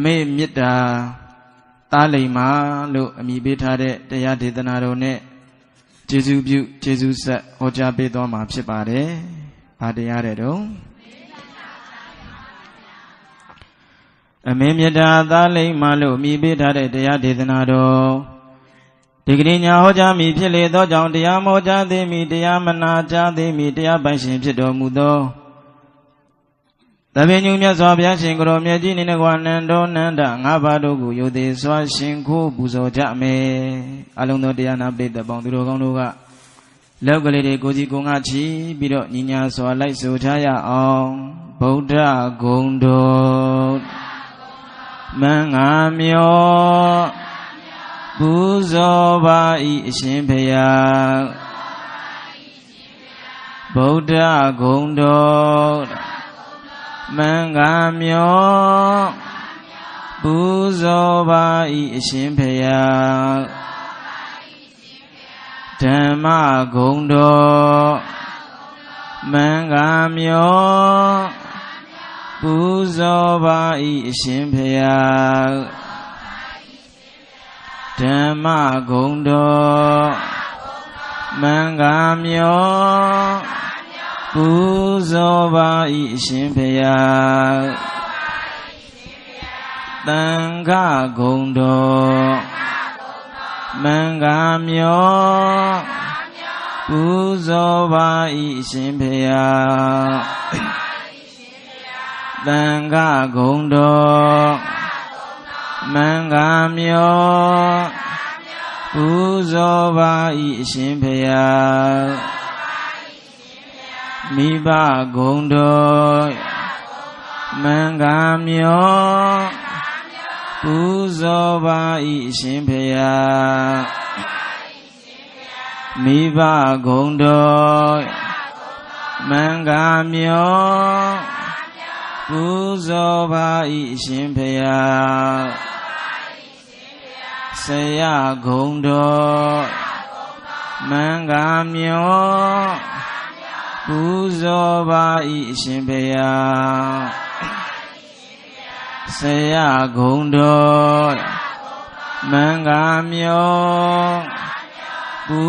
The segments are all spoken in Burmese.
မေမြစ်တာတားလိမ္မာလို့အမိပေးထားတဲ့တရားဒေသနာတော်နဲ့ကျေးဇူးပြုကျေးဇူးဆက်ဟောကြားပေးသွားမှာဖြစ်ပါတယ်။ဘာတရားတဲ့တော့အမေမြတ်တာသားလိမ္မာလို့မိပေးထားတဲ့တရားဒေသနာတော်ဒီကနေ့ညာဟောကြားမိဖြစ်လေသောကြောင့်တရားမောကြားသေးမိတရားမနာကြားသေးမိတရားပိုင်ရှင်ဖြစ်တော်မူသောတပည့်ညုမြတ်စွာဘုရားရှင်ကိုယ်တော်မြတ်ကြီးနေကွာနန္ဒောနန္ဒငါးပါးတို့ကိုယုသေးစွာရှင်ခိုးပူဇော်ကြမယ်အလုံးသောတရားနာပရိသတ်ပေါင်းသူတော်ကောင်းတို့ကလောက်ကလေးတွေကိုကြီးကိုငါချီပြီးတော့ညီညာစွာလိုက်ဆိုထားရအောင်ဗုဒ္ဓဂုဏ်တော်မင်္ဂမြောပူဇော်ပါ၏အရှင်ဘုရားဗုဒ္ဓဂုဏ်တော်မင်္ဂမြောပူဇော်ပါ၏အရှင်ဘုရားဓမ္မဂုဏ်တော်မင်္ဂမြောပူဇော်ပါ၏အရှင်ဘုရားဓမ္မဂုဏ်တော်မင်္ဂမြောပူဇော်ပါ၏အရှင်ဘုရားသံဃာဂုဏ်တော်မင်္ဂမြောပူဇော်ပါ၏အရှင်ဘုရားသံဃာဂုဏ်တော်မင်္ဂမြောပူဇော်ပါ၏အရှင်ဘုရားမိဘဂုဏ်တော်မင်္ဂမြောပူဇော်ပါ၏အရှင်ဘုရားမိဘဂုဏ်တော်မင်္ဂမြောပူဇော်ပါ၏အရှင်ဘုရားဆရာဂုဏ်တော်မင်္ဂမြောပူဇော်ပါ၏အရှင်ဘုရားဆရာဂုဏ်တော်မင်္ဂမြောပူ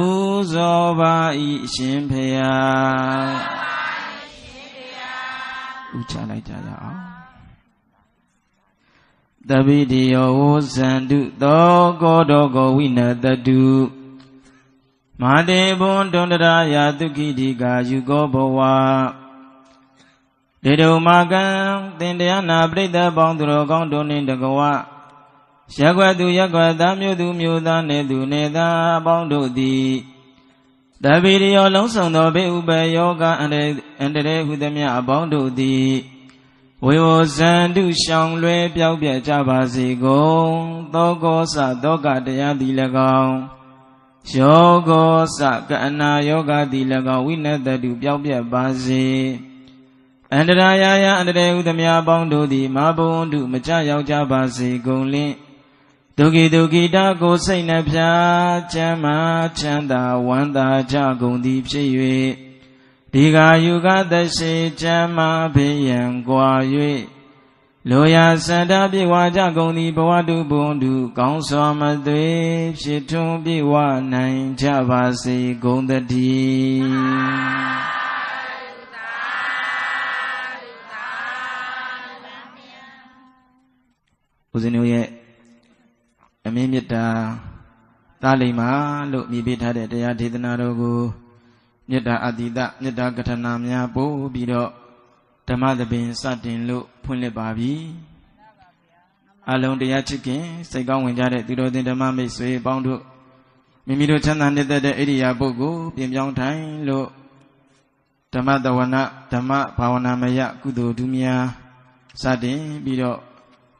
ဇော်ပါ၏အရှင်ဘုရားဥချလိုက်ကြရအောင်တပိတိယောဝဇန္တုသောကောတောကောဝိနတတုမာတေဘွန်ဒုန္တရာယသုခိတိကာယုကောဘဝဒေတုမာကံသင်တရားနာပရိသတ်ပေါင်းသူတော်ကောင်းတို့နှင့်တကဝရက်ွယ်သူရက်ွယ်သားမျိုးသူမျိုးသားနေသူနေသားပေါင်းတို့သည်တပိတိယောလုံးစုံသောဘေဥပယောဂအန္တရေဟုသမျှအပေါင်းတို့သည်ဝေဝဇန္တုရှောင်လွဲပြောက်ပြကြပါစေကုန်သောကောစသောကတရားသည်၎င်းယောဂောစကအနာယောဂသည်၎င်းဝိနတတုပြောက်ပြပါစေအန္တရာယယအန္တရေဟုသမျှပေါင်းတို့သည်မဘုံတုမကြရောက်ကြပါစေကုန်လင့်ဒုက္ခိတာကိုစိတ်နှဖျားချမ်းသာချမ်းသာဝမ်းသာကြကုန်သည်ဖြစ်၍ဒီဃာယုဂသရှိချမ်းသာဘေးရန်ကွာ၍လိုရာစန္ဒပြေဝကြကုန်သည်ဘဝတုဘုံတုကောင်းစွာမသွေဖြစ်ထွန်းပြေဝနိုင်ကြပါစေကုန်သတည်းဦးဇင်းတို့ရဲ့အမင်းမြတ်တာတားလိမ္မာလို့မြည်ပေးထားတဲ့တရားဒေသနာတော်ကိုမေတ္တာအတိတမေတ္တာကထနာများပို့ပြီးတော့ဓမ္မသဘင်စတင်လို့ဖွင့်လှစ်ပါပြီအလုံးတရားချစ်ခင်စိတ်ကောင်းဝင်ကြတဲ့သူတော်သင်ဓမ္မမိတ်ဆွေပေါင်းတို့မိမိတို့ချမ်းသာနှစ်သက်တဲ့ဣရိယာပုဂ္ဂိုလ်ပြင်ပြောင်းထိုင်လို့ဓမ္မတဝနာဓမ္မဘာဝနာမယကုသိုလ်ဒုများစတင်ပြီးတော့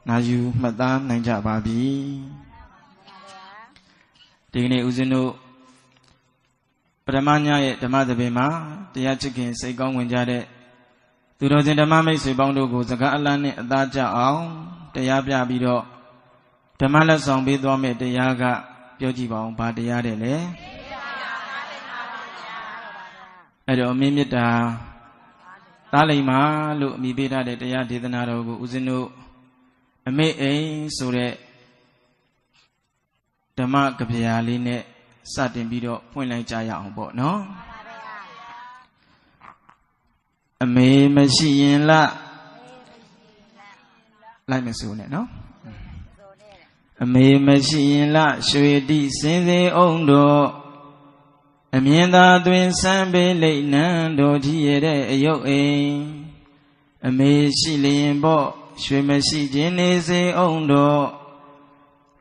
နာယူမှတ်သားနိုင်ကြပါပြီဒီကနေ့ဦးဇင်းတို့ပထမညရဲ့ဓမ္မသဘင်မှာတရားချစ်ခင်စိတ်ကောင်းဝင်ကြတဲ့သူတော်စင်ဓမ္မမိတ်ဆွေပေါင်းတို့ကိုစကားအလန်းနဲ့အသားကျအောင်တရားပြပြီးတော့ဓမ္မလက်ဆောင်ပေးသွားမယ့်တရားကပြောကြည့်ပါဦးဘာတရားတဲ့လဲအဲ့တော့အမင်းမြတ်တာသားလိမ္မာလို့အမိပေးထားတဲ့တရားဒေသနာတော်ကိုဦးဇင်းတို့ အမေအိမ်ဆိုတဲ့ဓမ္မကဗျာလေးနဲ့စတင်ပြီးတော့ဖွင့်လိုက်ကြရအောင်ပေါ့နော်အမေမရှိရင်လိုက်မစိုးနဲ့နော်အမေမရှိရင်ရွှေတိစင်စေအောင်တို့အမြင်သာတွင်ဆန်းပေးလိမ့်နံတို့ကြီးရတဲ့အယုတ်အိမ်အမေရှိလျင်ပေါ့ရွှေမရှိခြင်းနေစေအောင်တို့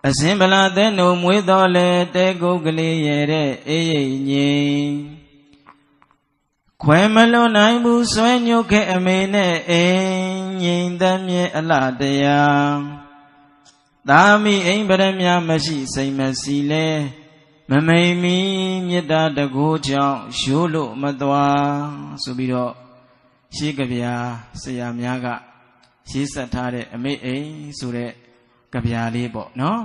အစင်ဗလာတဲ့နှုံမွေးတော်လေတဲကုတ်ကလေးရတဲ့အေးရိပ်ငိမ်ခွဲမလွန်နိုင်ဘူးဆွဲညုတ်ခဲ့အမေနဲ့အိမ်ငိမ်သမျက်အလှတရားသာမိအိမ်ပရမမရှိစိတ်မစီလဲမမိန်မီမေတ္တာတကူကြောင့်ရိုးလို့မသွားဆိုပြီးတော့ရှေးကဗျာဆရာများကရေးဆက်ထားတဲ့အမေအိမ်ဆိုတဲ့ကဗျာလေးပေါ့နော်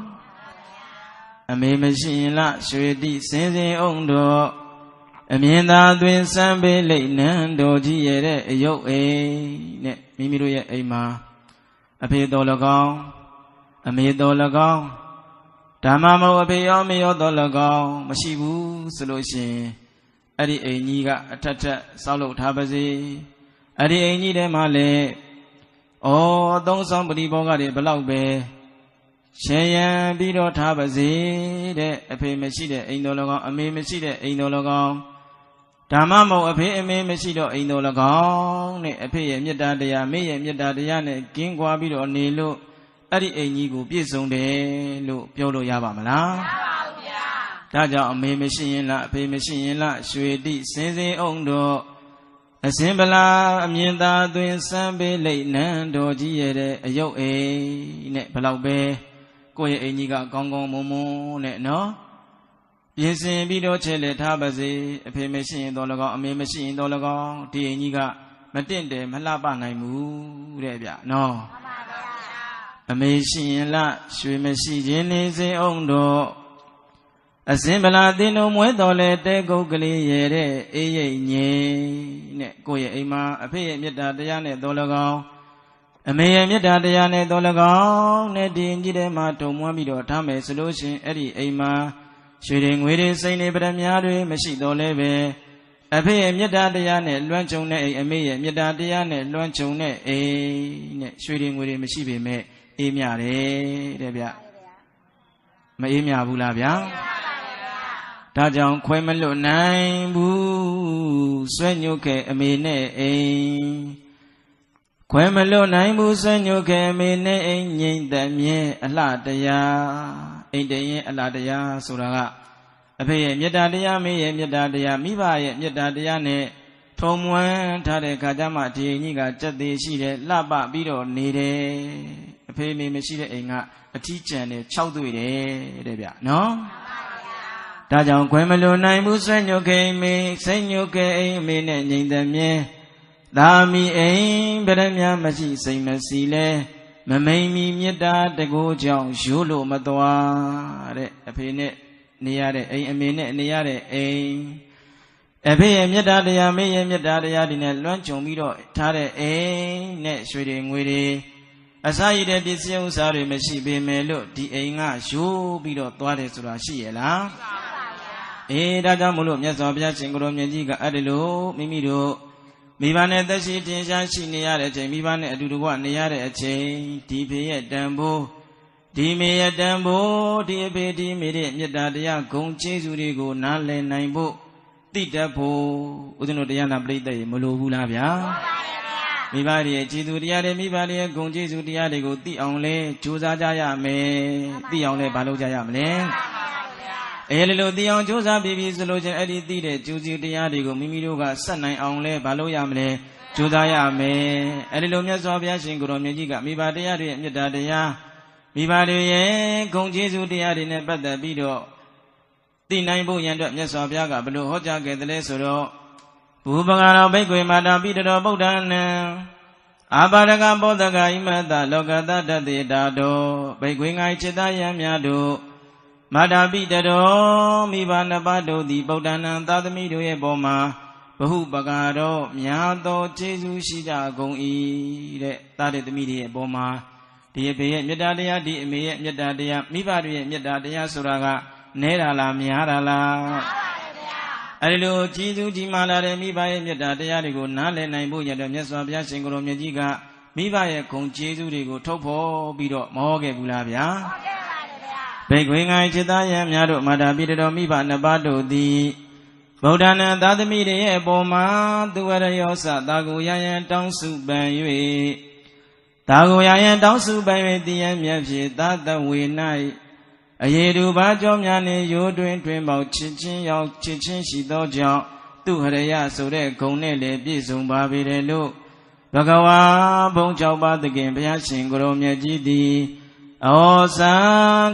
အမေမရှိရင်ရွှေတိစင်စင်အောင်တော့အမြင်သာတွင်စမ်းပေးလိမ့်နံတော်ကြီးရတဲ့အယုတ်အိမ်နဲ့မိမိတို့ရဲ့အိမ်မှာအဖေတော်၎င်းအမေတော်၎င်းဓမ္မမဟုတ်အဖေရောမေရောတော်၎င်းမရှိဘူးဆိုလို့ရှိရင်အဲ့ဒီအိမ်ကြီးကအထက်ထက်ဆောက်လုပ်ထားပါစေအဲ့ဒီအိမ်ကြီးထဲမှာလည်းသုံးဆောင်ပရိဘောဂတွေဘလောက်ပဲရှေးရန်ပြီးတော့ထားပါစေတဲ့အဖေမရှိတဲ့အိမ်တော်၎င်းအမေမရှိတဲ့အိမ်တော်၎င်းဓမ္မမဟုတ်အဖေအမေမရှိတော့အိမ်တော်၎င်းနဲ့အဖေရဲ့မေတ္တာတရားမေရဲ့မေတ္တာတရားနဲ့ကင်းကွာပြီးတော့နေလို့အဲ့ဒီအိမ်ကြီးကိုပြည့်စုံတယ်လို့ပြောလို့ရပါမလားမရပါဘူးဗျာဒါကြောင့်အမေမရှိရင်အဖေမရှိရင်ရွှေတိစင်စင်အောင်တော့အစင်ဗလာအမြင်သာတွင်စမ်းပေးလိမ့်နံတော်ကြီးရတဲ့အယုတ်အိမ်နဲ့ဘလောက်ပဲကိုယ့်ရဲ့အိမ်ကြီးကကောင်းကောင်းမွန်မွန်နဲ့နော်ပြင်ဆင်ပြီးတော့ချဲ့လက်ထားပါစေအဖေမရှိရင်တော့၎င်းအမေမရှိရင်တော့၎င်းဒီအိမ်ကြီးကမတင့်တယ်မလှပနိုင်ဘူးတဲ့ဗျနော်အမေရှိရင်ရွှေမရှိခြင်းနေစေအောင်တော့အစင်ဗလာတင်တို့မွဲတော်လဲတဲကုတ်ကလေးရတဲ့အေးရိပ်ငိမ်နဲ့ကိုယ့်ရဲ့အိမ်မှာအဖေရဲ့မေတ္တာတရားနဲ့တော်၎င်းအမေရဲ့မေတ္တာတရားနဲ့တော်၎င်းနဲ့ဒီကြီးထဲမှာတုံမွမ်းပြီးတော့ထားမယ်ဆိုလို့ရှင်အဲ့ဒီအိမ်မှာရွှေတွေငွေတွေစိန်တွေပရမများတွေမရှိတော့လဲပဲအဖေရဲ့မေတ္တာတရားနဲ့လွှမ်းခြုံတဲ့အိမ်အမေရဲ့မေတ္တာတရားနဲ့လွှမ်းခြုံတဲ့အိမ်နဲ့ရွှေတွေငွေတွေမရှိပေမဲ့အေးမြတယ်တဲ့ဗျမအေးမြဘူးလားဗျာဒါကြောင့်ခွဲမလွတ်နိုင်ဘူးဆွဲညုတ်ခဲ့အမေနဲ့အိမ်ခွဲမလွတ်နိုင်ဘူးဆွဲညုတ်ခဲ့အမေနဲ့အိမ်ငိမ့်တဲ့မြဲအလှတရားအိမ်တရင်အလှတရားဆိုတာကအဖေရဲ့မေတ္တာတရားမေရဲ့မေတ္တာတရားမိဘရဲ့မေတ္တာတရားနဲ့ထုံမွမ်းထားတဲ့ခါကျမှဒီအိမ်ကြီးကစက်သေးရှိတယ်လှပပြီးတော့နေတယ်အဖေမေမရှိတဲ့အိမ်ကအထီးကျန်နဲ့6တွေ့တယ်တဲ့ဗျနော်ဒါကြောင့်ခွဲမလွန်နိုင်ဘူးဆွဲညုတ်ခဲမေစိတ်ညုတ်ခဲအိမ်အမေနဲ့ငြိမ်သက်မြဲသာမီအိမ်ဗရမမရှိစိတ်မစီလဲမမိန်မီမေတ္တာတကူကြောင့်ရိုးလို့မသွားတဲ့အဖေနဲ့နေရတဲ့အိမ်အမေနဲ့နေရတဲ့အိမ်အဖေရဲ့မေတ္တာတရားမေရဲ့မေတ္တာတရားဒီနဲ့လွှမ်းခြုံပြီးတော့ထားတဲ့အိမ်နဲ့ရွှေတွေငွေတွေအစာရည်တဲ့ပစ္စည်းဥစ္စာတွေမရှိပေမဲ့လို့ဒီအိမ်ကရိုးပြီးတော့သွားတယ်ဆိုတာရှိရဲ့လားဒါကြောင့်မို့လို့မြတ်စွာဘုရားရှင်ကိုယ်တော်မြတ်ကြီးကအဲ့ဒီလိုမိမိတို့မိဘနဲ့သက်ရှိတင်ရှားရှိနေရတဲ့အချိန်မိဘနဲ့အတူတကွနေရတဲ့အချိန်ဒီဖေရဲ့တန်ဖိုးဒီမေရဲ့တန်ဖိုးဒီအဖေဒီမေရဲ့မေတ္တာတရားဂုဏ်ကျေးဇူးတွေကိုနားလည်နိုင်ဖို့သိတတ်ဖို့ဦးဇင်းတို့တရားနာပရိသတ်ရေမလိုဘူးလားဗျာမိဘရဲ့ကျေးဇူးတရားတွေမိဘရဲ့ဂုဏ်ကျေးဇူးတရားတွေကိုသိအောင်လဲကြိုးစားကြရမယ်သိအောင်လဲဘာလုပ်ကြရမလဲလေလိုသိအောင်ကြိုးစားပြီးဆိုလို့ချင်းအဲ့ဒီသိတဲ့ကျိုးစီတရားတွေကိုမိမိတို့ကဆက်နိုင်အောင်လဲဘာလို့ရမလဲကြိုးစားရမယ်အဲ့ဒီလိုမြတ်စွာဘုရားရှင်ကိုယ်တော်မြတ်ကြီးကမိဘတရားတွေရဲ့မေတ္တာတရားမိဘတွေရဲ့ဂုဏ်ကျေးဇူးတရားတွေနဲ့ပတ်သက်ပြီးတော့သိနိုင်ဖို့ရန်အတွက်မြတ်စွာဘုရားကဘယ်လိုဟောကြားခဲ့သလဲဆိုတော့ဘူပဂါရောဘိက္ခွေမာတာပိတတော်ဗုဒ္ဓနံအာပါဒကဘောဓကဣမတလောကတတတေတာတောဘိက္ခွေငိုင်จิตယံများတို့မာတာပိတတော်မိဘနှစ်ပါးတို့သည်ဗုဒ္ဓနံသာသမီတို့ရဲ့ပေါ်မှာဘဟုပဂါရောများသောကျေးဇူးရှိကြကုန်၏တဲ့သားတဲ့သမီးတွေရဲ့ပေါ်မှာဒီ ဒီအဖေရဲ့မေတ္တာတရားဒီအမေရဲ့မေတ္တာတရားမိဘတွေရဲ့မေတ္တာတရားဆိုတာကနဲတာလားများတာလားအဲ့ဒီလိုကြီးစုကြီးမားလာတဲ့မိဘရဲ့မေတ္တာတရားတွေကိုနားလည်နိုင်ဖို့ရတဲ့မြတ်စွာဘုရားရှင်ကိုယ်တော်မြတ်ကြီးကမိဘရဲ့ဂုဏ်ကျေးဇူးတွေကိုထုတ်ဖော်ပြီးတော့မဟောခဲ့ဘူးလားဗျာဘိက္ခွေငိုင်จิตသားယံများတို့မာတာပိတတော်မိဘနှစ်ပါးတို့သည်ဗုဒ္ဓနာသာသမီတွေရဲ့အပေါ်မှာသူဝရယောစတာကိုရယံတောင်းစုပန်၍တာကိုရယံတောင်းစုပန်၍တည်ရန်မြတ်ဖြင့်သာတဝေ၌အယေတုဘာကြောများနှင့်ရိုးတွင်တွင်ပေါက်ချစ်ချင်းရောက်ချစ်ချင်းရှိသောကြောင့်သူဟရယဆိုတဲ့ဂုဏ်နဲ့လည်းပြည့်စုံပါပေတယ်လို့ဘဂဝါဘုံ၆ပါးသခင်ဘုရားရှင်ကိုယ်တော်မြတ်ကြီးသည်ဩဇာ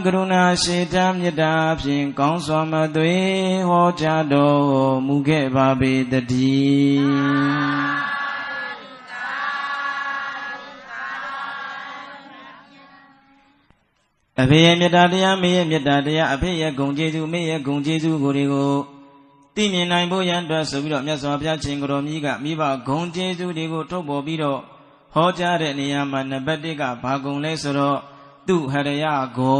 ကရုဏာရှိတာမေတ္တာဖြင့်ကောင်းစွာမသွေဟောကြားတော်မူခဲ့ပါပေတည်းအဖေရဲ့မေတ္တာတရားမေရဲ့မေတ္တာတရားအဖေရဲ့ဂုဏ်ကျေးဇူးမေရဲ့ဂုဏ်ကျေးဇူးကိုသိမြင်နိုင်ဖို့ရန်အတွက်ဆိုပြီးတော့မြတ်စွာဘုရားရှင်ကိုယ်တော်မြတ်ကမိဘဂုဏ်ကျေးဇူးတွေကိုထုတ်ပေါ်ပြီးတော့ဟောကြားတဲ့နေရာမှာနံပါတ်1ကဘာဂုဏ်လဲဆိုတော့သူဟရယဂုံ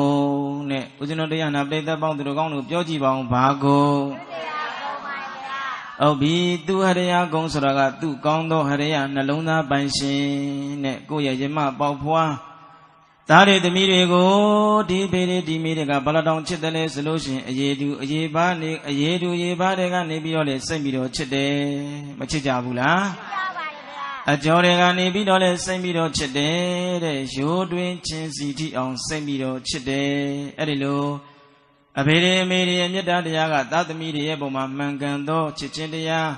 နဲ့ဦးဇင်းတို့တရားနာပရိသတ်ပေါင်းသူတို့ကောင်းတို့ပြောကြည့်ပါအောင်ဘာဂုံဟုတ်ပြီသူဟရယဂုံဆိုတာကသူကောင်းသောဟရယနှလုံးသားပိုင်ရှင်နဲ့ကိုယ့်ရဲ့ယမပေါက်ဖွားသားတွေသမီးတွေကိုဒီဖေးဒီမိတွေကဘလတောင်ချစ်တယ်လဲဆိုလို့ရှိရင်အယေတူအယေပါနေအယေတူအယေပါတွေကနေပြီးတော့လဲစိတ်ပြီးတော့ချစ်တယ်မချစ်ကြဘူးလားအကျော်တွေကနေပြီးတော့လဲစိတ်ပြီးတော့ချစ်တယ်တဲ့ရိုးတွင်ချင်းစီတိအောင်စိတ်ပြီးတော့ချစ်တယ်အဲ့ဒီလိုအဖေတွေအမေတွေရဲ့မေတ္တာတရားကသာသမီတွေရဲ့ပုံမှာမှန်ကန်သောချစ်ချင်းတရား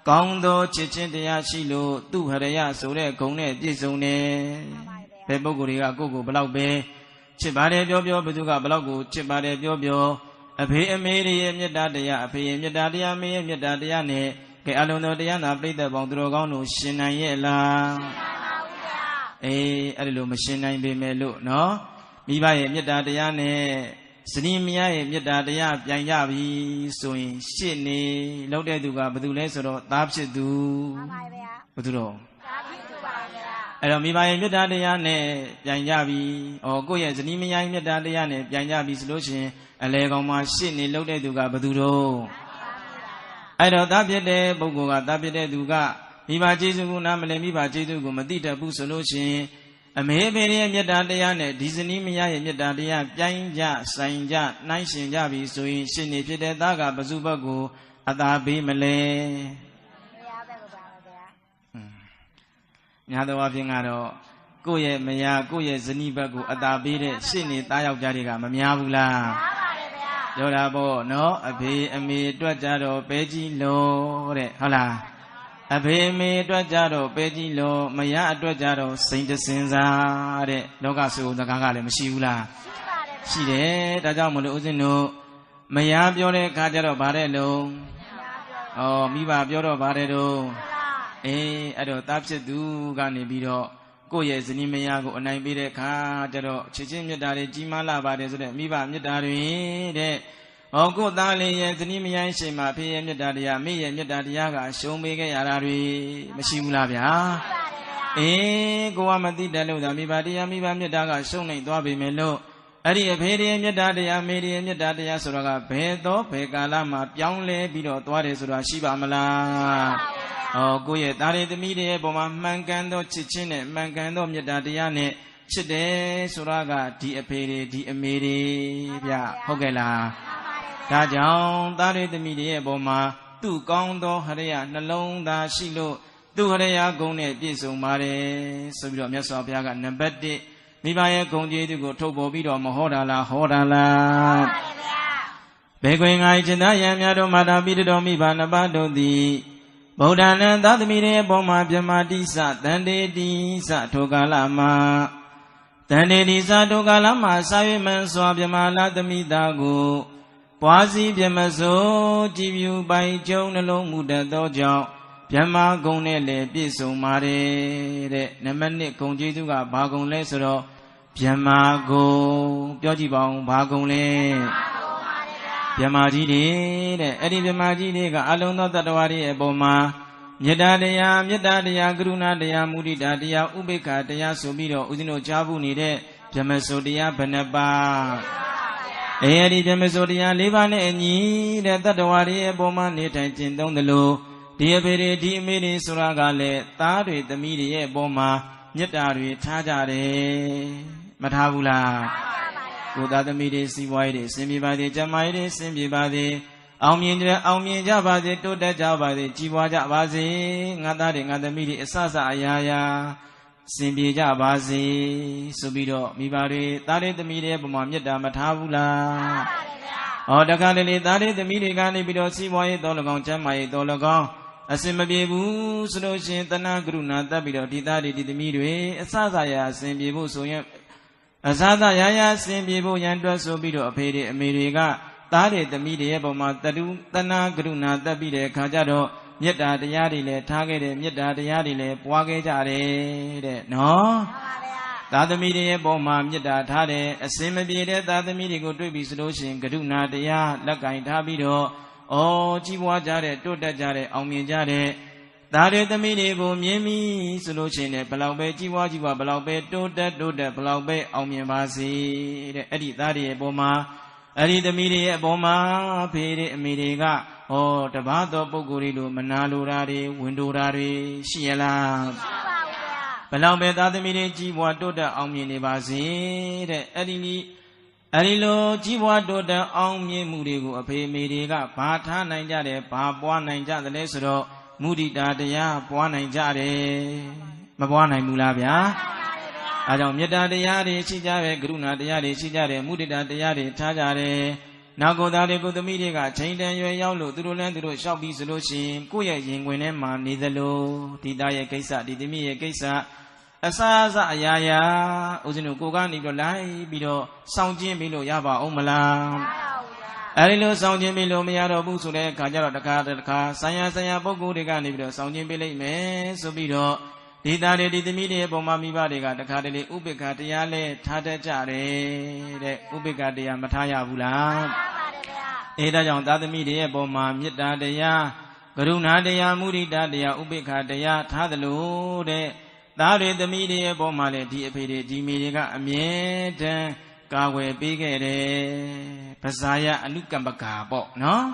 ကောင်းသောချစ်ချင်းတရားရှိလို့သူဟရယဆိုတဲ့ဂုဏ်နဲ့ပြည့်စုံတယ်ဘယ်ပုဂ္ဂိုလ်တွေကကိုယ့်ကိုဘလောက်ပဲချစ်ပါတယ်ပြောပြောဘယ်သူကဘလောက်ကိုချစ်ပါတယ်ပြောပြောအဖေအမေတွေရဲ့မေတ္တာတရားအဖေရဲ့မေတ္တာတရားအမေရဲ့မေတ္တာတရားနဲ့ကဲအလုံးစုံတရားနာပြိတ္တပေါင်းသူတော်ကောင်းတို့ရှင်နိုင်ရဲ့လားအေးအဲ့ဒီလိုမရှင်နိုင်ပေမဲ့လို့နော်မိဘရဲ့မေတ္တာတရားနဲ့ဇနီးမယားရဲ့မေတ္တာတရားပြန်ရပြီဆိုရင်ရှစ်နေလောက်တဲ့သူကဘယ်သူလဲဆိုတော့သားဖြစ်သူမှန်ပါဗျာဘယ်သူတော့သားဖြစ်သူပါဗျာအဲ့တော့မိဘရဲ့မေတ္တာတရားနဲ့ပြန်ကြပြီဩကိုယ့်ရဲ့ဇနီးမယားရဲ့မေတ္တာတရားနဲ့ပြန်ကြပြီဆိုလို့ရှိရင်အလေကောင်မှာရှစ်နေလောက်တဲ့သူကဘယ်သူတော့အဲ့တော့သားဖြစ်တဲ့ပုဂ္ဂိုလ်ကသားဖြစ်တဲ့သူကမိဘကျေးဇူးကိုနားမလည်မိဘကျေးဇူးကိုမသိတတ်ဘူးဆိုလို့ရှိရင်အမေဖေရဲ့မေတ္တာတရားနဲ့ဒီဇနီးမယားရဲ့မေတ္တာတရားပြိုင်ကြဆိုင်ကြနှိုင်းရှင်ကြပြီဆိုရင်ရှင်နေဖြစ်တဲ့သားကဘဇုဘက်ကိုအသာပေးမလဲမယားဘက်ကိုပါမယ်ဗျာညာတော်အဖြစ်ကတော့ကိုယ့်ရဲ့မယားကိုယ့်ရဲ့ဇနီးဘက်ကိုအသာပေးတဲ့ရှင်နေသားယောက်ျားတွေကမများဘူးလားပြောတာပေါ့နော်အဖေအမေအတွက်ကြတော့ပဲကြီးလို့တဲ့ဟုတ်လားအဖေအမေအတွက်ကြတော့ပဲကြီးလို့မယားအတွက်ကြတော့စိန်တစင်စားတဲ့လောကစုစကားကလည်းမရှိဘူးလားရှိတယ်ဒါကြောင့်မလို့ဦးဇင်းတို့မယားပြောတဲ့အခါကျတော့ဗါတဲ့လုံးဩမိဘပြောတော့ဗါတဲ့တော့အေးအဲ့တော့သားဖြစ်သူကနေပြီးတော့ကိုယ့်ရဲ့ဇနီးမယားကိုအနိုင်ပေးတဲ့အခါကျတော့ချစ်ချင်းမေတ္တာတွေကြီးမားလာပါတယ်ဆိုတဲ့မိဘမေတ္တာတွေတဲ့ဟောကိုယ့်သားလေးရဲ့ဇနီးမယားရှိမှဖေရဲ့မေတ္တာတရားမိရဲ့မေတ္တာတရားကရှုံးပေးခဲ့ရတာတွေမရှိဘူးလားဗျာအေးကိုကမသိတယ်လို့သာမိဘတရားမိဘမေတ္တာကရှုံးနေသွားပြီမယ်လို့အဲ့ဒီအဖေရဲ့မေတ္တာတရားမေရဲ့မေတ္တာတရားဆိုတော့ကဘယ်တော့ဘယ်ကာလမှာပြောင်းလဲပြီးတော့သွားတယ်ဆိုတာရှိပါမလားကိုယ့်ရဲ့သားရည်သမီးတွေရဲ့ပုံမှာမှန်ကန်သောချစ်ချင်းနဲ့မှန်ကန်သောမေတ္တာတရားနဲ့ချစ်တယ်ဆိုတာကဒီအဖေတွေဒီအမေတွေဗျဟုတ်ကဲ့လားဒါကြောင့်သားရည်သမီးတွေရဲ့ပုံမှာသူ့ကောင်းသောဟရယနှလုံးသားရှိလို့သူ့ဟရယဂုဏ်နဲ့ပြည့်စုံပါတယ်ဆိုပြီးတော့မြတ်စွာဘုရားကနံပါတ်1မိဘရဲ့ဂုဏ်ကျေးဇူးကိုထုတ်ပေါ်ပြီးတော့မဟောတာလားဟောတာလားဘေခွင်ငါจิตသားယံများတို့မာတာပိတတော်မိဘနှစ်ပါးတို့သည်ဗုဒ္ဓနံသာသမီတွေအပေါ်မှာဗြဟ္မာတိစတန်တေတိစထိုကာလမှာတန်တေတိစထိုကာလမှာစာရွေမှန်စွာဗြဟ္မာလာသမီသားကိုပွားစီဗြဟ္မစိုးကြည်ပြူပိုင်ကျုံနှလုံးမူတတ်သောကြောင့်ဗြဟ္မာဂုံနဲ့လည်းပြည့်စုံပါတယ်တဲ့နံပါတ်1ဂုံကျေးဇူးကဘာဂုံလဲဆိုတော့ဗြဟ္မာဂုံပြောကြည့်ပါဦးဘာဂုံလဲဗြဟ္မာကြီးတွေတဲ့အဲ့ဒီဗြဟ္မာကြီးတွေကအလုံးသောတတ္တဝါတွေအပေါ်မှာမေတ္တာတရားကရုဏာတရားမုဒိတာတရားဥပေက္ခတရားဆိုပြီးတော့ဦးဇင်းတို့ကြားဖို့နေတဲ့ ဗြဟ္မစိုးတရားဘယ်နှပါဒီဗြဟ္မစိုးတရား၄ပါးနဲ့အညီတဲ့တတ္တဝါတွေရဲ့ပုံမှန်နေထိုင်ကျင့်သုံးသလိုဒီအဖေတွေဒီအမေတွေဆိုတာကလည်းသားတွေသမီးတွေရဲ့ပုံမှာမေတ္တာတွေထားကြတယ်မထားဘူးလားကိုသားသမီးတွေစီးပွားရေးတွေအစဉ်ပြေပါစေကျန်းမာရေးတွေအစဉ်ပြေပါစေအောင်မြင်ကြပါစေတိုးတက်ကြပါစေကြီးပွားကြပါစေငါသားတွေငါသမီးတွေအစစအရာရာစင်ပြေကြပါစေဆိုပြီးတော့မိဘတွေသားတွေသမီးတွေပုံမှာမေတ္တာမထားဘူးလားဟောတခါတလေသားတွေသမီးတွေကနေပြီးတော့စီးပွားရေးတော်၎င်းကျန်းမာရေးတော်၎င်းအစင်မပြေဘူးဆိုလို့ရှိရင်တဏှာကရုဏာတတ်ပြီးတော့ဒီသားတွေဒီသမီးတွေအစစရာအစင်ပြေဖို့ဆိုရင်အစစရာရာအစင်ပြေဖို့ရန်တွက်ဆိုပြီးတော့အဖေတွေအမေတွေကသားတွေသမီးတွေရဲ့ပုံမှာတဏှာကရုဏာတတ်ပြီးတဲ့အခါကျတော့မေတ္တာတရားတွေလည်းထားခဲ့တယ်မေတ္တာတရားတွေလည်းပွားခဲ့ကြတယ်တဲ့နော်သားသမီးတွေရဲ့ပုံမှာမေတ္တာထားတယ်အစင်မပြေတဲ့သားသမီးတွေကိုတွေ့ပြီဆိုလို့ရှိရင်ကရုဏာတရားလက်ကင်ထားပြီးတော့ကြီးပွားကြတဲ့တိုးတက်ကြတဲ့အောင်မြင်ကြတဲ့သားတွေသမီးတွေကိုမြင်ပြီဆိုလို့ရှိရင်ဘလောက်ပဲကြီးပွားဘလောက်ပဲတိုးတက်ဘလောက်ပဲအောင်မြင်ပါစေတဲ့အဲ့ဒီသားတွေရဲ့ပုံမှာအဲ့ဒီသမီးတွေရဲ့ပုံမှာဖေတွေအမေတွေကတပါးသောပုဂ္ဂိုလ်တွေလိုမနာလိုတာတွေဝင်တိုတာတွေရှိရလားရှိပါဘူးဗျာဘလောက်ပဲသားသမီးတွေကြီးပွားတိုးတက်အောင်မြင်နေပါစေတဲ့အဲ့ဒီလိုကြီးပွားတိုးတက်အောင်မြင်မှုတွေကိုအဖေအမေတွေကဘာထားနိုင်ကြတယ်ဘာပွားနိုင်ကြသလဲဆိုတော့မုဒိတာတရားပွားနိုင်ကြတယ်မပွားနိုင်ဘူးလားဗျာအဲကြောင့်မေတ္တာတရားတွေရှိကြပဲကရုဏာတရားတွေရှိကြတယ်မုဒိတာတရားတွေထားကြတယ်နောက်ကိုယ်သားတွေကိုသမီးတွေကချိန်တန်ရွယ်ရောက်လို့သူတို့လျှောက်ပြီးဆိုလို့ရှိရင်ကိုယ့်ရဲ့ရင်ခွင်ထဲမှာနေသလိုဒီသားရဲ့ကိစ္စဒီသမီးရဲ့ကိစ္စအစအရာရာဦးဇင်းတို့ကိုကနေပြီးတော့လိုက်ပြီးတော့စောင့်ကျင်းပြီးလို့ရပါအောင်မလားအဲဒီလိုစောင့်ကျင်းပြီးလို့မရတော့ဘူးဆိုတဲ့အခါကျတော့တခါဆိုင်ရာပုဂ္ဂိုလ်တွေကနေပြီးတော့စောင့်ကျင်းပေးလိုက်မယ်ဆိုပြီးတော့ဒီသားတွေဒီသမီးတွေရဲ့ပုံမှာမိဘတွေကတခါတလေဥပိ္ပခာတရားလဲထားတတ်ကြတယ်တဲ့ဥပိ္ပခာတရားမထားရဘူးလားဒါကြောင့်သားသမီးတွေရဲ့ပုံမှာမေတ္တာတရားကရုဏာတရားမုဒိတာတရားဥပိ္ပခာတရားထားသလိုတဲ့သားတွေသမီးတွေရဲ့ပုံမှာလည်းဒီအဖေတွေဒီမိတွေကအမြဲတမ်းကာဝယ်ပေးခဲ့တယ်ပဇာယအနုကမ္ပကာပေါ့နော်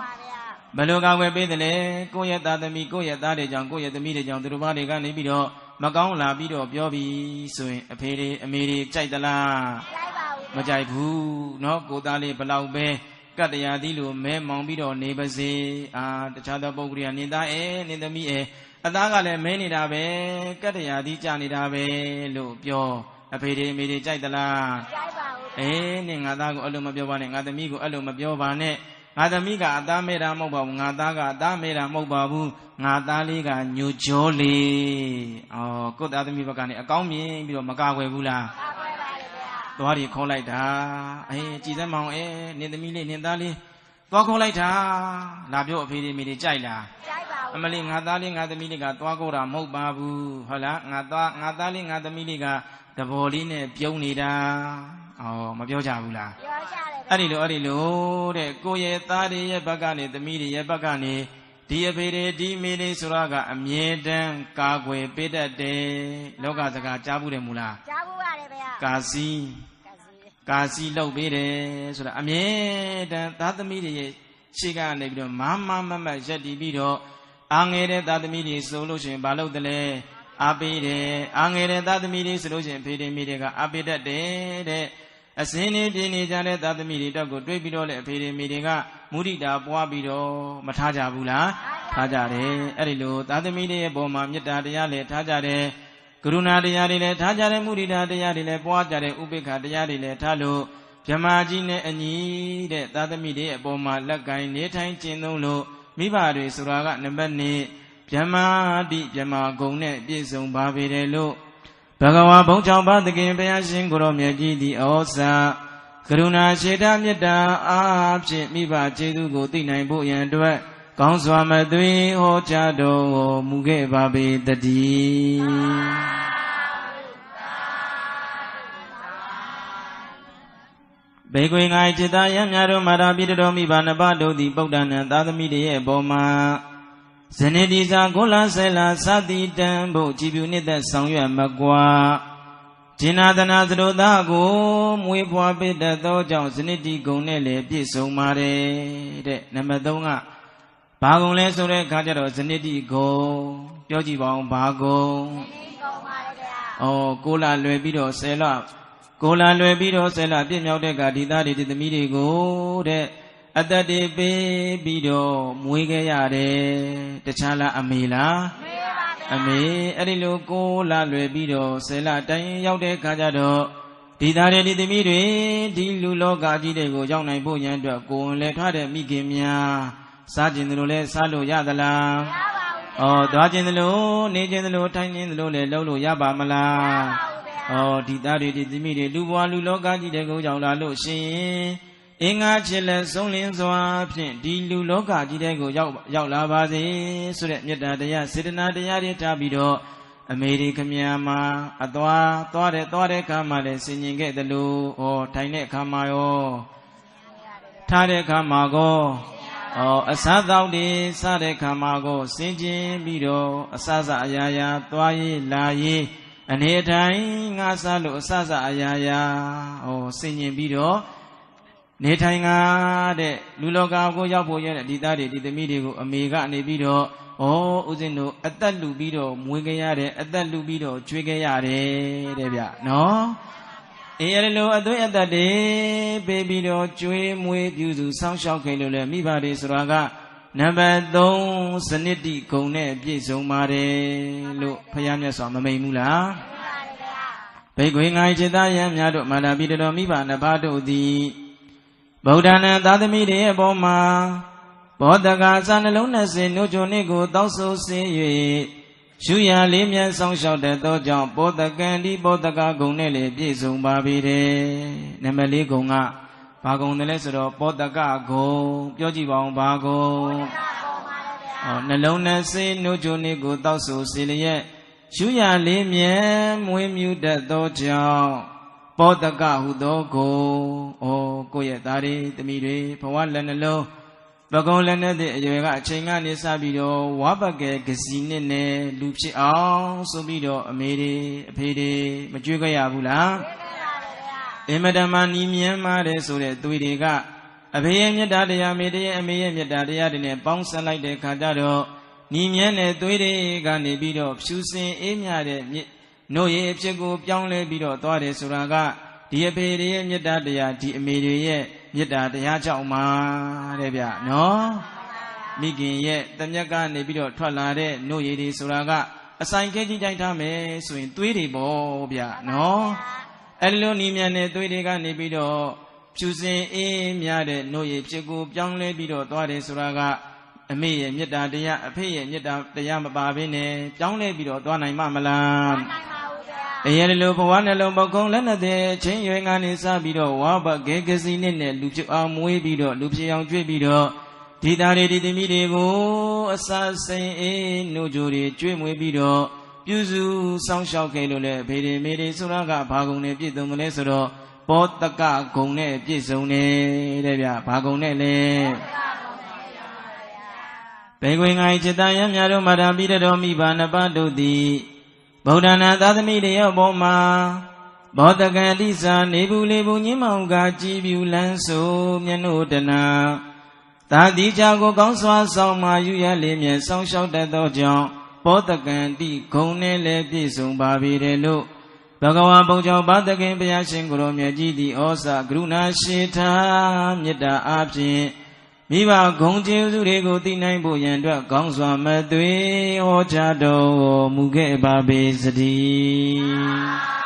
ဘယ်လိုကာဝယ်ပေးတယ်လဲကိုယ့်ရဲ့သားသမီးကိုယ့်ရဲ့သားတွေကြောင့်ကိုယ့်ရဲ့သမီးတွေကြောင့်သူတို့ဘာတွေကနေပြီးတော့မကောင်းလာပြီးတော့ပြောပြီးဆိုရင်အဖေတွေအမေတွေကြိုက်သလားမကြိုက်ဘူးเนาะကိုသားလေးဘလောက်ပဲကတ္တရာသီးလိုမဲမောင်ပြီးတော့နေပါစေတခြားသောပုဂ္ဂိုလ်ကနေသားနေသမီးအသားကလည်းမဲနေတာပဲကတ္တရာသီးကြနေတာပဲလို့ပြောအဖေတွေအမေတွေကြိုက်သလားကြိုက်ပါဘူးနင်ငါသားကိုအဲ့လိုမပြောပါနဲ့ငါသမီးကိုအဲ့လိုမပြောပါနဲ့ငါသမီးကအသားမဲတာမဟုတ်ပါဘူးငါသားကအသားမဲတာမဟုတ်ပါဘူးငါသားလေးကညိုကြောလေးကိုယ့်သားသမီးဘက်ကနေအကောင်းမြင်ပြီးတော့မကာကွယ်ဘူးလားကာကွယ်ပါလေဗျာသွားပြီးခေါ်လိုက်တာကြည်စမ်းမောင်နင်သမီးလေးနင်သားလေးသွားခေါ်လိုက်တာလာပြောအဖေတွေမိတွေကြိုက်လားကြိုက်ပါဘူးအမလေးငါသားလေးငါသမီးလေးကသွားခေါ်တာမဟုတ်ပါဘူးဟုတ်လားငါသားလေးငါသမီးလေးကတဘော်လေးနဲ့ပြုံးနေတာမပြောကြဘူးလားပြောကြတယ်အဲ့ဒီလိုတဲ့ကိုယ့်ရဲ့သားတွေရဲ့ဘက်ကနေသမီးတွေရဲ့ဘက်ကနေဒီအဖေတွေဒီမိတွေဆိုတာကအမြဲတမ်းကာကွယ်ပေးတတ်တယ်လောကစကားကြားဘူးတယ်မူလားကြားဘူးပါတယ်ဗျာကာစီလုပ်ပေးတယ်ဆိုတာအမြဲတမ်းသားသမီးတွေရဲ့ရှေ့ကနေပြီးတော့မမရက်တည်ပြီးတော့ငယ်တဲ့သားသမီးတွေဆိုလို့ရှိရင်ဘာလုပ်တယ်လဲအားပေးတယ်ငယ်တဲ့သားသမီးတွေဆိုလို့ရှိရင်ဖေတွေမိတွေကအားပေးတတ်တယ်တဲ့အစင်းနေပြင်းနေကြတဲ့သားသမီးတွေတော့ကိုတွေးပြီးတော့လေအဖေတွေမိတွေကမုဒိတာပွားပြီးတော့မထားကြဘူးလားထားကြတယ်အဲ့ဒီလိုသားသမီးတွေရဲ့ပုံမှာမေတ္တာတရားလည်းထားကြတယ်ကရုဏာတရားတွေလည်းထားကြတယ်မုဒိတာတရားတွေလည်းပွားကြတယ်ဥပိ္ပခာတရားတွေလည်းထားလို့ဗြဟ္မာကြီးနဲ့အညီတဲ့သားသမီးတွေရဲ့ပုံမှာလက်ကင်နေထိုင်ကျင့်သုံးလို့မိဘတွေဆိုတာကနံပါတ်1ဗြဟ္မာတိဗြဟ္မာဂုဏ်နဲ့ပြည့်စုံပါပေတယ်လို့ဘဂဝါဘုံ၆ပါးသခင်ဘုရားရှင်ကိုရောမြတ်ကြီးသည်ဩဇာကရုဏာစေတမေတ္တာအားဖြင့်မိဘကျေးဇူးကိုသိနိုင်ဖို့ရန်အတွက်ကောင်းစွာမသွေဟောကြားတော်မူခဲ့ပါပေတည်းဘေကွေငိုင်จิตယံများတို့မာတာပိတတော်မိဘနှစ်ပါးတို့သည်ပုဒ္ဒနာသာသမီတွေရဲ့အပေါ်မှာဇနိတိဇာကိုလာဆဲလာသတိတံဖို့ကြည်ပြူနှစ်သက်ဆောင်ရွက်မကွာ ဂျင်နာသနာသတို့သားကိုမွေးဖွားပေးတတ်သောကြောင့်ဇနိတိဂုံနဲ့လည်းပြည့်စုံပါတယ်တဲ့နံပါတ်3ကဘာဂုံလဲဆိုတဲ့အခါကျတော့ဇနိတိဂုံပြောကြည့်ပါဦးဘာဂုံကိုလာလွယ်ပြီးတော့10လကိုလာလွယ်ပြီးတော့10လပြည့်မြောက်တဲ့ကဒီသားတွေဒီသမီးတွေကိုတဲ့အတ္တတွေပေးပြီးတော့မွေးခဲ့ရတယ်တခြားလားအမေလားအမေအဲ့ဒီလိုကိုလာလွယ်ပြီးတော့10လတိုင်းရောက်တဲ့ခါကျတော့ဒီသားတွေဒီသမီးတွေဒီလူလောကကြီးတွေကိုရောက်နိုင်ဖို့ရန်အတွက်ကိုယ်လည်းထားတဲ့မိခင်များစားခြင်းတို့လည်းစားလို့ရသလားမရပါဘူးသွားခြင်းတို့နေခြင်းတို့ထိုင်ခြင်းတို့လည်းလုပ်လို့ရပါမလားဒီသားတွေဒီသမီးတွေလူဘဝလူလောကကြီးတွေကိုရောက်လာလို့ရှိရင်အင်္ဂါချစ်လက်ဆုံးလင်းစွာဖြင့်ဒီလူလောကကြီးတွေကိုရောက်လာပါစေဆိုတဲ့မေတ္တာတရားစေတနာတရားတွေထားပြီးတော့အမေရိခမယာမှာအသွားတဲ့ခါမှာလည်းဆင်ញင်ခဲ့တယ်လို့ထိုင်တဲ့ခါမှာရောထားတဲ့ခါမှာကောအစားသောက်တွေစားတဲ့ခါမှာကိုဆင်ကျင်ပြီးတော့အစစအရာရာသွားရေးလာရေးအနေထိုင်ငါစားလို့အစစအရာရာဆင်ကျင်ပြီးတော့နေထိုင်တဲ့လူလောကကိုရောက်ဖို့ရတဲ့ဒီသားတွေဒီသမီးတွေကိုအမေကနေပြီးတော့ဦးဇင်းတို့အသက်လူပြီးတော့မွေးခဲ့ရတယ်အသက်လူပြီးတော့ကျွေးခဲ့ရတယ်တဲ့ဗျနော်အဲ့လိုအသွေးအသက်တွေပေးပြီးတော့ကျွေးမွေးပြုစုစောင့်ရှောက်ခဲ့လို့လေမိဘတွေဆိုတာကနံပါတ်3စနစ်တိဂုံနဲ့ပြည့်စုံပါတယ်လို့ဘုရားမြတ်စွာမမိန်ဘူးလားဘိက္ခွေငါจิตယံများတို့မာတာပိတော်မိဘနှစ်ပါးတို့သည်ဗုဒ္ဓနာသာသမီတွေရဲ့အပေါ်မှာဘောဓဂါစာနှလုံး20နှုတ်ကြုံနှစ်ကိုတောက်ဆိုးစေ၍ရှုရလေးမြတ်ဆောင်လျှောက်တဲ့သောကြောင့်ဘောဓကံဒီဘောဓဂါဂုံနဲ့လည်းပြည့်စုံပါပြီတဲ့နံပါတ်4ဂုံကဘာဂုံတယ်လဲဆိုတော့ဘောဓဂါဂုံပြောကြည့်ပါဦးဘာဂုံနှလုံး20နှုတ်ကြုံနှစ်ကိုတောက်ဆိုးစေလျက်ရှုရလေးမြတ်မွေးမြူတတ်သောကြောင့်ဘောဓကဟုသောကိုကိုယ့်ရဲ့သားတွေသမီးတွေဘဝလက်နှလုံးပကုံးလက်နဲ့တဲ့အရွယ်ကအချိန်ကနေစပြီးတော့ဝါပကဲကစီနှစ်နဲ့လူဖြစ်အောင်ဆိုပြီးတော့အမေတွေအဖေတွေမကြွေးကြရဘူးလားအင်မတန်မှနီးမြန်းမာတဲ့ဆိုတဲ့သွေးတွေကအဖေရဲ့မေတ္တာတရားမေတ္တာရဲ့အမေရဲ့မေတ္တာတရားတွေနဲ့ပေါင်းစပ်လိုက်တဲ့ခါကျတော့နီးမြန်းတဲ့သွေးတွေကနေပြီးတော့ဖြူစင်အေးမြတဲ့နှုတ်ရည်အဖြစ်ကိုပြောင်းလဲပြီးတော့သွားတယ်ဆိုတာကဒီအဖေတွေရဲ့မေတ္တာတရားဒီအမေတွေရဲ့မေတ္တာတရားကြောင့်ပါတဲ့ဗျနော်မိခင်ရဲ့တမျက်ကနေပြီးတော့ထွက်လာတဲ့နှုတ်ရည်တွေဆိုတာကအဆိုင်ခဲကြီးကြိုက်ထားမယ်ဆိုရင်သွေးတွေပေါ့ဗျနော်အဲ့လိုနီးမြန်းတဲ့သွေးတွေကနေပြီးတော့ဖြူစင်အေးမြတဲ့နှုတ်ရည်ဖြစ်ကိုပြောင်းလဲပြီးတော့သွားတယ်ဆိုတာကအမေရဲ့မေတ္တာတရားအဖေရဲ့မေတ္တာတရားမပါဘဲနဲ့ပြောင်းလဲပြီးတော့သွားနိုင်မှာမလားအဲ့ဒီလိုဘဝနှလုံးပေါက်ကုန်းလက်နဲ့တဲ့ချင်းရွယ်ငါနေစပြီးတော့ဝါဘဂေကစီနဲ့လူဖြစ်အောင်မွေးပြီးတော့လူဖြစ်အောင်ကျွေးပြီးတော့ဒီသားတွေဒီသမီးတွေကိုအစာစိန်အေးနှုတ်ကြိုတွေကျွေးမွေးပြီးတော့ပြုစုစောင့်ရှောက်ခဲ့လို့လေဖေတွေမေတွေဆိုတာကဘာကုံနဲ့ပြည့်စုံမလဲဆိုတော့ဘောတကဂုံနဲ့ပြည့်စုံနေတဲ့ဗျဘာကုံနဲ့လဲဘေခွေငိုင်จิตယံများတို့မာတာပိတော်မိဘနှစ်ပါးတို့သည်ဗုဒ္ဓနာသာသမီတွေရဲ့ဘောမှာဘောတကံတိစာနေဘူးလေဘူးညင်းမောင်ကကြည်ပြူလန်းဆိုမျက်နှိုးတနာသာတိချာကိုကောင်းစွာဆောင်မာယူရလေမြဲဆောင်လျှောက်တတ်သောကြောင့်ဘောတကံတိဂုံနဲ့လည်းပြည့်စုံပါပြီတယ်လို့ဘဂဝါဘုံကြောင့်ဘာတခင်ဘုရားရှင်ကိုရောမြတ်ကြီးသည်ဩဇာကရုဏာရှိထာမေတ္တာအားဖြင့်မိဘဂုံကျေးဇူးတွေကိုသိနိုင်ဖို့ရန်အတွက်ကောင်းစွာမသွေဟောကြားတော်မူခဲ့ပါပေသတည်း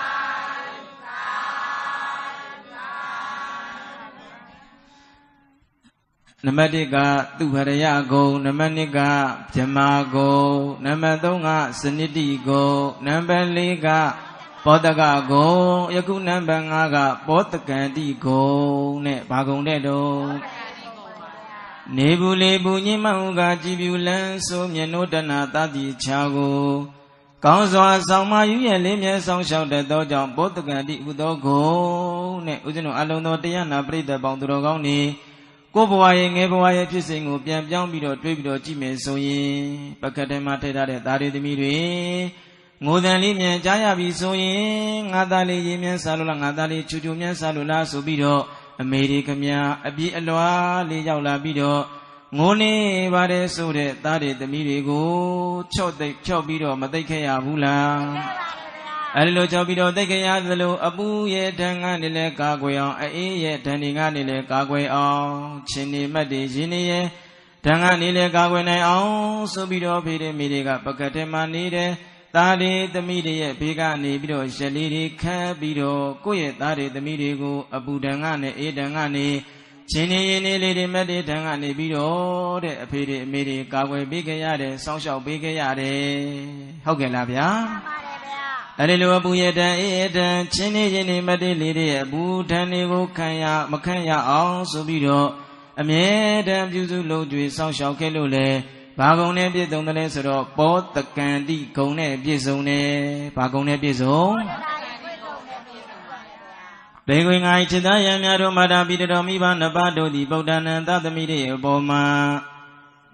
နံပါတ်1ကသူဟရယဂုံနံပါတ်2ကဗြဟ္မာဂုံနံပါတ်3ကစနစ်တိဂုံနံပါတ်4ကဘောတကဂုံယခုနံပါတ်5ကဘောတကံတိဂုံနဲ့ဘာဂုံတဲ့တော့နေဘူးလေဘူးညင်းမဟုကကြည်ပြူလန်းဆိုမျက်နှိုးတနာတတိချာကိုကောင်းစွာဆောင်မယူရဲ့လေးမြဲဆောင်လျှောက်တဲ့သောကြောင့်ဘောတကံတိဟုသောဂုံနဲ့ဦးဇင်းတို့အလုံးသောတရားနာပရိသတ်ပေါင်းသူတော်ကောင်းနေကိုယ်ဘဝရဲ့ငယ်ဘဝရဲ့ဖြစ်စဉ်ကိုပြန်ပြောင်းပြီးတော့တွေးပြီးတော့ကြည့်မယ်ဆိုရင်ပကတ်ထဲမှာထည့်ထားတဲ့သားတွေသမီးတွေ ငိုတန်လေးမြန်ကြားရပြီဆိုရင်ငါသားလေးရေမြန်စားလို့လားငါသားလေးချူချူမြန်စားလို့လားဆိုပြီးတော့အမေရိကမြအပြည့်အလွာလေးရောက်လာပြီးတော့ငိုနေပါတယ်ဆိုတဲ့သားတွေသမီးတွေကိုချော့ပြီးတော့မသိခဲ့ရဘူးလားအဲဒီလိုချော့ပြီးတော့သိခဲ့ရသလိုအပူရဲ့ဓာတ်ကနေလည်းကာကွယ်အောင်အေးရဲ့ဓာတ်တွေကနေလည်းကာကွယ်အောင်ချင်းနေမတ်တွေရင်းနေရဲ့ဓာတ်ကနေလည်းကာကွယ်နိုင်အောင်ဆိုပြီးတော့ဖေးတဲ့မိတွေကပကတ်ထဲမှာနေတဲ့သားတွေသမီးတွေရဲ့ဘေးကနေပြီးတော့ရက်လေးတွေခတ်ပြီးတော့ကိုယ့်ရဲ့သားတွေသမီးတွေကိုအပူဓာတ်ကနေအေးဓာတ်ကနေချင်းနေရင်နေလေးတွေမတ်တွေဓာတ်ကနေပြီးတော့တဲ့အဖေတွေအမေတွေကာကွယ်ပေးခဲ့ရတယ်စောင့်ရှောက်ပေးခဲ့ရတယ်ဟုတ်ကဲ့လားဗျာအဲဒီလိုအပူရဲ့ဓာတ်အေးဓာတ်ချင်းနေရင်နေမတ်တွေလေးတွေရဲ့အပူဓာတ်တွေကိုမခံရအောင်ဆိုပြီးတော့အမြဲတမ်းပြုစုလုပ်ကြွေစောင့်ရှောက်ခဲ့လို့လေဘာကုံနဲ့ပြည့်စုံတယ်လဲဆိုတော့ပောတကံတိဂုံနဲ့ပြည့်စုံတယ်ဘာကုံနဲ့ပြည့်စုံဘေခွေငါခြေသားရံများတို့မာတာပိတတော်မိဘနှစ်ပါးတို့သည်ဗုဒ္ဓနံသသမီတွေအပေါ်မှာ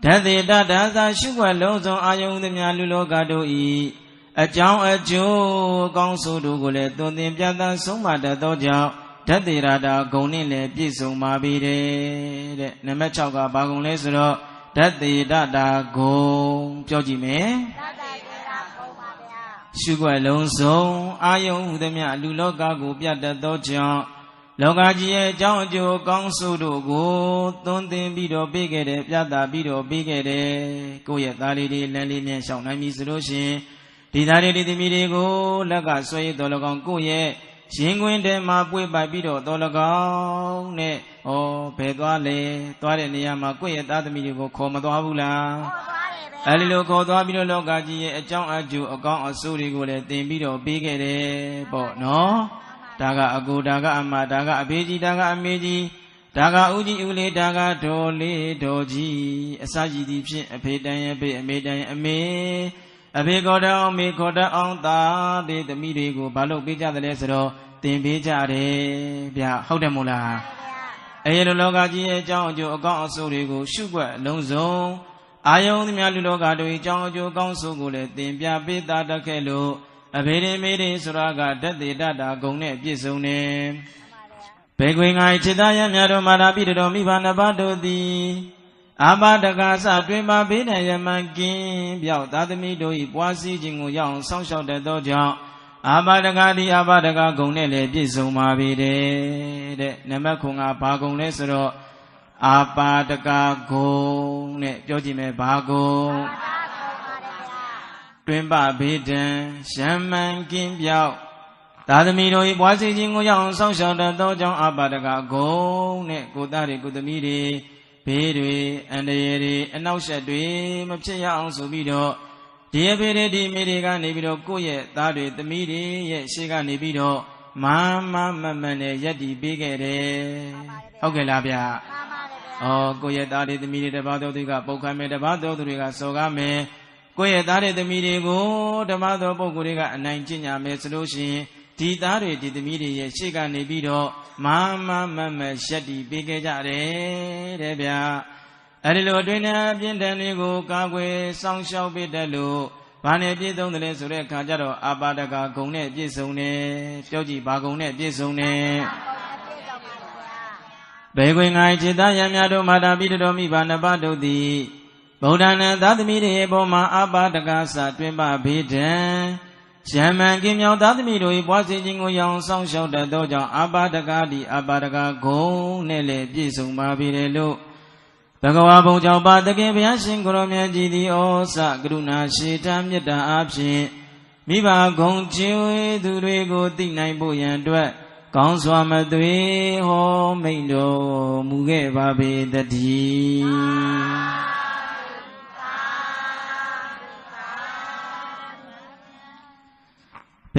ဓာတေတဒါသာရှုွက်လုံးစုံအာယုန်သည်များလူလောကတို့ဤအကြောင်းအကျိုးအကောင်းဆိုးတို့ကိုလည်းသွန်သင်ပြသဆုံးမတတ်သောကြောင့်ဓာတေရတာဂုံနဲ့လည်းပြည့်စုံပါပြီတဲ့နံပါတ်6ကဘာဂုံလဲဆိုတော့ဓာတေတတာဂုံပြောကြည့်မယ်ရှုွက်လုံးစုံအာယုန်ဟူသည်များလူလောကကိုပြတတ်သောကြောင့်လောကကြီးရဲ့အကြောင်းအကျိုးအကောင်းဆိုးတို့ကိုသွန်သင်ပြီးတော့ပေးခဲ့တယ်ပြသပြီးတော့ပေးခဲ့တယ်ကိုယ့်ရဲ့သားလေးတွေလမ်းလေးမြန်ရှောင်နိုင်ပြီဆိုလို့ရှိရင်ဒီသားလေးတွေသမီးတွေကိုလက်ကဆွဲရတော်၎င်းကိုယ့်ရဲ့ရင်ခွင်ထဲမှာပွေ့ပိုက်ပြီးတော့တော်၎င်းနဲ့ဘယ်သွားလဲသွားတဲ့နေရာမှာကိုယ့်ရဲ့သားသမီးတွေကိုခေါ်မသွားဘူးလားအဲဒီလိုခေါ်သွားပြီးတော့လောကကြီးရဲ့အကြောင်းအကျိုးအကောင်းအဆိုးတွေကိုလည်းသင်ပြီးတော့ပေးခဲ့တယ်ပေါ့နော်ဒါကအကိုဒါကအမဒါကအဖေကြီးဒါကအမေကြီးဒါကဦးကြီးဦးလေးဒါကဒေါ်လေးဒေါ်ကြီးအစရှိသည်ဖြင့်အဖေတန်ရဲ့ဖေအမေတန်ရဲ့အမေအဖေခေါ်တဲ့အောင်မေခေါ်တဲ့အောင်သားတွေသမီးတွေကိုဘာလို့ပေးကြတယ်လဲဆိုတော့သင်ပေးကြတယ်ဗျဟုတ်တယ်မို့လားအဲဒီလိုလောကကြီးရဲ့အကြောင်းအကျိုးအကောင်းအဆိုးတွေကိုရှုွက်အလုံးစုံအာယုန်သည်များလူလောကတို့၏အကြောင်းအကျိုးအကောင်းအဆိုးကိုလည်းသင်ပြပေးတာတတ်ခဲ့လို့အဖေတွေမေတွေဆိုတာကဓာတေတတာဂုံနဲ့ပြည့်စုံတယ်ဘေခွေငါခြေသားရများတို့မာတာပိတတော်မိဘနှစ်ပါးတို့သည်အာပါဒကစတွင်ပါဘေးနိုင်ရမှန်ကင်းပြောက်သာသမီတို့၏ပွားစည်းခြင်းကိုရအောင်စောင့်ရှောက်တတ်သောကြောင့်အာပါဒကတိအာပါဒကဂုံနဲ့လည်းပြည့်စုံပါပြီတဲ့နံပါတ်9ကဘာဂုံလဲဆိုတော့အာပါဒကဂုံနဲ့ပြောကြည့်မယ်ဘာဂုံတွင်ပဘေးဒံရံမှန်ကင်းပြောက်သာသမီတို့၏ပွားစည်းခြင်းကိုရအောင်စောင့်ရှောက်တတ်သောကြောင့်အာပါဒကဂုံနဲ့ကိုသားတွေကိုသမီးတွေဘေးတွေအန္တရာယ်တွေအနှောက်အယှက်တွေမဖြစ်ရအောင်ဆိုပြီးတော့ဒီအဖေတွေဒီမိတွေကနေပြီးတော့ကိုယ့်ရဲ့သားတွေသမီးတွေရဲ့ရှေ့ကနေပြီးတော့မနဲ့ရက်တည်ပေးခဲ့တယ်ဟုတ်ကဲ့လားဗျာကိုယ့်ရဲ့သားတွေသမီးတွေတပါးတော်သူကပုတ်ခိုင်းမယ်တပါးတော်သူတွေကစော်ကားမယ်ကိုယ့်ရဲ့သားတွေသမီးတွေကိုတပါးတော်ပုဂ္ဂိုလ်တွေကအနိုင်ကျင့်ကြမယ်ဆိုလို့ရှိရင်ဒီသားတွေဒီသမီးတွေရဲ့ရှေ့ကနေပြီးတော့မရက်တည်ပေးခဲ့ကြတယ်တဲ့ဗျာအဲဒီလိုအတွင်းနဲ့အပြင်းထန်တွေကိုကာကွယ်စောင့်ရှောက်ပေးတယ်လို့ဘာနဲ့ပြည့်စုံတယ်လဲဆိုတဲ့အခါကျတော့အာပါဒကဂုံနဲ့ပြည့်စုံတယ်ပြောကြည့်ဘာဂုံနဲ့ပြည့်စုံတယ်ဘေခွေငါခြေသားရံများတို့မာတာပိတတော်မိဘနှစ်ပါးတို့သည်ဗုဒ္ဓနာသာသမီတွေအပေါ်မှာအာပါဒကစတွင်ပဘေးဒံရံမှန်ကင်းမြောင်သာသမီတို့၏ပွားစည်းခြင်းကိုရအောင်စောင့်ရှောက်တတ်သောကြောင့်အာပါဒကတိအာပါဒကဂုံနဲ့လည်းပြည့်စုံပါပြီလေလို့ဘဂဝါဘုံကြောင့်ပါတကယ်ဘုရားရှင်ကိုရောမြတ်ကြီးသည်ဩစကရုဏာရှိတာမေတ္တာအဖြစ်မိဘဂုံချေဝေသူတွေကိုသိနိုင်ဖို့ရန်အတွက်ကောင်းစွာမသွေဟောမိန့်တော်မူခဲ့ပါပေတည်း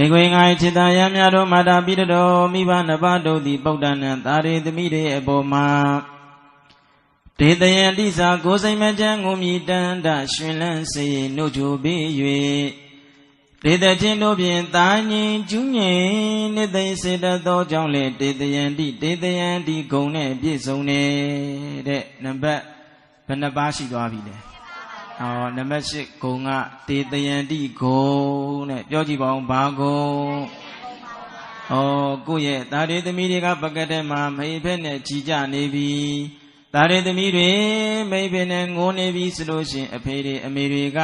ဘေခွေငါခြေသားရများတို့မာတာပိတတော်မိဘနှစ်ပါးတို့သည်ပုဒ္ဒနာသာရေသမီးတွေအပေါ်မှာဒေတယံတိစာကိုစိမ်မချမ်းငုံမြည်တန်တရှင်လန်းစေနှုတ်ချိုပေး၍ဒေတချင်းတို့ဖြင့်တာငင်ကျူးငင်နေသိစေတတ်သောကြောင့်လေဒေတယံတိဂုံနဲ့ပြည့်စုံနေတဲ့နံပါတ်ဘယ်နှပါးရှိသွားပြီလဲ နံပါတ်8ဂုံကတေတယန္တိဂုံနဲ့ပြောကြည့်ပါဦးဘာဂုံကိုယ့်ရဲ့သားတွေသမီးတွေကပကတ်ထဲမှာမိဖက်နဲ့ကြီးကြနေပြီသားတွေသမီးတွေမိဖက်နဲ့ငိုနေပြီဆိုလို့ရှိရင်အဖေတွေအမေတွေက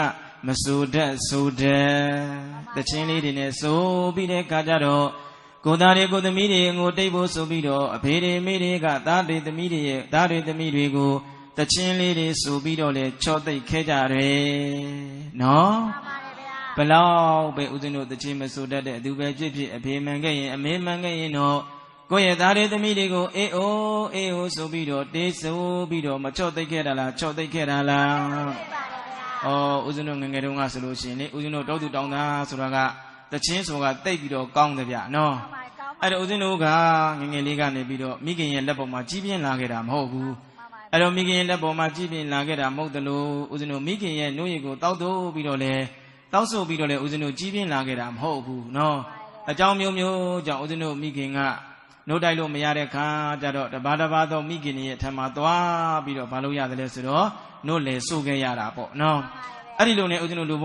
မစိုးတတ်ဆိုတဲ့တခြင်းလေးတွေနဲ့ဆိုပြီးတဲ့အခါကျတော့ကိုသားတွေကိုသမီးတွေငိုတိတ်ဖို့ဆိုပြီးတော့အဖေတွေမိတွေကသားတွေသမီးတွေရဲ့သားတွေသမီးတွေကိုတခြင်းလေးတွေဆိုပြီးတော့လေချော့သိပ်ခဲကြတယ်နော်ဘလောက်ပဲဦးဇင်းတို့တခြင်းမဆိုတတ်တဲ့သူပဲဖြစ်ဖြစ်အဖေမှန်ခဲ့ရင်အမေမှန်ခဲ့ရင်တော့ကိုယ့်ရဲ့သားတွေသမီးတွေကိုအေးအိုးဆိုပြီးတော့တေးဆိုပြီးတော့မချော့သိပ်ခဲ့တာလားချော့သိပ်ခဲ့တာလားဦးဇင်းတို့ငယ်ငယ်တုန်းကဆိုလို့ရှိရင်လေဦးဇင်းတို့တောသူတောင်းသားဆိုတာကတခြင်းဆိုတာတိတ်ပြီးတော့ကောင်းတယ်ဗျနော်အဲ့တော့ဦးဇင်းတို့ကငယ်ငယ်လေးကနေပြီးတော့မိခင်ရဲ့လက်ပေါ်မှာကြီးပြင်းလာခဲ့တာမဟုတ်ဘူးအဲ့တော့မိခင်ရဲ့လက်ပေါ်မှာကြီးပြင်းလာခဲ့တာမဟုတ်တယ်လို့ဦးဇင်းတို့မိခင်ရဲ့နှုတ်ရည်ကိုတောက်တော့ပြီးတော့လေတောက်ဆိုပြီးတော့လေဦးဇင်းတို့ကြီးပြင်းလာခဲ့တာမဟုတ်ဘူးနော်အကြောင်းမျိုးမျိုးကြောင့်ဦးဇင်းတို့မိခင်ကနှုတ်တိုက်လို့မရတဲ့ခါကျတော့တပါးတပါးသောမိခင်ရဲ့ထံမှာသွားပြီးတော့ဘာလို့ရတယ်လဲဆိုတော့နှုတ်လေဆိုခဲ့ရတာပေါ့နော်အဲ့ဒီလိုနဲ့ဦးဇင်းတို့လူဘ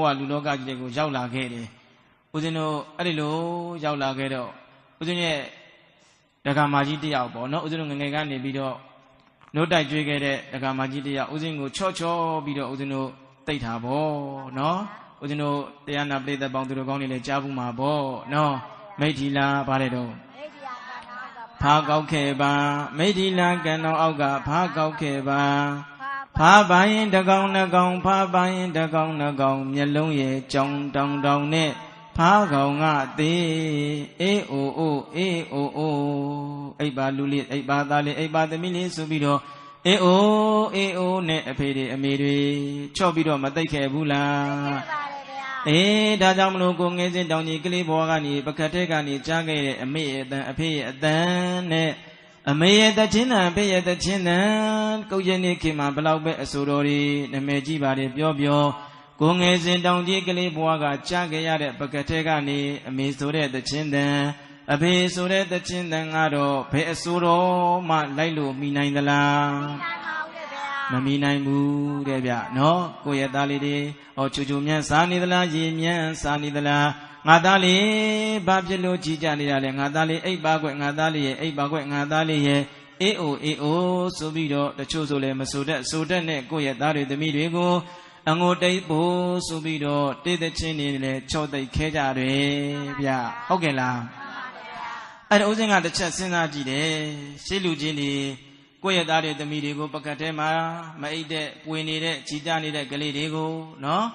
ဝလူလောကကြီးတွေကိုရောက်လာခဲ့တယ်ဦးဇင်းတို့အဲ့ဒီလိုရောက်လာခဲ့တော့ဦးဇင်းရဲ့ဒကာမကြီးတယောက်ပေါ့နော်ဦးဇင်းတို့ငငယ်ကနေပြီးတော့နှုတ်တိုက်ကြွေးခဲ့တဲ့ဒကာမကြီးတယောက်ဦးဇင်းကိုချော့ပြီးတော့ဦးဇင်းတို့တိတ်တာပေါ့နော်ဦးဇင်းတို့တရားနာပရိသတ်ပေါင်းသူတို့ကောင်းနေလဲကြားဘူးမှာပေါ့နော်မိတ်ထီလာပါတယ်တော့ဖားကောက်ခဲ့ပါမိတ်ထီလာကန်တော်အောက်ကဖားကောက်ခဲ့ပါဖားပါရင်တကောင်နှကောင်ဖားပါရင်တကောင်နှကောင်မျက်လုံးရဲ့ကြောင်တောင်တောင်နဲ့ဖားကောင်ကသေးအိုအိပ်ပါလူလေးအိပ်ပါသားလေးအိပ်ပါသမီးလေးဆိုပြီးတော့အိုနဲ့အဖေတွေအမေတွေချော့ပြီးတော့မသိခဲ့ဘူးလားဒါကြောင့်မလို့ကိုငယ်စဉ်တောင်ကြီးကလေးဘဝကနေပကတ်ထဲကနေကြားခဲ့တဲ့အမေရဲ့အတန်အဖေရဲ့အတန်နဲ့အမေရဲ့တခြင်းတန်အဖေရဲ့တခြင်းတန်ကုတ်ရနေခင်မှာဘလောက်ပဲအဆိုတော်တွေနာမည်ကြီးပါတယ်ပြောကိုငယ်စဉ်တောင်ကြီးကလေးဘဝကကြားခဲ့ရတဲ့ပကတ်ထဲကနေအမေဆိုတဲ့တခြင်းတန်အဖေဆိုတဲ့တခြင်းတန်ကတော့ဘယ်အဆိုတော်မှလိုက်လို့မိနိုင်သလားမမိနိုင်ဘူးတဲ့ဗျနော်ကိုယ့်ရဲ့သားလေးတွေချူမြန်းစားနေသလားရေမြန်းစားနေသလားငါသားလေးဘာဖြစ်လို့ကြည်ကြနေတာလဲငါသားလေးအိပ်ပါကွငါသားလေးရဲ့အိပ်ပါကွငါသားလေးရဲ့အေးအိုဆိုပြီးတော့တချို့ဆိုလဲမဆိုတတ်နဲ့ကိုယ့်ရဲ့သားတွေသမီးတွေကိုအငိုတိတ်ဖို့ဆိုပြီးတော့တေးသချင်းတွေလည်းချော့သိပ်ခဲကြတယ်ဗျဟုတ်ကဲ့လားအဲ့ဒါဦးစင်းကတစ်ချက်စဉ်းစားကြည့်တယ်ရှေးလူချင်းတွေကိုယ့်ရဲ့သားတွေသမီးတွေကိုပကတ်ထဲမှာမအိတ်တဲ့ပွေနေတဲ့ကြီးကြနေတဲ့ကလေးတွေကိုနော်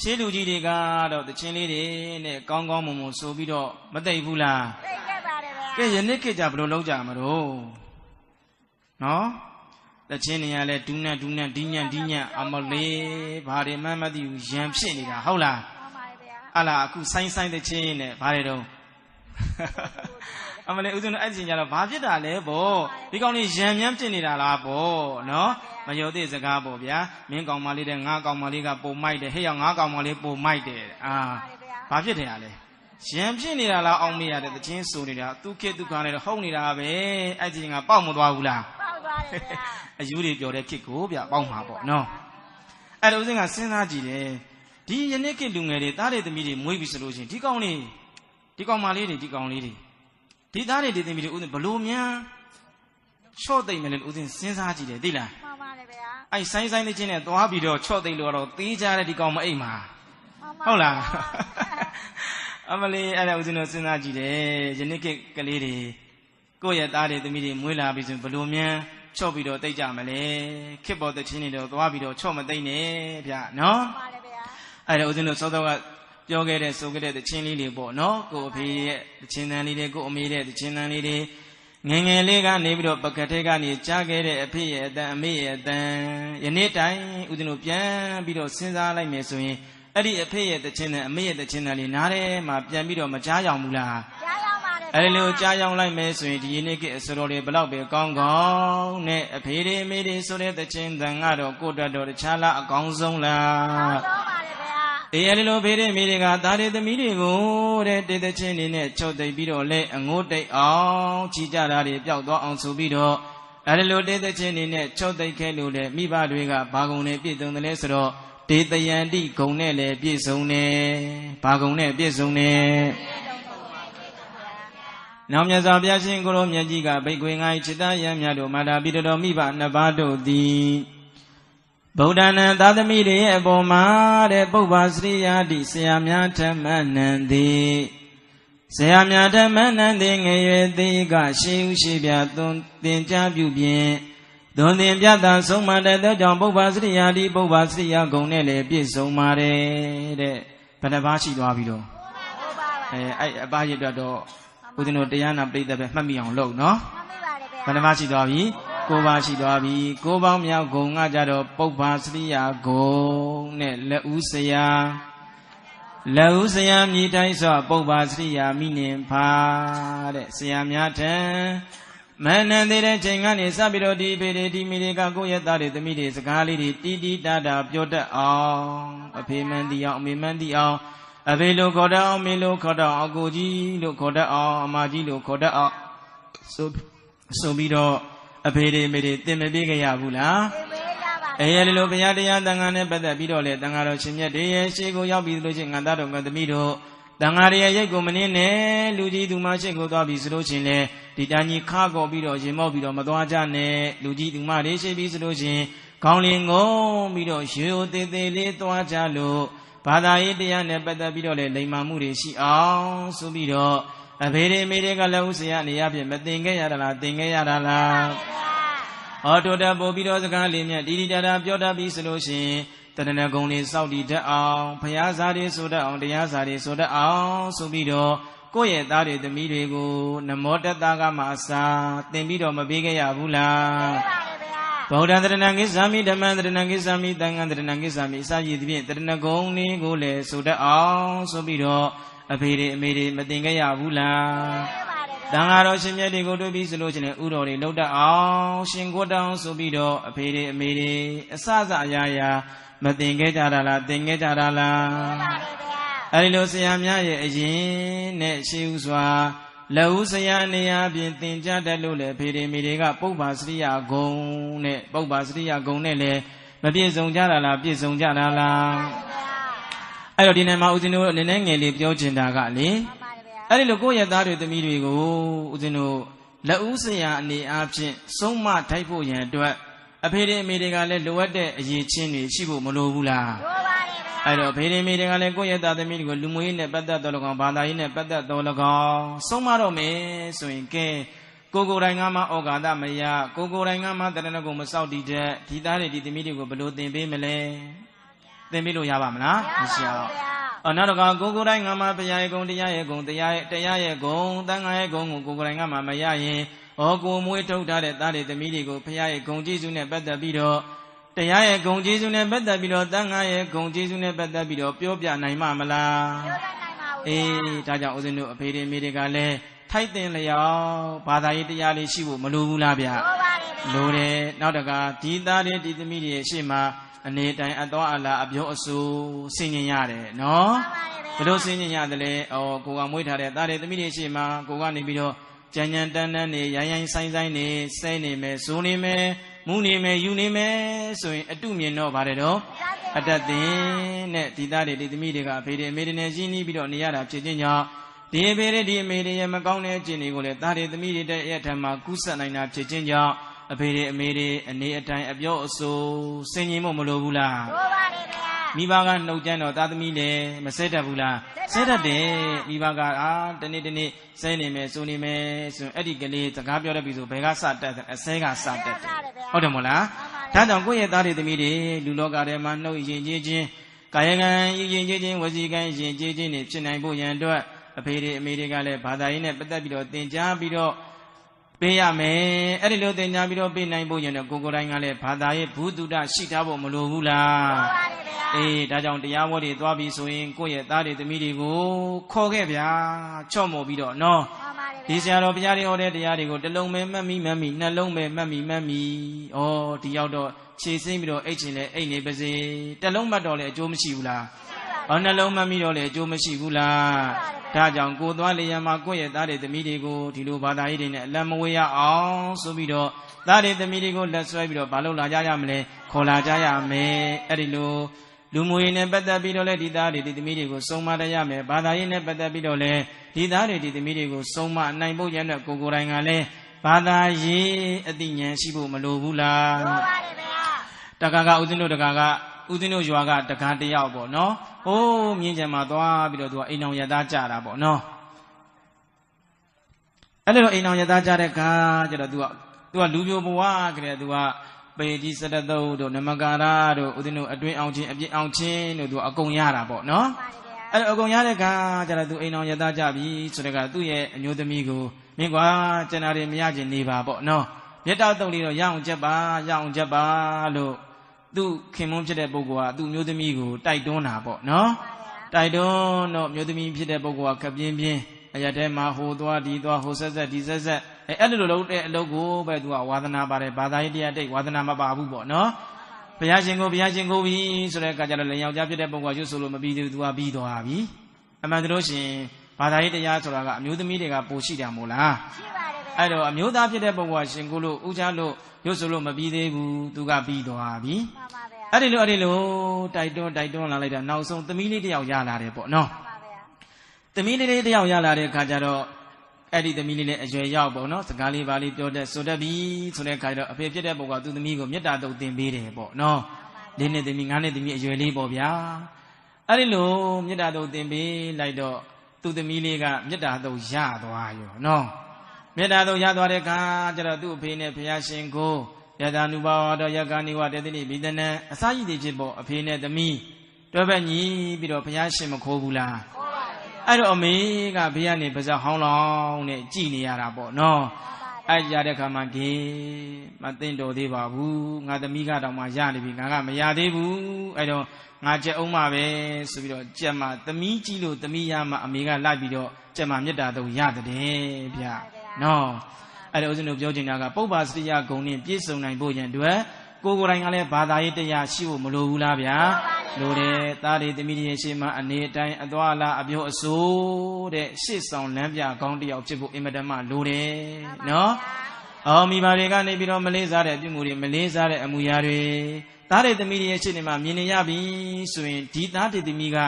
ရှေးလူကြီးတွေကတော့တချင်းလေးတွေနဲ့ကောင်းမွန်ဆိုပြီးတော့မသိဘူးလားသိခဲ့ပါတယ်ဗျာကဲယနေ့ခေတ်ကြဘယ်လိုလုပ်ကြမလို့နော်တချင်းနေရလဲဒူးနံဒီညံအမလေးဘာတွေမှမသိဘူးရံဖြစ်နေတာဟုတ်လားမှန်ပါတယ်ဗျာအလားအခုဆိုင်းတချင်းနဲ့ဘာတွေတော့အမလေးဦးဇင်းတို့အဲ့ဒီကြတော့ဘာဖြစ်တာလဲပေါ့ဒီကောင်လေးရံမြန်းဖြစ်နေတာလားပေါ့နော်မယုံသေးစကားပေါ့ဗျာမင်းကောင်မလေးတဲ့ငါကောင်မလေးကပုံမိုက်တယ်ဟဲ့ရောက်ငါကောင်မလေးပုံမိုက်တယ်ဘာဖြစ်တယ်လဲရံဖြစ်နေတာလားအောင်မရတဲ့တချင်းဆိုနေတာသူခေတ်သူခါနဲ့ဟုတ်နေတာပဲအဲ့ဒီကပေါက်မသွားဘူးလားပေါက်သွားတယ်ဗျာအယူတွေပြောတဲ့ခေတ်ကိုဗျပေါက်မှာပေါ့နော်အဲ့ဒါဦးဇင်းကစဉ်းစားကြည့်တယ်ဒီယနေ့ခေတ်လူငယ်တွေသားတွေသမီးတွေမွေးပြီဆိုလို့ချင်းဒီကောင်မလေးတွေဒီသားတွေဒီသမီးတွေဦးဇင်းဘလို့များချော့သိမ့်မယ်လို့ဦးဇင်းစဉ်းစားကြည့်တယ်သိလားမှန်ပါတယ်ဗျာအဲ့ဆိုင်းတဲ့ချင်းနဲ့သွားပြီးတော့ချော့သိမ့်လို့တော့သေးကြတဲ့ဒီကောင်မအိမ်မှာဟုတ်လားအမလေးအဲ့ဒါဦးဇင်းတို့စဉ်းစားကြည့်တယ်ယနေ့ခေတ်ကလေးတွေကိုယ့်ရဲ့သားတွေသမီးတွေမွေးလာပြီဆိုဘလို့များချော့ပြီးတော့တိတ်ကြမလဲခေတ်ပေါ်တဲ့ချင်းတွေတော့သွားပြီးတော့ချော့မသိမ့်နဲ့ဗျာနော်မှန်ပါတယ်ဗျာအဲ့ဒါဦးဇင်းတို့စောစောကပြောခဲ့တဲ့ဆိုခဲ့တဲ့တခြင်းလေးတွေပေါ့နော်ကိုအဖေရဲ့တခြင်းတန်လေးတွေကိုအမေရဲ့တခြင်းတန်လေးတွေငယ်ငယ်လေးကနေပြီးတော့ပကတ်ထဲကနေကြားခဲ့တဲ့အဖေရဲ့အတန်အမေရဲ့အတန်ယနေ့တိုင်ဦးဇင်းတို့ပြန်ပြီးတော့စဉ်းစားလိုက်မယ်ဆိုရင်အဲ့ဒီအဖေရဲ့တခြင်းတန်အမေရဲ့တခြင်းတန်လေးနားထဲမှာပြန်ပြီးတော့မကြားရောက်ဘူးလားကြားရောက်ပါတယ်အဲ့ဒီလိုကြားရောက်လိုက်မယ်ဆိုရင်ဒီယနေ့ကအစတော်တွေဘလောက်ပဲကောင်းနဲ့အဖေတွေအမေတွေဆိုတဲ့တခြင်းတန်ကတော့ကိုယ့်တတ်တော်တခြားလားအကောင်းဆုံးလားအဲ့ဒီလိုဖေးတဲ့မိတွေကသားတွေသမီးတွေကိုတဲ့တေးသချင်းတွေနဲ့ချုပ်သိပ်ပြီးတော့လဲအငိုးတိတ်အောင်ချီကြတာတွေပျောက်သွားအောင်ဆိုပြီးတော့ အဲ့လိုတေးတဲ့ချင်းနေနဲ့ချုပ်သိခဲလို့လေမိဘတွေကဘာကုံနဲ့ပြည့်စုံတယ်လဲဆိုတော့ဒေတယန္တိဂုံနဲ့လည်းပြည့်စုံတယ်ဘာကုံနဲ့ပြည့်စုံတယ်နောက်မြတ်စွာဘုရားရှင်ကိုရောမြတ်ကြီးကဘိက္ခွေငါ၏จิตယံမြတ်တို့မာတာပိတတော်မိဘနှစ်ပါးတို့သည်ဗုဒ္ဓနံသာသမီတွေရဲ့အပေါ်မှာတဲ့ပုပ္ပါစရိယာတိဆရာများဓမ္မနံသည်ဆရာများဓမ္မနံသည်ငယ်ရွယ်သေးကရှိဥရှိပြသွန်သင်ကြားပြုပြင်သွန်သင်ပြတာဆုံးမတဲ့သောကြောင့်ပုပ္ပါစရိယာတိပုပ္ပါစရိယာဂုံနဲ့လည်းပြည့်စုံပါတယ်တဲ့ဘယ်နှပါးရှိသွားပြီတော့အဲ့အပါးရအတွက်တော့ဦးဇင်းတို့တရားနာပရိသတ်ပဲမှတ်မိအောင်လုပ်နော်ဘယ်နှပါးရှိသွားပြီ9ပါးရှိသွားပြီ9ပေါင်းမြောက်ဂုံကကြတော့ပုပ္ပါစရိယာဂုံနဲ့လက်ဦးဆရာလက်ဦးဆရာမြည်တိုင်းဆိုပုပ္ပါစရိယာမိနင်ဖာတဲ့ဆရာများထံမနန္သေးတဲ့ချိန်ကနေစပြီးတော့ဒီဖေတွေဒီမိတွေကကိုယ့်ရဲ့သားတွေသမီးတွေစကားလေးတွေတီးတီးတာတာပြောတတ်အောင်အဖေမှန်တီအောင်အမေမှန်တီအောင်အဖေလို့ခေါ်တတ်အောင်မေလို့ခေါ်တတ်အောင်အကိုကြီးလို့ခေါ်တတ်အောင်အမကြီးလို့ခေါ်တတ်အောင်ဆိုပြီးတော့အဖေတွေမေတွေသင်မပေးကြရဘူးလားအဲ့ဒီလိုဘုရားတရားတန်ခါနဲ့ပတ်သက်ပြီးတော့လေတန်ခါတော်ရှင်မြတ်တွေရဲ့ရှေ့ကိုရောက်ပြီးလို့ချင်းငါသားတော်ငါသမီးတို့တန်ခါရရဲ့ရိတ်ကိုမနှင်းနဲ့လူကြီးသူမရှိကိုသွားပြီးဆိုလို့ချင်းလေဒီတန်ကြီးခါကော်ပြီးတော့ရင်မောက်ပြီးတော့မသွားကြနဲ့လူကြီးသူမတွေရှိပြီးဆိုလို့ချင်းခေါင်းလင်းငုံပြီးတော့ရိုးသေးသေးလေးသွားကြလို့ဘာသာရေးတရားနဲ့ပတ်သက်ပြီးတော့လေလိမ္မာမှုတွေရှိအောင်ဆိုပြီးတော့အဖေတွေမေတွေကလည်းဥစရာနေရဖြင့်မတင်ခဲ့ရတာလားတင်ခဲ့ရတာလားဟောတိုတာပို့ပြီးတော့စကားလေးမြတ်ဒီတာတာပြောတတ်ပြီးဆိုလို့ရှိရင်တဏ္ဍဂုံလေးစောက်တည်တတ်အောင်ဘုရားစာတွေဆိုတတ်အောင်တရားစာတွေဆိုတတ်အောင်ဆိုပြီးတော့ကိုယ့်ရဲ့သားတွေသမီးတွေကိုနမောတတကမှအစာသင်ပြီးတော့မပေးခဲ့ရဘူးလားဗုဒ္ဓံတရဏံကိစ္ဆာမိဓမ္မံတရဏံကိစ္ဆာမိသံဃံတရဏံကိစ္ဆာမိအစာရည်သဖြင့်တရဏဂုံလေးကိုလည်းဆိုတတ်အောင်ဆိုပြီးတော့အဖေတွေအမေတွေမတင်ခဲ့ရဘူးလားတန်ဃာတော်ရှင်မြတ်တွေကိုတွေ့ပြီးဆိုလို့ချင်းဥတော်တွေလှုပ်တတ်အောင်ရှင်ကိုတောင်းဆိုပြီးတော့အဖေတွေအမေတွေအစစအရာရာမတင်ခဲ့ကြတာလားတင်ခဲ့ကြတာလားအဲဒီလိုဆရာများရဲ့အရင်နဲ့ရှိဥစွာလက်ဦးဆရာနေရာပြင်သင်ကြားတတ်လို့လေဖေတွေမိတွေကပုပ္ပါစရိယာဂုံနဲ့ပုပ္ပါစရိယာဂုံနဲ့လည်းမပြည့်စုံကြတာလားပြည့်စုံကြတာလားအဲ့တော့ဒီနေ့မှာဦးဇင်းတို့နည်းနည်းငယ်လေးပြောချင်တာကလေအဲ့ဒီလိုကိုယ့်ရဲ့သားတွေသမီးတွေကိုဦးဇင်းတို့လက်ဦးဆရာအနေအားဖြင့်ဆုံးမထိုက်ဖို့ရန်အတွက်အဖေတွေအမေတွေကလည်းလိုအပ်တဲ့အရေးချင်းတွေရှိဖို့မလိုဘူးလားလိုပါတယ်ဗျာအဲ့တော့အဖေတွေအမေတွေကလည်းကိုယ့်ရဲ့သားသမီးတွေကိုလူမျိုးရေးနဲ့ပတ်သက်တော်၎င်းဘာသာရေးနဲ့ပတ်သက်တော်၎င်းဆုံးမတော့မယ်ဆိုရင်ကဲကိုယ်တိုင်ကမှဩဃာတမယကိုယ်တိုင်ကမှတရဏဂုံမစောက်တည်တဲ့ဒီသားတွေဒီသမီးတွေကိုဘယ်လိုသင်ပေးမလဲသင်ပေးလို့ရပါမလားမရှိအောင်နောက်တော့ကိုယ်တိုင်ကမှဘုရားရဲ့ဂုံတရားရဲ့ဂုံတရားရဲ့ဂုံတန်ခါရဲ့ဂုံကိုကိုယ်တိုင်ကမှမရရင်ကိုမွေးထုတ်ထားတဲ့သားတွေသမီးတွေကိုဘုရားရဲ့ဂုံကျေးဇူးနဲ့ပတ်သက်ပြီးတော့တရားရဲ့ဂုံကျေးဇူးနဲ့ပတ်သက်ပြီးတော့တန်ခါရဲ့ဂုံကျေးဇူးနဲ့ပတ်သက်ပြီးတော့ပြောပြနိုင်မှာမလားပြောပြနိုင်ပါဘူးအေးဒါကြောင့်ဦးဇင်းတို့အဖေတွေမိတွေကလည်းထိုက်တင်လျောက်ဘာသာရေးတရားလေးရှိဖို့မလိုဘူးလားဗျလိုပါတယ်ဗျလိုတယ်နောက်တကဒီသားတွေဒီသမီးတွေရှေ့မှာအနေတိုင်အတော်အလားအပြောအဆိုဆင်ញင်ရတယ်နော်ဘယ်လိုဆင်ញင်ရတယ်လဲကိုကမွေးထားတဲ့သားတွေသမီးတွေရှေ့မှာကိုကနေပြီးတော့ကြံကြံတန်းတန်းနေရိုင်းဆိုင်နေဆဲနေမယ်ဇိုးနေမယ်မူးနေမယ်ယူနေမယ်ဆိုရင်အတုမြင်တော့ပါတယ်တော့အတတ်တင်နဲ့ဒီသားတွေဒီသမီးတွေကအဖေတွေအမေတွေနဲ့ရင်းနှီးပြီးတော့နေရတာဖြစ်ခြင်းကြောင့်ဒီအဖေတွေဒီအမေတွေရဲ့မကောင်းတဲ့ကျင့်တွေကိုလည်းသားတွေသမီးတွေရဲ့အထက်မှာကူးဆက်နိုင်တာဖြစ်ခြင်းကြောင့်အဖေတွေအမေတွေအနေအတိုင်းအပြောအဆိုဆင်ញင်ဖို့မလိုဘူးလားလိုပါတယ်ဗျာမိဘကနှုတ်ကြမ်းတော့သားသမီးလည်းမဆဲတတ်ဘူးလားဆဲတတ်တယ်မိဘကတနေ့ဆဲနေမယ်ဆိုနေမယ်ဆိုရင်အဲ့ဒီကလေးစကားပြောတတ်ပြီဆိုဘယ်ကစတတ်အဆဲကစတတ်တယ်ဟုတ်တယ်မို့လားဒါကြောင့်ကိုယ့်ရဲ့သားတွေသမီးတွေလူလောကထဲမှာနှုတ်ရင်ကြီးချင်းကာယကံရင်ကြီးချင်းဝစီကံရင်ကြီးချင်းနေဖြစ်နိုင်ဖို့ရန်အတွက်အဖေတွေအမေတွေကလည်းဘာသာရေးနဲ့ပတ်သက်ပြီးတော့သင်ကြားပြီးတော့ပေးရမယ်အဲ့ဒီလိုသင်ကြားပြီးတော့ပေးနိုင်ဖို့ရတဲ့ကိုယ်တိုင်ကလည်းဘာသာရေးဘုဒ္ဓရှိထားဖို့မလိုဘူးလားလိုပါတယ်ဗျာအေးဒါကြောင့်တရားဝဲတွေသွားပြီးဆိုရင်ကိုယ့်ရဲ့သားတွေသမီးတွေကိုခေါ်ခဲ့ဗျာချော့မော်ပြီးတော့နော်ဒီဆရာတော်ဘုရားတွေဟောတဲ့တရားတွေကိုတစ်လုံးပဲမှတ်မိနှလုံးပဲမှတ်မိဒီရောက်တော့ခြေစိမ့်ပြီးတော့အိတ်ချင်လဲအိတ်နေပါစေတစ်လုံးမှတ်တော့လဲအကျိုးမရှိဘူးလားနှလုံးမှတ်မိတော့လဲအကျိုးမရှိဘူးလား ဒါကြောင့်ကိုသွားလေရမှာကိုယ့်ရဲ့သားတွေသမီးတွေကိုဒီလိုဘာသာရေးတွေနဲ့လက်မဝေးရအောင်ဆိုပြီးတော့သားတွေသမီးတွေကိုလက်ဆွဲပြီးတော့ဘာလို့လာကြရမလဲခေါ်လာကြရမယ်အဲ့ဒီလိုလူမှုရေးနဲ့ပတ်သက်ပြီးတော့လည်းဒီသားတွေဒီသမီးတွေကိုစုံမတရမယ်ဘာသာရေးနဲ့ပတ်သက်ပြီးတော့လည်းဒီသားတွေဒီသမီးတွေကိုစုံမနိုင်ဖို့ရတဲ့ကိုယ်တိုင်ကလည်းဘာသာရေးအသိဉာဏ်ရှိဖို့မလိုဘူးလားလိုပါတယ်ဗျာတက္ကကဦးဇင်းတို့တက္ကကဦးဇင်းတို့ရွာကတက္ကတယောက်ပေါ့နော်ဟိုးမြင်းကျန်မှာသွားပြီးတော့သူကအိမ်အောင်ရသားကြတာပေါ့နော်အဲ့လိုအိမ်အောင်ရသားကြတဲ့ခါကျတော့သူကလူပြိုဘဝကလေးသူကပေကြီးစတသုတ်တို့နမကာရတို့ဦးဇင်းတို့အတွင်းအောင်ချင်းအပြစ်အောင်ချင်းတို့သူအကုန်ရတာပေါ့နော်အဲ့အကုန်ရတဲ့ခါကျတော့သူအိမ်အောင်ရသားကြပြီဆိုတဲ့ကသူ့ရဲ့အမျိုးသမီးကိုမင်းကွာကျန်တာတွေမရချင်နေပါပေါ့နော်မြတ်တောက်တုတ်လေးတော့ရအောင်ချက်ပါလို့သူ့ခင်မွန်းဖြစ်တဲ့ပုဂ္ဂိုလ်ကသူ့မျိုးသမီးကိုတိုက်တွန်းတာပေါ့နော်တိုက်တွန်းတော့မျိုးသမီးဖြစ်တဲ့ပုဂ္ဂိုလ်ကခပြင်းပြင်းအရထဲမှာဟိုသွားဒီသွားဟိုဆက်ဒီဆက်အဲ့လိုလုပ်တဲ့အလုပ်ကိုပဲသူကဝါသနာပါတယ်ဘာသာရေးတရားတိတ်ဝါသနာမပါဘူးပေါ့နော်ဘုရားရှင်ကိုပြီဆိုတဲ့အခါကျတော့လင်ယောက်ျားဖြစ်တဲ့ပုဂ္ဂိုလ်ကရွတ်ဆိုလို့မပြီးသေးဘူးသူကပြီးသွားပြီအမှန်တလို့ရှင်ဘာသာရေးတရားဆိုတာကအမျိုးသမီးတွေကပိုရှိတယ်မို့လားရှိပါတယ်ဗျအဲ့တော့အမျိုးသားဖြစ်တဲ့ပုဂ္ဂိုလ်ကရှင်ကိုလို့ဥချလို့ရွတ်ဆိုလို့မပြီးသေးဘူးသူကပြီးသွားပြီမှန်ပါဗျအဲ့ဒီလိုတိုက်တွန်းလာလိုက်တာနောက်ဆုံးသမီးလေးတယောက်ရလာတယ်ပေါ့နော်မှန်ပါဗျသမီးလေးတယောက်ရလာတဲ့အခါကျတော့အဲ့ဒီသမီးလေးလည်းအရွယ်ရောက်ပေါ့နော်စကားလေးပါလေးပြောတတ်ဆိုတတ်ပြီဆိုတဲ့အခါကျတော့အဖေဖြစ်တဲ့ပုဂ္ဂိုလ်ကသူ့သမီးကိုမေတ္တာတုတ်သင်ပေးတယ်ပေါ့နော်၄နှစ်သမီး၅နှစ်သမီးအရွယ်လေးပေါ့ဗျာအဲ့ဒီလိုမေတ္တာတုတ်သင်ပေးလိုက်တော့သူ့သမီးလေးကမေတ္တာတုတ်ရသွားရောနော်မေတ္တာတုတ်ရသွားတဲ့အခါကျတော့သူ့အဖေနဲ့ဘုရားရှင်ကိုယတ ानु ဘာဝတော်ယက္ခဏိဝတေတိနိဘိဒနံအစာရည်တွေဖြစ်ပေါ့အဖေနဲ့သမီးတွဲဘက်ညီပြီးတော့ဘုရားရှင်မခိုးဘူးလားအဲ့တော့အမေကဘေးကနေပါးစပ်ဟောင်းလောင်းနဲ့ကြည်နေရတာပေါ့နော်အဲ့ကြတဲ့ခါမှာကေမသိမ့်တော်သေးပါဘူးငါသမီးကတော့မှရနေပြီငါကမရသေးဘူးအဲ့တော့ငါကြက်အောင်ပါပဲဆိုပြီးတော့ကြက်မှသမီးကြီးလို့သမီးရမှအမေကလိုက်ပြီးတော့ကြက်မှမေတ္တာတုတ်ရတဲ့ဗျနော်အဲ့တော့ဦးဇင်းတို့ပြောချင်တာကပုပ္ပါစရိယဂုဏ်နဲ့ပြည့်စုံနိုင်ဖို့ရန်အတွက်ကိုယ်တိုင်ကလည်းဘာသာရေးတရားရှိဖို့မလိုဘူးလားဗျာလိုတယ်သားတွေသမီးတွေရှေ့မှာအနေအတိုင်းအသွာလာအပြောအဆိုးတဲ့ရှေ့ဆောင်လမ်းပြကောင်းတယောက်ဖြစ်ဖို့အင်မတန်မှလိုတယ်နော်အော်မိဘတွေကနေပြီးတော့မလေးစားတဲ့အပြုမှုတွေမလေးစားတဲ့အမူအရာတွေသားတွေသမီးတွေရဲ့ရှေ့နေမှာမြင်နေရပြီဆိုရင်ဒီသားတွေသမီးက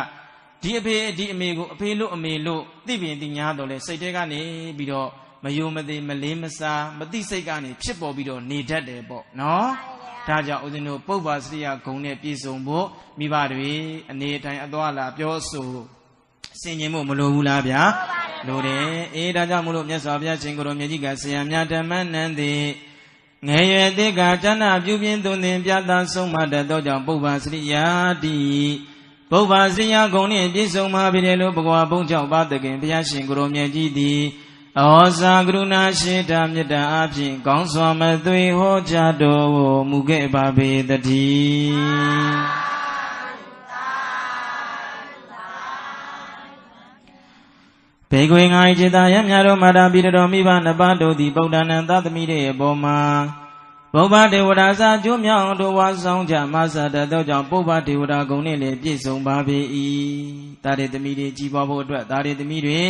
ဒီအဖေဒီအမေကိုအဖေလို့အမေလို့သိပင်သိညာတော့လေစိတ်ထဲကနေပြီးတော့မယုံမသိမလေးမစားမသိစိတ်ကနေဖြစ်ပေါ်ပြီးတော့နေတတ်တယ်ပေါ့နော်ဒါကြောင့်ဦးဇင်းတို့ပုပ္ပါစရိယဂုဏ်နဲ့ပြည့်စုံဖို့မိဘတွေအနေတိုင်းအသွာလာပြောဆိုဆင်ခြင်ဖို့မလိုဘူးလားဗျာလိုတယ်အေးဒါကြောင့်မို့လို့မြတ်စွာဘုရားရှင်ကိုရောမြတ်ကြီးကဆရာများဓမ္မနန္တိငယ်ရွယ်သေးကဉာဏပြုပြင်းသွန်သင်ပြသဆုံးမတတ်သောကြောင့်ပုပ္ပါစရိယာတိပုပ္ပါစရိယဂုဏ်နှင့်ပြည့်စုံပါပြီလေလို့ဘဂဝါဘုန်းကြောင့်ပါတခင်ဘုရားရှင်ကိုရောမြတ်ကြီးသည်ဩဇာကရုဏာရှိတာမေတ္တာအဖြင့်ကောင်းစွာမသွေဟောကြားတော်မူခဲ့ပါပေတည်းဘေကွေငါ၏จิตာယံများတော်မာတာပိတော်မိဘနှစ်ပါးတို့သည်ဗုဒ္ဓနံသသမီးတို့ရဲ့အပေါ်မှာဘုဗ္ဗဒေဝတာစာကျိုးမြောက်တို့ဝါဆောင်ကြမဆတတ်သောကြောင့်ပုဗ္ဗဒေဝတာဂုဏ်နှင့်လည်းပြည့်စုံပါပေ၏တာရသမီးတွေကြီးပွားဖို့အတွက်တာရသမီးတွေ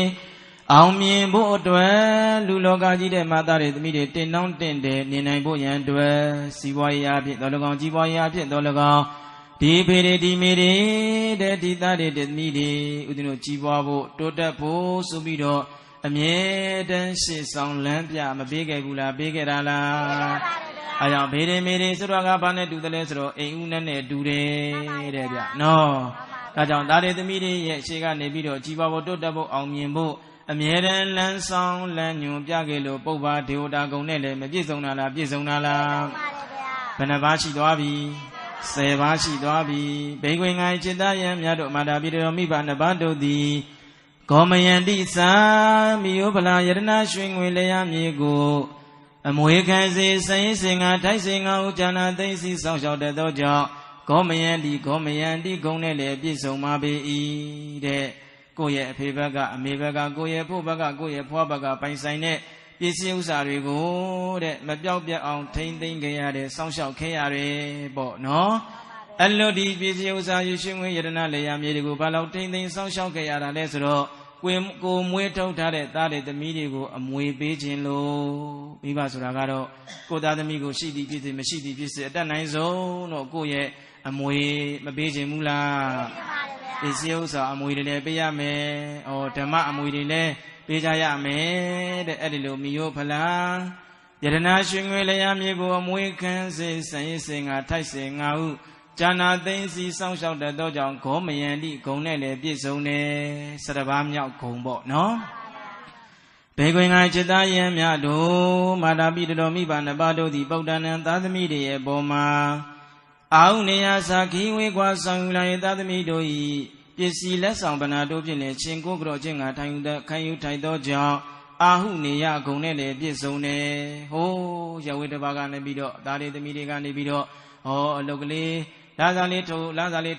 အောင်မြင်ဖို့အတွက်လူလောကကြီးတဲ့မာသားတွေသမီးတွေတင်နှောင်းတင့်တယ်နေနိုင်ဖို့ရန်အတွက်စီးပွားရေးအဖြစ်တော်၎င်းကြီးပွားရေးအဖြစ်တော်၎င်းဒီဖေတွေဒီမေတွေတဲ့ဒီသားတွေသမီးတွေဦးဇင်းတို့ကြီးပွားဖို့တိုးတက်ဖို့ဆိုပြီးတော့အမြဲတမ်းရှေ့ဆောင်လမ်းပြမပေးခဲ့ဘူးလားပေးခဲ့တာလားအဲကြောင့်ဖေတွေမေတွေဆိုတော့ကဘာနဲ့တူတယ်လဲဆိုတော့အိမ်ဦးနဲ့တူတယ်တဲ့ဗျနော်ဒါကြောင့်သားတွေသမီးတွေရဲ့ရှေ့ကနေပြီးတော့ကြီးပွားဖို့တိုးတက်ဖို့အောင်မြင်ဖို့အမြဲတမ်းလမ်းဆောင်လမ်းညွန်ပြခဲ့လို့ပုဗ္ဗဒေဝတာဂုဏ်နဲ့လည်းမပြည့်စုံတာလားပြည့်စုံတာလားဘယ်နှပါးရှိသွားပြီ10ပါးရှိသွားပြီဘိက္ခွေငါ၏จิตာယံများတို့မာတာပိတော်မိဘနှစ်ပါးတို့သည်ဂောမယန္တိသာမိယောဗလာယရဏရွှေငွေလျာမြေကိုအမွေခံစေစရင်စင်ငါထိုက်စင်ငါဥဇာနာသိသိစောင့်ရှောက်တတ်သောကြောင့်ဂောမယန္တိဂုဏ်နဲ့လည်းပြည့်စုံပါပေ၏တဲ့ကိုယ့်ရဲ့အဖေဘက်ကအမေဘက်ကကိုယ့်ရဲ့ဖို့ဘက်ကကိုယ့်ရဲ့ဖွားဘက်ကပိုင်ဆိုင်တဲ့ပစ္စည်းဥစ္စာတွေကိုတဲ့မပြောက်ပြတ်အောင်ထိမ့်သိမ့်ခဲ့ရတဲ့စောင့်ရှောက်ခဲ့ရတယ်ပေါ့နော်အဲ့လိုဒီပစ္စည်းဥစ္စာရွှေငွေယတနာလေယာမြေတွေကိုဘာလို့ထိမ့်သိမ့်စောင့်ရှောက်ခဲ့ရတာလဲဆိုတော့ ကိုမွေးထုတ်ထားတဲ့သားတဲ့သမီးတွေကိုအမွေပေးခြင်းလို့မိဘဆိုတာကတော့ကိုသားသမီးကိုရှိသည်ဖြစ်စေမရှိသည်ဖြစ်စေအတတ်နိုင်ဆုံးတော့ကိုယ့်ရဲ့အမွေမပေးခြင်းမူလားပစ္စည်းဥစ္စာအမွေတွေလည်းပေးရမယ်ဓမ္မအမွေတွေလည်းပေးကြရမယ်တဲ့အဲ့ဒီလိုမိယောဖလားယတနာရွှေငွေလျာမြေကိုအမွေခံစေစံရစ်စင်ငါထိုက်စေငါဟုဇာနာသိန်းစီစောင့်ရှောက်တတ်သောကြောင့်ဂောမယံတိဂုံနဲ့လည်းပြည့်စုံတယ်17ပါးမြောက်ဂုံပေါ့နော်ဘေကွင်ငါจิตသားယံများတို့မာတာပိတတော်မိဘနှစ်ပါးတို့သည်ပုဒ္ဒနံသာသမီတွေရဲ့ပေါ်မှာအာဟုနေယသာခီဝေကွာဆောင်ယူလာရဲ့သာသမီတို့၏ပစ္စည်းလက်ဆောင်ပနာတို့ဖြင့်လည်းရှင်ကိုကြောခြင်းငါခံယူထိုက်သောကြောင့်အာဟုနေယဂုံနဲ့လည်းပြည့်စုံတယ်ဟိုးရဝေတပါးကနေပြီးတော့သားတွေသမီးတွေကနေပြီးတော့အလုတ်ကလေးလာစားလေးထု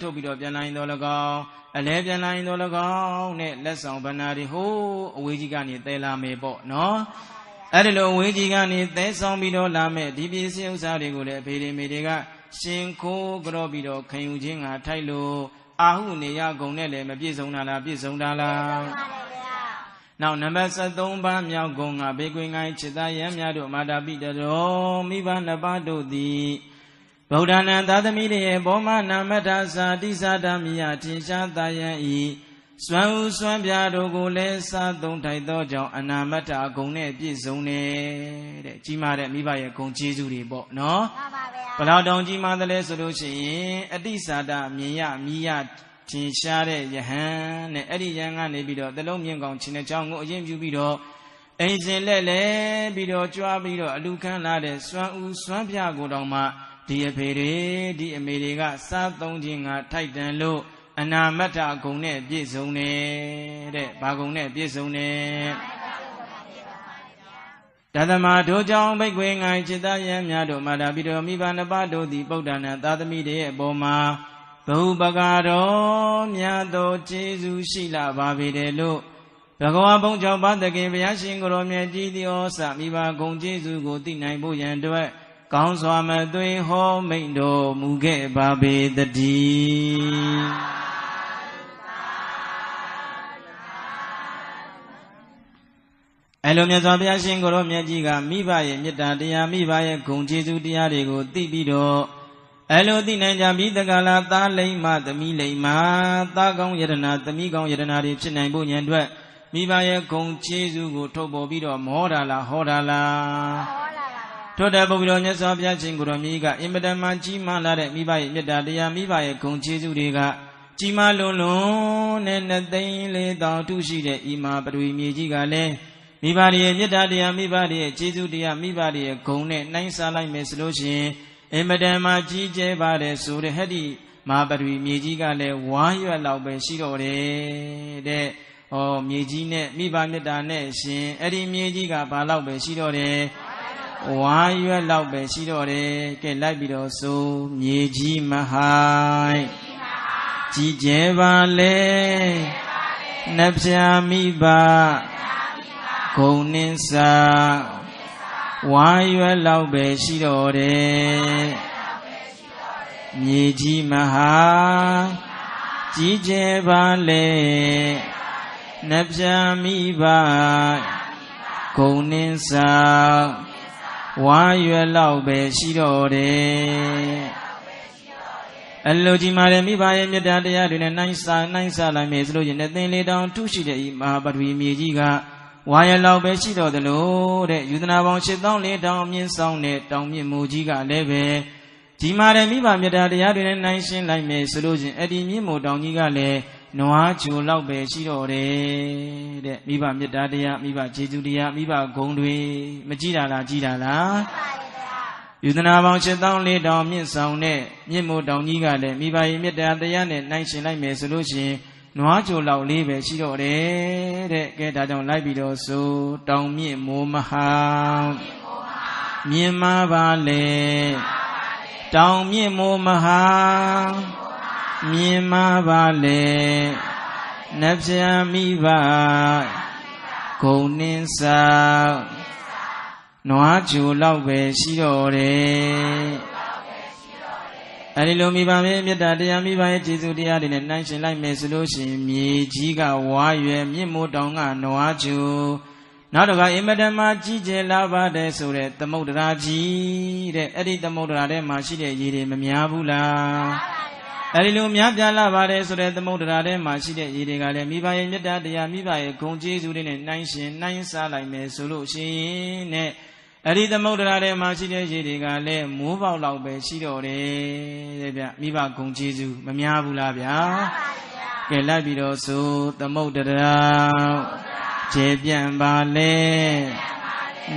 တ်ပြီးတော့ပြန်လာရင်တော့၎င်းအလဲပြန်လာရင်တော့၎င်းနဲ့လက်ဆောင်ဗနာတွေဟိုးအဝေးကြီးကနေသဲလာမယ်ပေါ့နော်အဲ့ဒီလိုအဝေးကြီးကနေသဲဆောင်ပြီးတော့လာမယ်ဒီပစ္စည်းဥစ္စာတွေကိုလည်းအဖေတွေမိတွေကရှင်ခိုးကြောပြီးတော့ခံယူခြင်းငါထိုက်လို့အာဟုနေယဂုံနဲ့လည်းမပြည့်စုံတာလားပြည့်စုံတာလားနောက်နံပါတ်73ပါးမြောက်ဂုံကဘေကွင်ငိုင်းจิตသားယံများတို့မာတာပိတတော်မိဘနှစ်ပါးတို့သည်ဗုဒ္ဓနာသာသမီတွေရဲ့ဘောမနာမထာစာတိစာဓမ္မိယထင်ရှားသာယံဤစွမ်းဥစွမ်းပြတို့ကိုလည်းစားသုံးထိုက်သောကြောင့်အနာမထာဂုံနဲ့ပြည့်စုံတဲ့ကြီးမားတဲ့မိဘရဲ့ဂုံကျေးဇူးတွေပေါ့နော်ဘယ်လောက်တောင်ကြီးမားသလဲဆိုလို့ရှိရင်အတိစာဒမြင်ရမိယထင်ရှားတဲ့ယဟန်နဲ့အဲ့ဒီယဟန်ကနေပြီးတော့သလုံးမြင့်ကောင်ချင်းတဲ့ကြောင့်ကိုအရင်ပြုပြီးတော့အိမ်စဉ်လက်လဲပြီးတော့ကြွားပြီးတော့အလူခန်းလာတဲ့စွမ်းဥစွမ်းပြကိုတောင်မှဒီအဖေတွေဒီအမေတွေကစားသုံးခြင်းကထိုက်တန်လို့အနာမတ္ထဂုံနဲ့ပြည့်စုံတဲ့ဘာဂုံနဲ့ပြည့်စုံတဲ့တသမတို့ကြောင့်ဘိက္ခွေငိုင်จิตသားယံများတို့မာတာပိတော်မိဘနှစ်ပါးတို့သည်ပုဒ္ဒနာသာသမီတွေရဲ့အပေါ်မှာဘဟုပကာတော်မြတ်သောကျေးဇူးရှိလာပါပေတယ်လို့ဘဂဝါဘုံကြောင့်ဘာတခင်ဘုရားရှင်ကိုရောမြတ်ကြီးသည်ဩစမိဘဂုံကျေးဇူးကိုသိနိုင်ဖို့ရန်အတွက်ကောင်းစွာမသွေဟောမိန့်တော်မူခဲ့ပါပေတည်းအဲ့လိုမြတ်စွာဘုရားရှင်ကိုရောမြတ်ကြီးကမိဘရဲ့မေတ္တာတရားမိဘရဲ့ဂုဏ်ကျေးဇူးတရားတွေကိုသိပြီးတော့အဲ့လိုသိနိုင်ကြပြီးတက္ကလာသားလိမ္မာသမီးလိမ္မာသားကောင်းယတနာသမီးကောင်းယတနာတွေဖြစ်နိုင်ဖို့ဉာဏ်အတွက်မိဘရဲ့ဂုဏ်ကျေးဇူးကိုထုတ်ပေါ်ပြီးတော့မောတာလားဟောတာလားထို့တဲ့ပုဂ္ဂိုလ်မြတ်စွာဘုရားရှင်ကိုရောမြတ်ကအင်မတန်မှကြီးမားလာတဲ့မိဘရဲ့မေတ္တာတရားမိဘရဲ့ဂုဏ်ကျေးဇူးတွေကကြီးမားလွန်းလွန်းနဲ့2,400,000တုရှိတဲ့ဤမှာပထဝီမြေကြီးကလည်းမိဘရဲ့မေတ္တာတရားမိဘရဲ့ကျေးဇူးတရားမိဘရဲ့ဂုဏ်နဲ့နှိုင်းစားလိုက်မယ်ဆိုလို့ရှိရင်အင်မတန်မှကြီးကျယ်ပါတယ်ဆိုတဲ့ဟဲ့ဒီမဟာပထဝီမြေကြီးကလည်းဝါရွက်လောက်ပဲရှိတော့တယ်တဲ့မြေကြီးနဲ့မိဘမေတ္တာနဲ့ရှင်အဲ့ဒီမြေကြီးကဘာလောက်ပဲရှိတော့တယ်ဝါရွက်လောက်ပဲရှိတော့တယ်ကဲလိုက်ပြီးတော့ဆိုမြေကြီးမဟိုင်းကြီးကျယ်ပါလေနှဖျားမိဘဂုံနှင်းစာဝါရွက်လောက်ပဲရှိတော့တယ်မြေကြီးမဟာကြီးကျယ်ပါလေနှဖျားမိဘဂုံနှင်းစာဝါရွယ်လောက်ပဲရှိတော့တယ်အလိုကြီးမာတဲ့မိဘရဲ့မေတ္တာတရားတွေနဲ့နှိုင်းစားလိုက်မယ်ဆိုလို့ရင်2,400,000ထုရှိတဲ့ဤမဟာပထဝီမြေကြီးကဝါရွယ်လောက်ပဲရှိတော့တယ်လို့တဲ့ယူသနာပေါင်း8,400,000မြင့်ဆောင်တဲ့တောင်မြင့်မူကြီးကလည်းပဲကြီးမာတဲ့မိဘမေတ္တာတရားတွေနဲ့နှိုင်းရှင်းလိုက်မယ်ဆိုလို့ရင်အဲ့ဒီမြင့်မို့တောင်ကြီးကလည်းနွားချိုလောက်ပဲရှိတော့တယ်တဲ့မိဘမေတ္တာတရားမိဘခြေကျူတရားမိဘဂုဏ်တွေမကြည့်တာလားကြည့်တာလားယူသနာပေါင်း8,400,000မြင့်ဆောင်တဲ့မြင့်မို့တောင်ကြီးကလည်းမိဘရဲ့မေတ္တာတရားနဲ့နှိုင်းရှင်းလိုက်မယ်ဆိုလို့ရှိရင်နွားချိုလောက်လေးပဲရှိတော့တယ်တဲ့ကဲဒါကြောင့်လိုက်ပြီးတော့ဆိုတောင်မြင့်မိုးမဟာမြင့်မာပါလေတောင်မြင့်မိုးမဟာမြင့်မာပါလေနှဖျားမိဘဂုံနှင်းစာနွားချိုလောက်ပဲရှိတော့တယ် အဲ့ဒီလိုမိဘရဲ့မေတ္တာတရားမိဘရဲ့ကျေးဇူးတရားတွေနဲ့နှိုင်းရှင်လိုက်မယ်ဆိုလို့ရှိရင်မြေကြီးကဝါရွယ်မြင့်မိုးတောင်ကနွားကျူနောက်တော့ကအင်မတန်မှကြီးကျယ်လာပါတယ်ဆိုတဲ့သမုဒ္ဒရာကြီးတဲ့အဲ့ဒီသမုဒ္ဒရာထဲမှာရှိတဲ့ရေတွေမများဘူးလားအဲ့ဒီလိုများပြားလာပါတယ်ဆိုတဲ့သမုဒ္ဒရာထဲမှာရှိတဲ့ရေတွေကလည်းမိဘရဲ့မေတ္တာတရားမိဘရဲ့ဂုဏ်ကျေးဇူးတွေနဲ့နှိုင်းရှင်နှိုင်းစားလိုက်မယ်ဆိုလို့ရှိရင်နဲ့အဲ့ဒီသမုဒ္ဒရာထဲမှာရှိတဲ့ရေတွေကလည်းမိုးပေါက်လောက်ပဲရှိတော့တယ်တဲ့ဗျမိဘဂုဏ်ကျေးဇူးမများဘူးလားဗျာကဲလိုက်ပြီးတော့ဆိုသမုဒ္ဒရာခြေပြန့်ပါလေ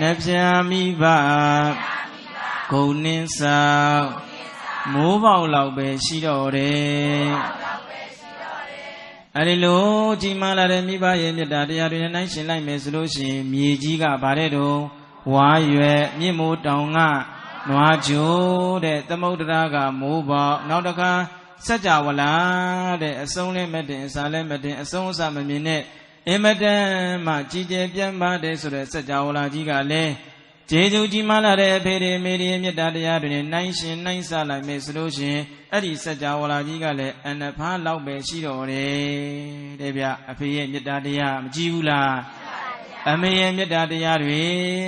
နှပြမိဘဂုဏ်နှင်းဆောင်မိုးပေါက်လောက်ပဲရှိတော့တယ်အဲ့ဒီလိုကြီးမားလာတဲ့မိဘရဲ့မေတ္တာတရားတွေနဲ့နှိုင်းရှင်လိုက်မယ်ဆိုလို့ရှိရင်မြေကြီးကဗါတဲ့တော့ဝါရွယ်မြင့်မိုးတောင်ကနွားကြိုးတဲ့သမုဒ္ဒရာကမိုးပေါက်နောက်တစ်ခါစัจ java လာတဲ့အဆုံးလည်းမတင်အစာလည်းမတင်အဆုံးအစမမြင်တဲ့အင်မတန်မှကြီးကျယ်ပြန့်ပါတယ်ဆိုတဲ့စัจ java လာကြီးကလည်းကျေးဇူးကြီးမားလာတဲ့အဖေတွေမေတွေမေတ္တာတရားတွေနဲ့နှိုင်းရှင်နှိုင်းစားလိုက်မယ်ဆိုလို့ရှင်အဲ့ဒီစัจ java လာကြီးကလည်းအနဖားလောက်ပဲရှိတော့တယ်တဲ့ဗျအဖေရဲ့မေတ္တာတရားမကြည့်ဘူးလားအမေရဲ့မေတ္တာတရားတွေ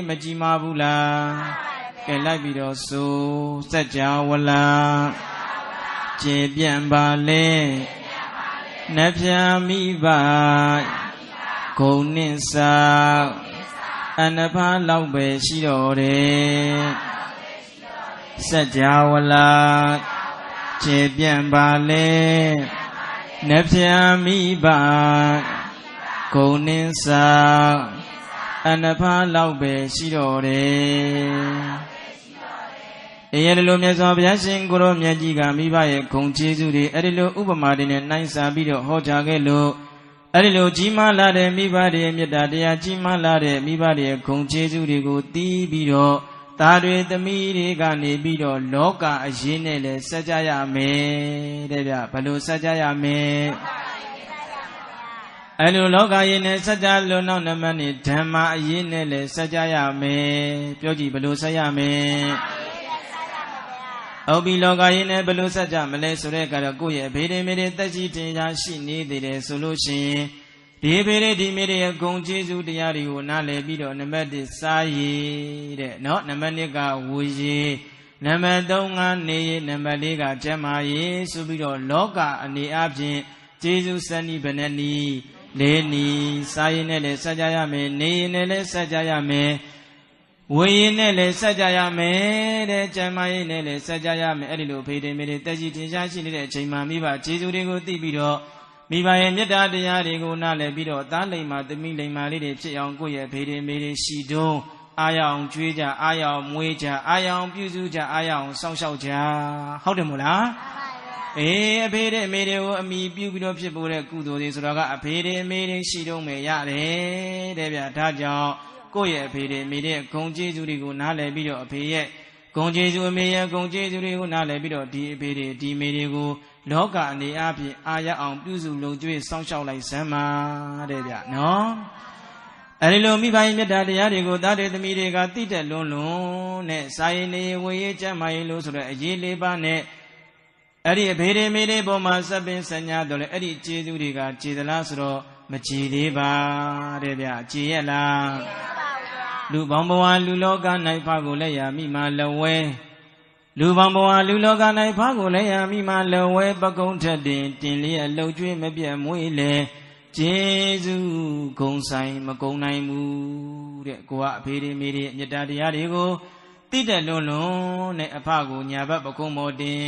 မကြည်မာဘူးလားကဲလိုက်ပြီးတော့ဆိုစัจ java လာကျေပြန့်ပါလေနှပြမိဘဂုဏ်နှင့်စားအနဖားလောက်ပဲရှိတော့တယ်စัจ java လာကျေပြန့်ပါလေနှပြမိဘဂုဏ်နှင့်စားအနဖားလောက်ပဲရှိတော့တယ်အဲဒီလိုမြတ်စွာဘုရားရှင်ကိုရောမြတ်ကြီးကမိဘရဲ့ဂုဏ်ကျေးဇူးတွေအဲဒီလိုဥပမာတွေနဲ့နှိုင်းစာပြီးတော့ဟောကြားခဲ့လို့အဲဒီလိုကြီးမားလာတဲ့မိဘတွေရဲ့မေတ္တာတရားကြီးမားလာတဲ့မိဘတွေရဲ့ဂုဏ်ကျေးဇူးတွေကိုသိပြီးတော့သားတွေသမီးတွေကနေပြီးတော့လောကအရေးနဲ့လည်းစัจ java ရမယ်တဲ့ဗျဘယ်လိုစัจ java ရမယ်အဲ့လိုလောကရေးနဲ့စัจ java လို့နောက်နံပါတ်နဲ့ဓမ္မအရေးနဲ့လည်းစัจ java ရမယ်ပြောကြည့်ဘယ်လိုဆက်ရမယ်ဟုတ်ပြီလောကရေးနဲ့ဘယ်လိုစัจ java မလဲဆိုတဲ့ကတော့ကိုယ့်ရဲ့အဖေတွေမိတွေတက်ရှိတင်ရှားရှိနေသေးတယ်ဆိုလို့ရှိရင်ဒီအဖေတွေဒီမိတွေရဲ့ဂုဏ်ကျေးဇူးတရားတွေကိုနားလည်ပြီးတော့နံပါတ်1စားရည်တဲ့နော်နံပါတ်2ကဝူရည်နံပါတ်3ကနေရည်နံပါတ်4ကကျမ်းမာရေးဆိုပြီးတော့လောကအနေအချင်းကျေးဇူးစနည်းဘယ်နှနည်း၄နည်းစားရည်နဲ့လည်းစัจ java ရမယ်နေရည်နဲ့လည်းစัจ java ရမယ်ဝေရင်နဲ့လည်းစัจ java ရမယ်တဲ့ကျမ်းမာရေးနဲ့လည်းစัจ java ရမယ်အဲ့ဒီလိုဖေးတယ်မေးတယ်တက်ရှိထင်ရှားရှိနေတဲ့အချိန်မှာမိဘကျေးဇူးတွေကိုသိပြီးတော့မိဘရဲ့မေတ္တာတရားတွေကိုနားလည်ပြီးတော့သားလိမ္မာသမီးလိမ္မာလေးတွေဖြစ်အောင်ကိုယ့်ရဲ့ဖေးတယ်မေးတယ်ရှိတုံးအာရအောင်ကြွေးကြအာရအောင်မွေးကြအာရအောင်ပြုစုကြအာရအောင်စောင့်ရှောက်ကြဟုတ်တယ်မို့လားအေးအဖေတွေအမေတွေကိုအမိပြုပြီးတော့ဖြစ်ပေါ်တဲ့ကုသိုလ်တွေဆိုတော့ကအဖေတွေအမေတွေရှိတုံးမယ်ရတယ်တဲ့ဗျဒါကြောင့်ကိုယ့်ရဲ့အဖေတွေအမေတွေဂုဏ်ကျေးဇူးတွေကိုနားလည်ပြီးတော့အဖေရဲ့ဂုဏ်ကျေးဇူးအမေရဲ့ဂုဏ်ကျေးဇူးတွေကိုနားလည်ပြီးတော့ဒီအဖေတွေဒီအမေတွေကိုလောကအနေအချင်းအာရအောင်ပြုစုလုံကျွေးစောင့်ရှောက်လိုက်စမ်းပါတဲ့ဗျနော်အဲဒီလိုမိဘရဲ့မေတ္တာတရားတွေကိုသားတွေသမီးတွေကသိတဲ့လွန်းလွန်းနဲ့စာရင်နေဝေရေးကျမ်းမာရေးလို့ဆိုတဲ့အရေးလေးပါးနဲ့အဲ့ဒီအဖေတွေမိတွေပေါ်မှာစပ်ပင်ဆညာတော့လေအဲ့ဒီကျေးဇူးတွေကကျေသလားဆိုတော့မကျေသေးပါတဲ့ဗျကျေရလားလူပေါင်းဘဝလူလောက၌ဖာကိုလက်ရမိမှလဝဲလူပေါင်းဘဝလူလောက၌ဖာကိုလက်ရမိမှလဝဲပကုံးထက်တင်လေးအလှုပ်ကျွေးမပြတ်မွေးလေကျေးဇူးဂုဏ်ဆိုင်မကုံနိုင်ဘူးတဲ့ကိုကအဖေတွေမိတွေမေတ္တာတရားတွေကိုသိတဲ့လွန်းလွန်းနဲ့အဖကိုညာဘက်ပကုံးမော်တင်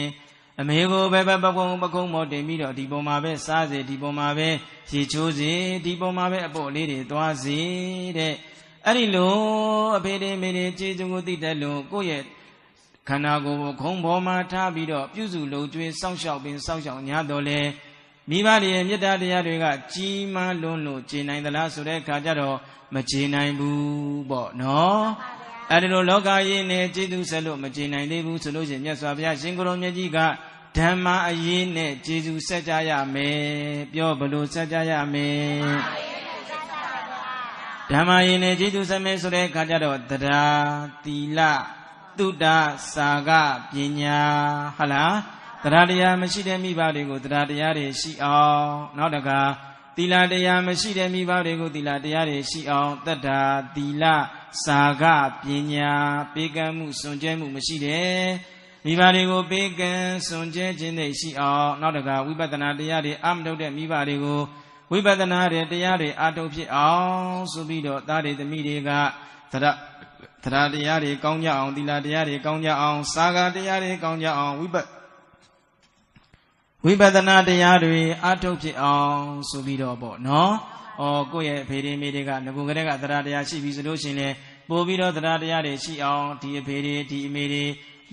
အမေကိုပဲပကုံးမော်တင်ပြီးတော့ဒီပေါ်မှာပဲစားစေဒီပေါ်မှာပဲရေချိုးစေဒီပေါ်မှာပဲအပေါ့လေးတွေသွားစေတဲ့အဲ့ဒီလိုအဖေတွေမိတွေကျေးဇူးကိုသိတဲ့လွန်းကိုယ့်ရဲ့ခန္ဓာကိုယ်ခုံပေါ်မှာထားပြီးတော့ပြုစုလုံကျွေးစောင့်ရှောက်ပင်စောင့်ရှောက်ညာတော်လဲမိဘတွေရဲ့မေတ္တာတရားတွေကကြီးမားလွန်းလို့ကျေနိုင်သလားဆိုတဲ့အခါကျတော့မကျေနိုင်ဘူးပေါ့နော်အဲ့ဒီလိုလောကကြီးနဲ့ကျေးဇူးဆက်လို့မကျေနိုင်သေးဘူးဆိုလို့ရှိရင်မြတ်စွာဘုရားရှင်ကိုရောမြတ်ကြီးကဓမ္မအရေးနဲ့ကျေးဇူးဆက်ကြရမယ်ပြောဘလို့ဆက်ကြရမယ်ဓမ္မအရေးနဲ့ကျေးဇူးဆက်မယ်ဆိုတဲ့အခါကျတော့တရားသီလသုဒ္ဓစာကပညာဟုတ်လား တရားတရားမရှိတဲ့မိဘတွေကိုတရားတရားတွေရှိအောင်နောက်တကသီလတရားမရှိတဲ့မိဘတွေကိုသီလတရားတွေရှိအောင်တတ္တာသီလစာကပညာပေးကမ်းမှုစွန့်ကြဲမှုမရှိတဲ့မိဘတွေကိုပေးကမ်းစွန့်ကြဲခြင်းတွေရှိအောင်နောက်တကဝိပဿနာတရားတွေအမထုတ်တဲ့မိဘတွေကိုဝိပဿနာတဲ့တရားတွေအထုတ်ဖြစ်အောင်ဆိုပြီးတော့သားတွေသမီးတွေကတရားတရားတွေကောင်းကြအောင်သီလတရားတွေကောင်းကြအောင်စာကတရားတွေကောင်းကြအောင်ဝိပဿနာတရားတွေအထုတ်ဖြစ်အောင်ဆိုပြီးတော့ပေါ့နော်။ကိုယ့်ရဲ့အဖေတွေမိတွေကငကိုကလေးကတရားတရားရှိပြီဆိုလို့ရှိရင်ပို့ပြီးတော့တရားတရားတွေရှိအောင်ဒီအဖေတွေဒီအမေတွေ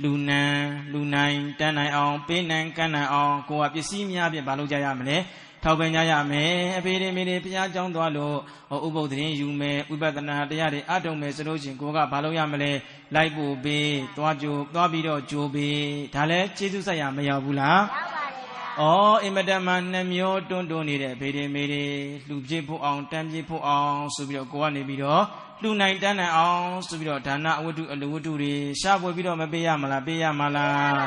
လူနိုင်တန်းနိုင်အောင်ပေးနိုင်ကမ်းနိုင်အောင်ကိုယ်ကပစ္စည်းများဖြင့်မလုပ်ကြရမလဲထောက်ပံ့ကြရမယ်အဖေတွေမိတွေဘုရားကျောင်းသွားလို့ဥပုသ်သတင်းယူမယ်ဝိပဿနာတရားတွေအထုတ်မယ်ဆိုလို့ရှိရင်ကိုယ်ကဘာလုပ်ရမလဲလိုက်ပို့ပေးသွားပြီးတော့ကြိုးပေးဒါလည်းကျေးဇူးဆက်ရမရောက်ဘူးလားအင်မတန်မှနှမျိုးတွန်းနေတဲ့ဖေတွေမေတွေလှူပြစ်ဖို့အောင်တန်းပြစ်ဖို့အောင်ဆိုပြီးတော့ကိုကနေပြီးတော့လှူနိုင်တန်းနိုင်အောင်ဆိုပြီးတော့ဒါနအဝတ္ထုအလူဝတ္ထုတွေရှားပွေပြီးတော့မပေးရမလားပေးရမလား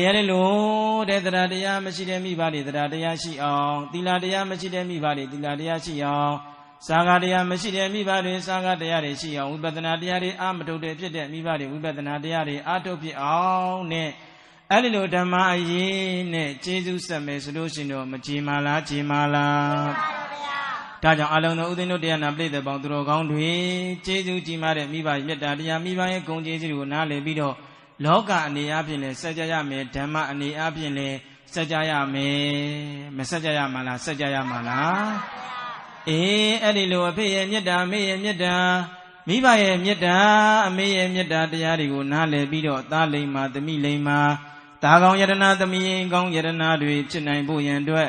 ရတယ်လို့တဲ့တရားတရားမရှိတဲ့မိဘတွေတရားတရားရှိအောင်သီလတရားမရှိတဲ့မိဘတွေသီလတရားရှိအောင်စာဃတရားမရှိတဲ့မိဘတွေစာဃတရားတွေရှိအောင်ဝိပဿနာတရားတွေအာမထုတ်တဲ့ဖြစ်တဲ့မိဘတွေဝိပဿနာတရားတွေအာထုတ်ဖြစ်အောင်နဲ့အဲ့ဒီလိုဓမ္မအရေးနဲ့ကျေးဇူးဆက်မယ်ဆိုလို့ရှိရင်တော့မကြည်မာလားကြည်မာလားဒါကြောင့်အလုံးစုံဥသိမ်းတို့တရားနာပြိတ္တပေါင်းသူတော်ကောင်းတွေကျေးဇူးကြီးမားတဲ့မိဘမေတ္တာတရားမိဘရဲ့ဂုဏ်ကျေးဇူးကိုနားလည်ပြီးတော့လောကအနေအချင်းလည်းဆက်ကြရမယ်ဓမ္မအနေအချင်းလည်းဆက်ကြရမယ်မဆက်ကြရမှာလားဆက်ကြရမှာလားအဲ့ဒီလိုအဖေရဲ့မေတ္တာအမေရဲ့မေတ္တာမိဘရဲ့မေတ္တာအမေရဲ့မေတ္တာတရားတွေကိုနားလည်ပြီးတော့သားလိမ္မာသမီးလိမ္မာသားကောင်းယတနာသမီးကောင်းယတနာတွေဖြစ်နိုင်ဖို့ရန်အတွက်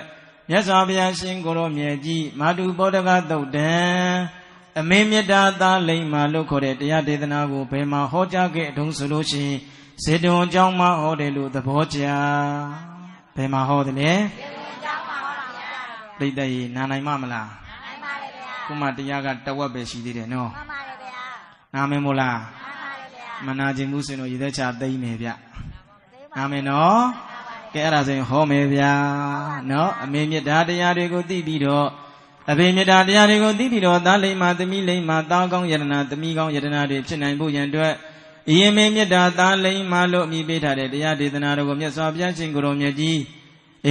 မြတ်စွာဘုရားရှင်ကိုရောမြတ်ကြီးမာတုဘောဓကသုတ်တံအမေမေတ္တာသားလိမ္မာလို့ခေါ်တဲ့တရားဒေသနာကိုဘယ်မှာဟောကြားခဲ့တုံးဆိုလို့ရှိရင်ဇေတဝန်ကျောင်းမှာဟောတယ်လို့သဘောကျဘယ်မှာဟောတယ်လဲဇေတဝန်ကျောင်းမှာဟောတာဗျာပြိတ္တရေနာနိုင်မလားနာနိုင်ပါလေဗျာခုမှတရားကတဝက်ပဲရှိသေးတယ်နော်မှန်ပါလေဗျာနာမည်မို့လားမှန်ပါလေဗျာမနာခြင်းမှုစင်တို့ရည်သက်ချသိမ့်မယ်ဗျနာမည်နော်ကဲအဲ့ဒါဆိုရင်ဟောမယ်ဗျာနော်အမေမြတ်တရားတွေကိုသိပြီးတော့အဖေမြတ်တရားတွေကိုသိပြီးတော့သားလိမ္မာသမီးလိမ္မာသားကောင်းယတနာသမီးကောင်းယတနာတွေဖြစ်နိုင်ဖို့ရန်အတွက်အရင်မေမြတ်သားလိမ္မာလို့အမည်ပေးထားတဲ့တရားဒေသနာတော်ကိုမြတ်စွာဘုရားရှင်ကိုယ်တော်မြတ်ကြီး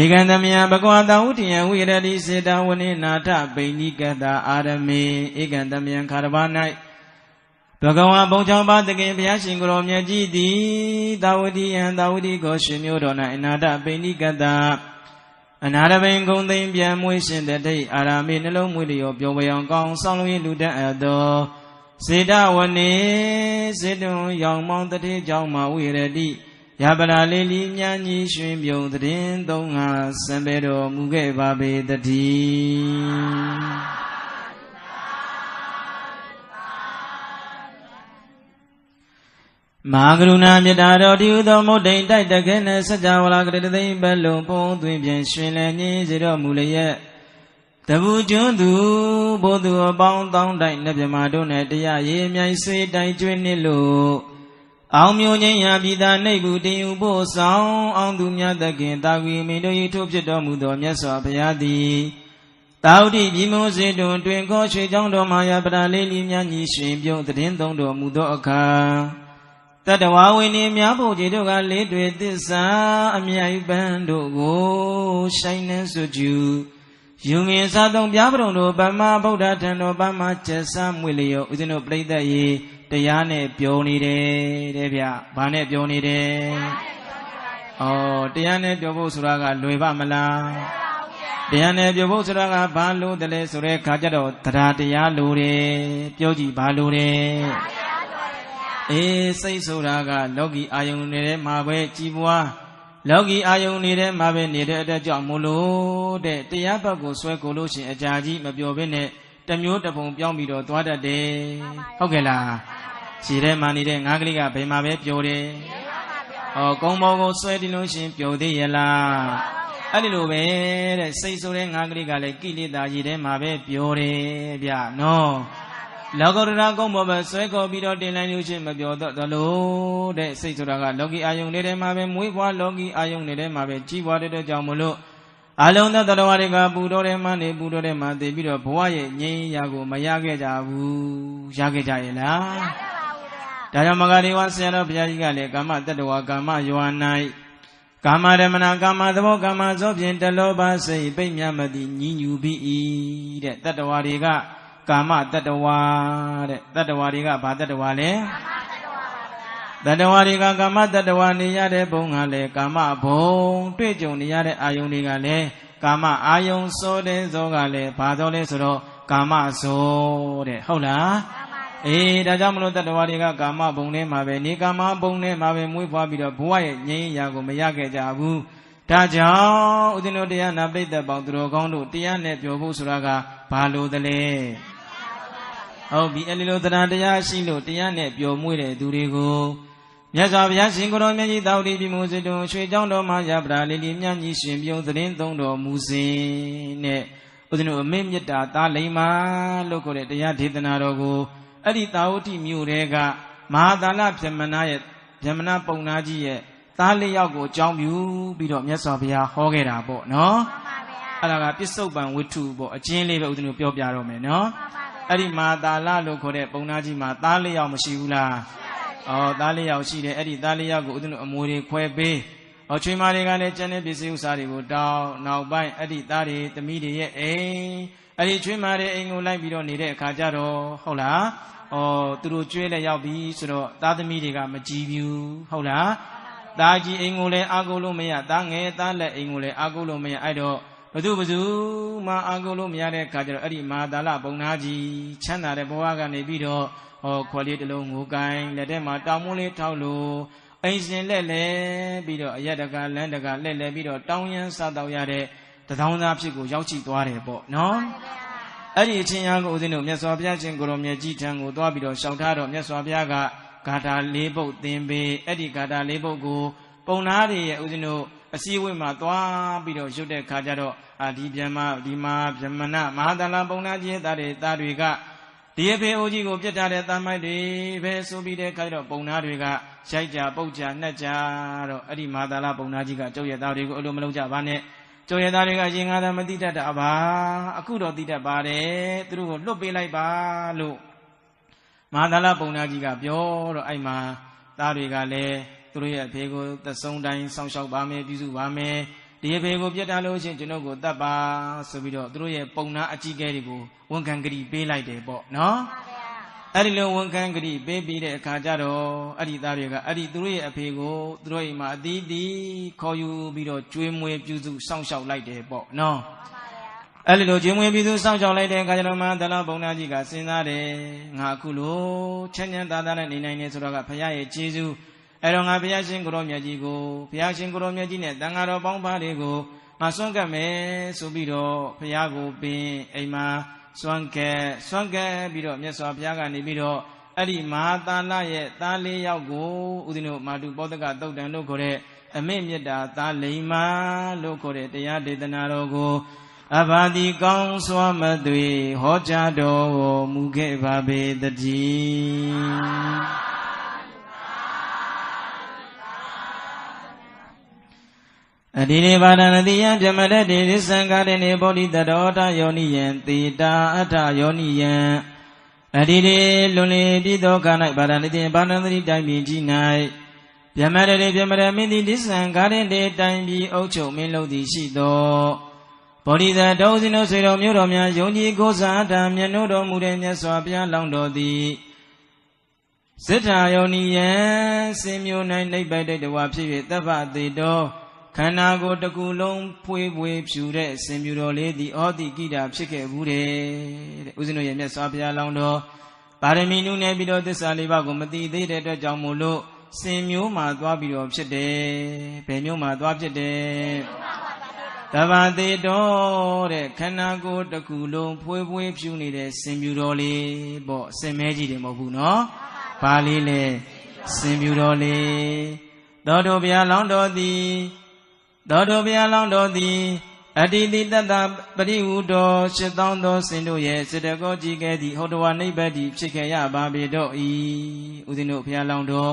ဧကံသမယဘဂဝတာဝုတ္တယဝိရတိစေတဝနိနာထပိဏိကတာအာရမေဧကံသမယခါရဘာ၌ဘဂဝါဘုံ၆ပါးတခင်ဘုရားရှင်ကိုယ်တော်မြတ်ကြီးသည်သာဝတိယံသာဝတိကိုရှင်မျိုးတော်၌အနာထပိဏိကတာအနာရဘိန်ဂုံသိမ့်ပြန်မွေးရှင်တဲ့ဒိဋ္ဌအာရမေနှလုံးမွေးလျော်ပျော်ဝေအောင်ကောင်းဆောင်လို့ရင်လူတတ်အပ်သောစေတဝနေစေတုံရောင်မောင်းတတိကြောင့်မှာဝိရတိယပရာလေးလီမြန်းကြီးရွှင်ပြုံတည်င်းသုံးငါစံပေတော်မူခဲ့ပါပေတည်းမဟာကရုဏာမေတ္တာတော်တည်ဟူသောမုတ်တိမ်တိုက်တခဲနဲ့စัจ java လာကတိသိမ့်ဘလုံးပုံသွင်းပြန်ရှင်လည်းညင်းစေတော်မူလျက်တပူကျွန်းသူဘို့သူအပေါင်းတောင်းတိုက်နှပြမတို့နဲ့တရားရည်မြိုင်ဆွေးတိုင်ကျွေးနစ်လို့အောင်မျိုးငိမ့်ရာပြည်သာနှိပ်ဘူးတင်ယူဖို့ဆောင်အောင်သူများသခင်တာဝီမင်းတို့၏ထို့ဖြစ်တော်မူသောမြတ်စွာဘုရားသည်တာဝတိပြည်မုံစေတွင်တွင်ခေါ်ရွှေကြောင်းတော်မှာယပရာလေးလီမြန်းကြီးရှင်ပြုံးတည်င်းသုံးတော်မူသောအခါတတဝါဝိနေများဖို့ခြေတို့ကလေးတွေသစ္စာအမြိုက်ပန်းတို့ကိုဆိုင်နှင်းစွကျူယူငင်စားသုံးပြားပရုံတို့ဗမာဗုဒ္ဓထံတော်ဗမာကျက်စားမွေလျောဦးဇင်းတို့ပြိဿရေတရားနဲ့ပြောနေတယ်တဲ့ဗျဘာနဲ့ပြောနေတယ်တရားနဲ့ပြောဖို့ဆိုတာကလွယ်ပါမလားတရားနဲ့ပြောဖို့ဆိုတာကဘာလို့တလဲဆိုတဲ့ခါကျတော့တရားလိုတယ်ပြောကြည့်ဘာလိုတယ်စိတ်ဆိုတာကလောကီအာယုန်နေတဲ့မှာပဲကြည်ပွားလောကီအာယုန်နေတဲ့မှာပဲနေတဲ့အတွက်ကြောင့်မို့လို့တဲ့တရားဘက်ကိုဆွဲကိုလို့ရှင်အကြာကြီးမပြောဘဲနဲ့တမျိုးတပုံပြောင်းပြီးတော့သွားတတ်တယ်ဟုတ်ကဲ့လားခြေထဲမှာနေတဲ့ငါးကလေးကဘယ်မှာပဲပြောတယ်ကုန်းပေါ်ကိုဆွဲတင်လို့ရှင်ပြောသေးရဲ့လားအဲ့ဒီလိုပဲတဲ့စိတ်ဆိုတဲ့ငါးကလေးကလည်းကိလေသာခြေထဲမှာပဲပြောတယ်ဗျနော် လောကုတ္တရာကုံဘောပဲဆွဲခေါ်ပြီးတော့တင်လိုက်လို့ချင်းမပြောတော့သလိုတဲ့စိတ်ဆိုတာကလောကီအာယုန်လေးထဲမှာပဲမွေးဖွားလောကီအာယုန်လေးထဲမှာပဲကြီးပွားတဲ့ကြောင့်မလို့အလုံးသောတရားတွေကပူတော်ထဲမှာနေပူတော်ထဲမှာသိပြီးတော့ဘဝရဲ့ငြိမ်းရာကိုမရခဲ့ကြဘူးရခဲ့ကြရဲ့လားဒါကြောင့်မဂ္ဂဒေဝဆရာတော်ဘုရားကြီးကလည်းကာမတတ္တဝါကာမယော၌ကာမရမဏကာမသဘောကာမဇောဖြင့်တလောဘစိတ်ပိတ်မြတ်မသည်ညီညူပြီးတဲ့တတ္တဝါတွေကကာမတတ္တဝါတဲ့တတ္တဝါတွေကဘာတတ္တဝါလဲတတ္တဝါတွေကကာမတတ္တဝါနေရတဲ့ဘုံကလည်းကာမဘုံတွေ့ကြုံနေရတဲ့အာယုန်တွေကလည်းကာမအာယုန်စိုးတဲ့ဇောကလည်းဘာတော်လဲဆိုတော့ကာမဇောတဲ့ဟုတ်လားဒါကြောင့်မလို့တတ္တဝါတွေကကာမဘုံထဲမှာပဲနေကာမဘုံထဲမှာပဲမွေးဖွားပြီးတော့ဘဝရဲ့ငြိမ်းရာကိုမရခဲ့ကြဘူးဒါကြောင့်ဦးဇင်းတို့တရားနာပိဋကပေါင်းသူတော်ကောင်းတို့တရားနဲ့ပြောဖို့ဆိုတာကဘာလို့တလဲဟုတ်ပြီအဲ့ဒီလိုတရားရှိလို့တရားနဲ့ပြောမွေးတဲ့သူတွေကိုမြတ်စွာဘုရားရှင်ကိုရောမြတ်ကြီးတောက်တိပြမှုစတုံရွှေကျောင်းတော်မှာရပရာလေးလေးမြတ်ကြီးရှင်ပြုံးသတင်းသုံးတော်မူစဉ်နဲ့ဦးဇင်းတို့အမေမြတ်တာသားလိမ္မာလို့ခေါ်တဲ့တရားဒေသနာတော်ကိုအဲ့ဒီတာဝတိမြို့တဲကမဟာသာလဗြဟ္မဏရဲ့ဗြဟ္မဏပုံနာကြီးရဲ့သားလေးယောက်ကိုအကြောင်းပြုပြီးတော့မြတ်စွာဘုရားဟောခဲ့တာပေါ့နော်အဲ့ဒါကပစ္စုပန်ဝိတ္ထုပေါ့အချင်းလေးပဲဦးဇင်းတို့ပြောပြတော့မယ်နော်အဲ့ဒီမဟာသာလလို့ခေါ်တဲ့ပုံနာကြီးမှာသားလေးယောက်မရှိဘူးလားသားလေးယောက်ရှိတယ်အဲ့ဒီသားလေးယောက်ကိုဦးဇင်းတို့အမွေတွေခွဲပေးချွေးမတွေကလည်းကျန်တဲ့ပစ္စည်းဥစ္စာတွေကိုတောင်းနောက်ပိုင်းအဲ့ဒီသားတွေသမီးတွေရဲ့အိမ်အဲ့ဒီချွေးမတွေအိမ်ကိုလိုက်ပြီးတော့နေတဲ့အခါကျတော့ဟုတ်လားသူတို့ကျွေးလက်ရောက်ပြီဆိုတော့သားသမီးတွေကမကြည်ဘူးဟုတ်လားသားကြီးအိမ်ကိုလည်းအာကိုလို့မရသားငယ်သားလက်အိမ်ကိုလည်းအာကိုလို့မရအဲ့တော့ဘသူမှအာကိုလို့မရတဲ့အခါကျတော့အဲ့ဒီမဟာသာလပုံနာကြီးချမ်းသာတဲ့ဘဝကနေပြီးတော့ခွက်လေးတစ်လုံးငိုကိုင်းလက်ထဲမှာတောင်မိုးလေးထောက်လို့အိမ်ရှင်လက်လဲပြီးတော့အရတကလန်းတကလက်လဲပြီးတော့တောင်းရမ်းစားတော့ရတဲ့တထောင်သားဖြစ်ကိုရောက်ရှိသွားတယ်ပေါ့နော်အဲ့ဒီအချင်းအားကိုဦးဇင်းတို့မြတ်စွာဘုရားရှင်ကိုရောမြတ်ကြီးထံကိုသွားပြီးတော့ရှောက်ထားတော့မြတ်စွာဘုရားကဂါထာ၄ပုဒ်သင်ပေးအဲ့ဒီဂါထာ၄ပုဒ်ကိုပုံနာတွေရဲ့ဦးဇင်းတို့အစည်းအဝေးမှာသွားပြီးတော့ရုပ်တဲ့ခါကျတော့ဒီဗြဟ္မဗြဟ္မဏမဟာသလပုံနာကြီးသားတွေကဒီအဖေအိုကြီးကိုပြစ်ထားတဲ့တမိုက်တွေပဲဆိုပြီးတဲ့ခါကျတော့ပုံနာတွေကရိုက်ကြပုတ်ကြနှက်ကြတော့အဲ့ဒီမဟာသလပုံနာကြီးကကျုပ်ရဲ့သားတွေကိုအလိုမလုံးကြပါနဲ့ကျုပ်ရဲ့သားတွေကရင်ငါသာမသိတတ်တာပါအခုတော့သိတတ်ပါတယ်သူတို့ကိုလွတ်ပေးလိုက်ပါလို့မဟာသလပုံနာကြီးကပြောတော့အဲ့မှာသားတွေကလည်းသူတို့ရဲ့အဖေကိုသဆုံးတိုင်းစောင့်ရှောက်ပါမယ်ပြုစုပါမယ်ဒီအဖေကိုပြတ်ထားလို့ရှိရင်ကျွန်တော်ကိုတတ်ပါဆိုပြီးတော့သူတို့ရဲ့ပုံနာအကြီးကဲတွေကိုဝန်ခံကြိပေးလိုက်တယ်ပေါ့နော်အဲ့ဒီလိုဝန်ခံကြိပေးပြီးတဲ့အခါကျတော့အဲ့ဒီသားတွေကအဲ့ဒီသူတို့ရဲ့အဖေကိုသူတို့အိမ်မှာအသီးသီးခေါ်ယူပြီးတော့ကျွေးမွေးပြုစုစောင့်ရှောက်လိုက်တယ်ပေါ့နော်အဲ့ဒီလိုကျွေးမွေးပြုစုစောင့်ရှောက်လိုက်တဲ့အခါကျတော့မှသလပုံနာကြီးကစဉ်းစားတယ်ငါအခုလိုချမ်းချမ်းသာသာနဲ့နေနိုင်နေဆိုတော့ကဘုရားရဲ့ကျေးဇူးအဲ့တော့ငါဘုရားရှင်ကိုရောမြတ်ကြီးကိုဘုရားရှင်ကိုရောမြတ်ကြီးနဲ့တန်ဃာတော်ပေါင်းပါးတွေကိုငါဆွမ်းကပ်မယ်ဆိုပြီးတော့ဘုရားကိုပင်အိမ်မှာဆွမ်းကပ်ပြီးတော့မြတ်စွာဘုရားကနေပြီးတော့အဲ့ဒီမဟာသာလရဲ့သားလေးယောက်ကိုဦးဇင်းတို့မာတုပောတကသုတ်တံလို့ခေါ်တဲ့အမေမြတ်တာသားလိမ္မာလို့ခေါ်တဲ့တရားဒေသနာတော်ကိုအဘာတိကောင်းစွာမသွေဟောကြားတော်မူခဲ့ပါပေတည်းအတိနေပါဒနာတိယံပြမတ္တိရိသံဃာတေနေဘောဓိတတောထယောနိယံတေတာအထယောနိယံအတိနေလွန်လေပြည်သောခါ၌ပါဒနာတိယံပါဏတိတိုင်ပြည်ကြီး၌ပြမတ္တိပြမတ္တမင်းတိရိသံဃာတေတိုင်ပြည်အုပ်ချုပ်မင်းလုပ်သည်ရှိသောဘောဓိတတောစင်တို့ဆွေတော်မျိုးတော်များယုံကြည်ကိုးစားတာမြတ်နိုးတော်မူတဲ့မြတ်စွာဘုရားလောင်းတော်သည်စိတ္တယောနိယံစင်မျိုး၌နိဗ္ဗာန်တဝါဖြစ်၍တပ္ပတေတောခန္ဓာကိုယ်တစ်ခုလုံးဖွေးဖြူတဲ့စင်ပြူတော်လေးသည်ဩတိကိတာဖြစ်ခဲ့ဘူးတဲ့ဦးဇင်းတို့ရဲ့မြတ်စွာဘုရားလောင်းတော်ပါရမီနုနဲ့ပြီးတော့သစ္စာလေးပါးကိုမသိသေးတဲ့အတွက်ကြောင့်မို့လို့စင်မျိုးမှာသွားပြီးတော့ဖြစ်တယ်ဘယ်မျိုးမှာသွားဖြစ်တယ်တပ္ပတေတောတဲ့ခန္ဓာကိုယ်တစ်ခုလုံးဖွေးဖြူနေတဲ့စင်ပြူတော်လေးပေါ့စင်မဲကြီးတယ်မဟုတ်ဘူးနော်ဘာလေးလဲစင်ပြူတော်လေးသောတော်ဘုရားလောင်းတော်သည်သောတော်ဘုရားလောင်းတော်သည် အတ္တိတိတတ္တပရိဝုတောရှစ်သောင်းသောစင်တို့ရဲ့စေတကောကြည်ကဲသည့်ဟောတဝနိဗ္ဗတိဖြစ်ခဲ့ရပါပေတော့ဤဦးဇင်းတို့ဘုရားလောင်းတော်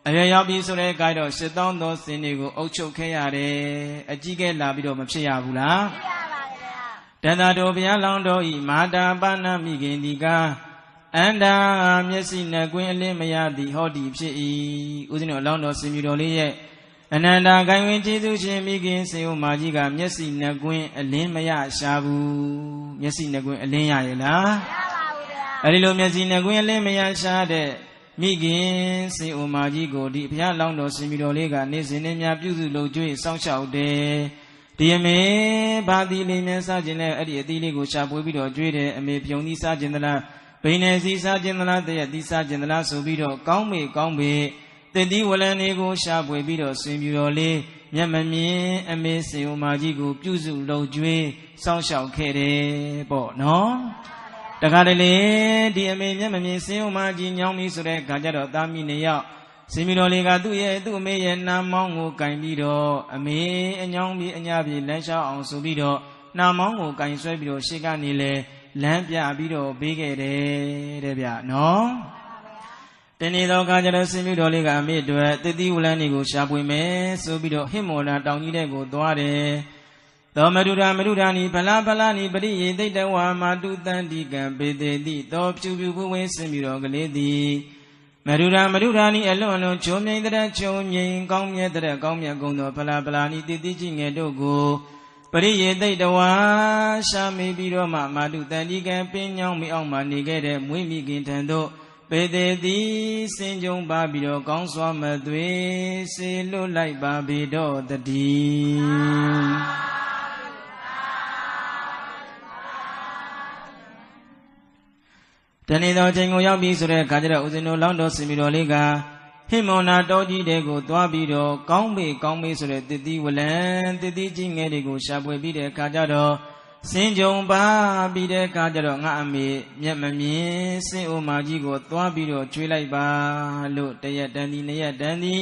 အရွယ်ရောက်ပြီဆိုတဲ့အခါတော့ရှစ်သောင်းသောစင်တွေကိုအုပ်ချုပ်ခဲ့ရတယ်အကြီးကဲလာပြီးတော့မဖြစ်ရဘူးလားဖြစ်ရပါဗျာတဏ္ဍာတော်ဘုရားလောင်းတော်ဤမဟာတာပါဏမိခင်ဒီကအန္တာမျက်စိနှကွင်းအလင်းမရသည်ဟောဒီဖြစ်၏ဦးဇင်းတို့အလောင်းတော်စင်မြူတော်လေးရဲ့အနန္တာဂိုင်ဝင်ကျေးဇူးရှင်မိခင်စေဦးမာကြီးကမျက်စိနှကွင်းအလင်းမရရှာဘူးမျက်စိနှကွင်းအလင်းရရဲ့လားမရပါဘူးဗျာအဲဒီလိုမျက်စိနှကွင်းအလင်းမရရှာတဲ့မိခင်စေဦးမာကြီးကိုဒီဘုရားလောင်းတော်စင်မြူတော်လေးကနေ့စဉ်နဲ့များပြုစုလုပ်ကျွေးစောင့်ရှောက်တယ်ဒီအမေဘာတိလေးမြန်းစားခြင်းနဲ့အဲ့ဒီအသီးလေးကိုရှာပွေပြီးတော့ကျွေးတယ်အမေပြုံသီးစားခြင်းသလားဘိနေစီစားခြင်းသလားတရက်သီးစားခြင်းသလားဆိုပြီးတော့ကောင်းမေကောင်းပေတတိဝလံတွေကိုရှာပွေပြီးတော့ဆွေပြူတော်လေးမျက်မမြင်အမေစေဦးမာကြီးကိုပြုစုလုံကျွေးစောင့်ရှောက်ခဲ့တယ်ပေါ့နော်တခါတလေဒီအမေမျက်မမြင်စေဦးမာကြီးညောင်းပြီးဆိုတဲ့ခါကျတော့သားမိနှစ်ယောက်စေပြူတော်လေးကသူ့အမေရဲ့နှာမောင်းကိုကင်ပြီးတော့အမေအညောင်းပြီးအညာပြီးလမ်းလျှောက်အောင်ဆိုပြီးတော့နှာမောင်းကိုကင်ဆွဲပြီးတော့ရှေ့ကနေလေလမ်းပြပြီးတော့ပေးခဲ့တယ်တဲ့ဗျနော်တနေ့တော့ကကြတော့စင်မြူတော်လေးကအမေအတွက်တတိဝလန်းတွေကိုရှာပွေမယ်ဆိုပြီးတော့ဟိမောလာတောင်ကြီးတဲ့ကိုသွားတယ်သောမရုဒာနိဖလားဖလားနိပရိယေသိတ္တဝါမာတုတန္တိကံပေတေတိသောဖြူဖြူဘဝင်းစင်မြူတော်ကလေးသည်မရုဒာနိအလွန်ချုံမြိန်တဲ့ချုံမြိန်ကောင်းမြတ်တဲ့ကောင်းမြတ်ကုန်သောဖလားဖလားနိတတိကြီးငယ်တို့ကိုပရိယေသိတ္တဝါရှာမိပြီးတော့မှမာတုတန္တိကံပင်ညောင်းမိအောင်မှနေခဲ့တဲ့မွေးမိခင်ထံသို့ပေတေတိစင်ကြုံပါပြီးတော့ကောင်းစွာမသွေစေလွတ်လိုက်ပါပြီတော့တည်းတနေ့တော့ချိန်ကိုရောက်ပြီဆိုတဲ့အခါကျတော့ဦးဇင်းတို့လောင်းတော်စင်မြူတော်လေးကဟိမောနာတောကြီးတဲ့ကိုသွားပြီးတော့ကောင်းမေဆိုတဲ့တတိဝလံတတိကြီးငယ်တွေကိုရှာပွေပြီးတဲ့အခါကျတော့စင်ကြုံပါပြီးတဲ့အခါကျတော့ငါအမေမျက်မမြင်စင်အိုမာကြီးကိုသွားပြီးတော့ကျွေးလိုက်ပါလို့တရက်တန်ဒီ2ရက်တန်ဒီ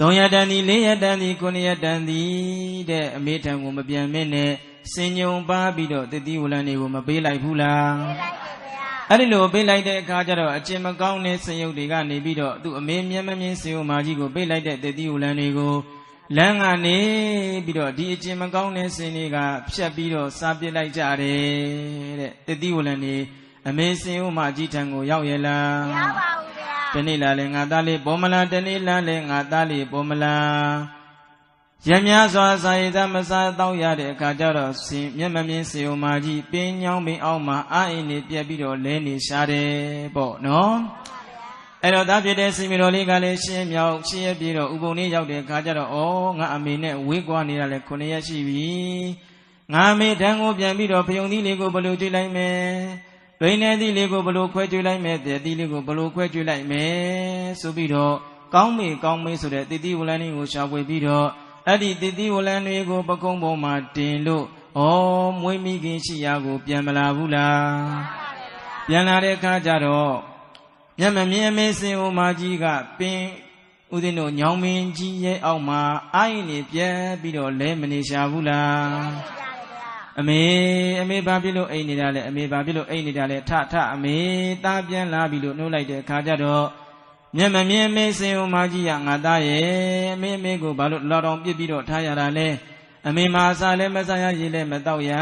3ရက်တန်ဒီ4ရက်တန်ဒီ9ရက်တန်ဒီတဲ့အမေထံကိုမပြန်မင်းနဲ့စင်ကြုံပါပြီးတော့တတိဝလံတွေကိုမပေးလိုက်ဘူးလားပေးလိုက်ပါဗျာအဲ့ဒီလိုပေးလိုက်တဲ့အခါကျတော့အကျင့်မကောင်းတဲ့စင်ရုပ်တွေကနေပြီးတော့သူ့အမေမျက်မမြင်စင်အိုမာကြီးကိုပေးလိုက်တဲ့တတိဝလံတွေကိုလမ်းကနေပြီးတော့ဒီအကျင့်မကောင်းတဲ့စင်တွေကဖြတ်ပြီးတော့စားပစ်လိုက်ကြတယ်တဲ့တတိဝလံနေအမေစင်ဦးမကြီးထံကိုရောက်ရဲ့လားမရောက်ပါဘူးဗျာတနေ့လာလဲငါသားလေးပေါ်မလားတနေ့လာလဲငါသားလေးပေါ်မလားရများစွာစာရည်သားမစားတော့ရတဲ့အခါကျတော့စင်မျက်မမြင်စင်ဦးမကြီးပင်ညောင်းပင်အောင်မှာအာအင်းနေပြက်ပြီးတော့လဲနေရှားတယ်ပေါ့နော်အဲ့တော့သားဖြစ်တဲ့စင်မြူတော်လေးကလည်းရှင်းမြောက်ရှင်းရပြီးတော့ဥပုံလေးရောက်တဲ့အခါကျတော့ဩငါအမေနဲ့ဝေးကွာနေတာလဲ9ရက်ရှိပြီငါအမေတန်းကိုပြန်ပြီးတော့ဖယုံသီးလေးကိုဘလို့ကျွေးလိုက်မယ်ဘိနေသီးလေးကိုဘလို့ခွဲကျွေးလိုက်မယ်တဲ့သီးလေးကိုဘလို့ခွဲကျွေးလိုက်မယ်ဆိုပြီးတော့ကောင်းမေဆိုတဲ့တတိဝလန်းလေးကိုရှာဖွေပြီးတော့အဲ့ဒီတတိဝလန်းတွေကိုပကုံးပေါ်မှာတင်လို့ဩမွေးမိခင်ရှိရာကိုပြန်မလာဘူးလားပြန်လာတဲ့အခါကျတော့မျက်မမြင်အမေစင်ဦးမကြီးကပင်ဦးဇင်းတို့ညောင်မင်းကြီးရဲ့အောက်မှာအိုင်းနေပြက်ပြီးတော့လဲမနေရှာဘူးလားအမေဘာဖြစ်လို့အိတ်နေတာလဲအမေဘာဖြစ်လို့အိတ်နေတာလဲထအမေသားပြန်လာပြီလို့နှုတ်လိုက်တဲ့အခါကျတော့မျက်မမြင်အမေစင်ဦးမကြီးကငါသားရဲ့အမေကိုဘာလို့လော်တော်ပြစ်ပြီးတော့ထားရတာလဲအမေမာစားလဲမစားရရေလဲမတော့ရ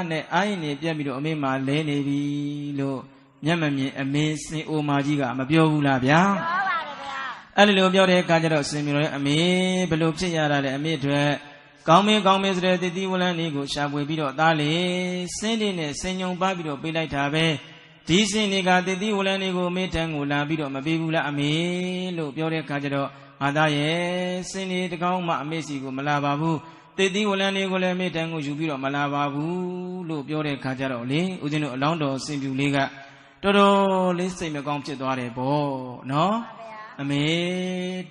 နဲ့အိုင်းနေပြက်ပြီးတော့အမေမာလဲနေပြီလို့မျက်မမြင်အမေစင်အိုမာကြီးကမပြောဘူးလားဗျာပြောပါတယ်ဗျာအဲ့ဒီလိုပြောတဲ့အခါကျတော့စင်မြူတော်ရဲ့အမေဘယ်လိုဖြစ်ရတာလဲအမေအတွက်ကောင်းမေဆိုတဲ့တတိဝလန်းလေးကိုရှာဖွေပြီးတော့သားလေစင်းလေးနဲ့စင်ညုံပါပြီးတော့ပေးလိုက်တာပဲဒီစင်တွေကတတိဝလန်းလေးကိုအမေထံကိုလာပြီးတော့မပေးဘူးလားအမေလို့ပြောတဲ့အခါကျတော့ငါသားရဲ့စင်လေးတကောင်းမှအမေစီကိုမလာပါဘူးတတိဝလန်းလေးကိုလည်းအမေထံကိုယူပြီးတော့မလာပါဘူးလို့ပြောတဲ့အခါကျတော့လေဦးဇင်းတို့အလောင်းတော်စင်ပြူလေးကတော်တော်လေးစိတ်မကောင်းဖြစ်သွားတယ်ပေါ့နော်အမေ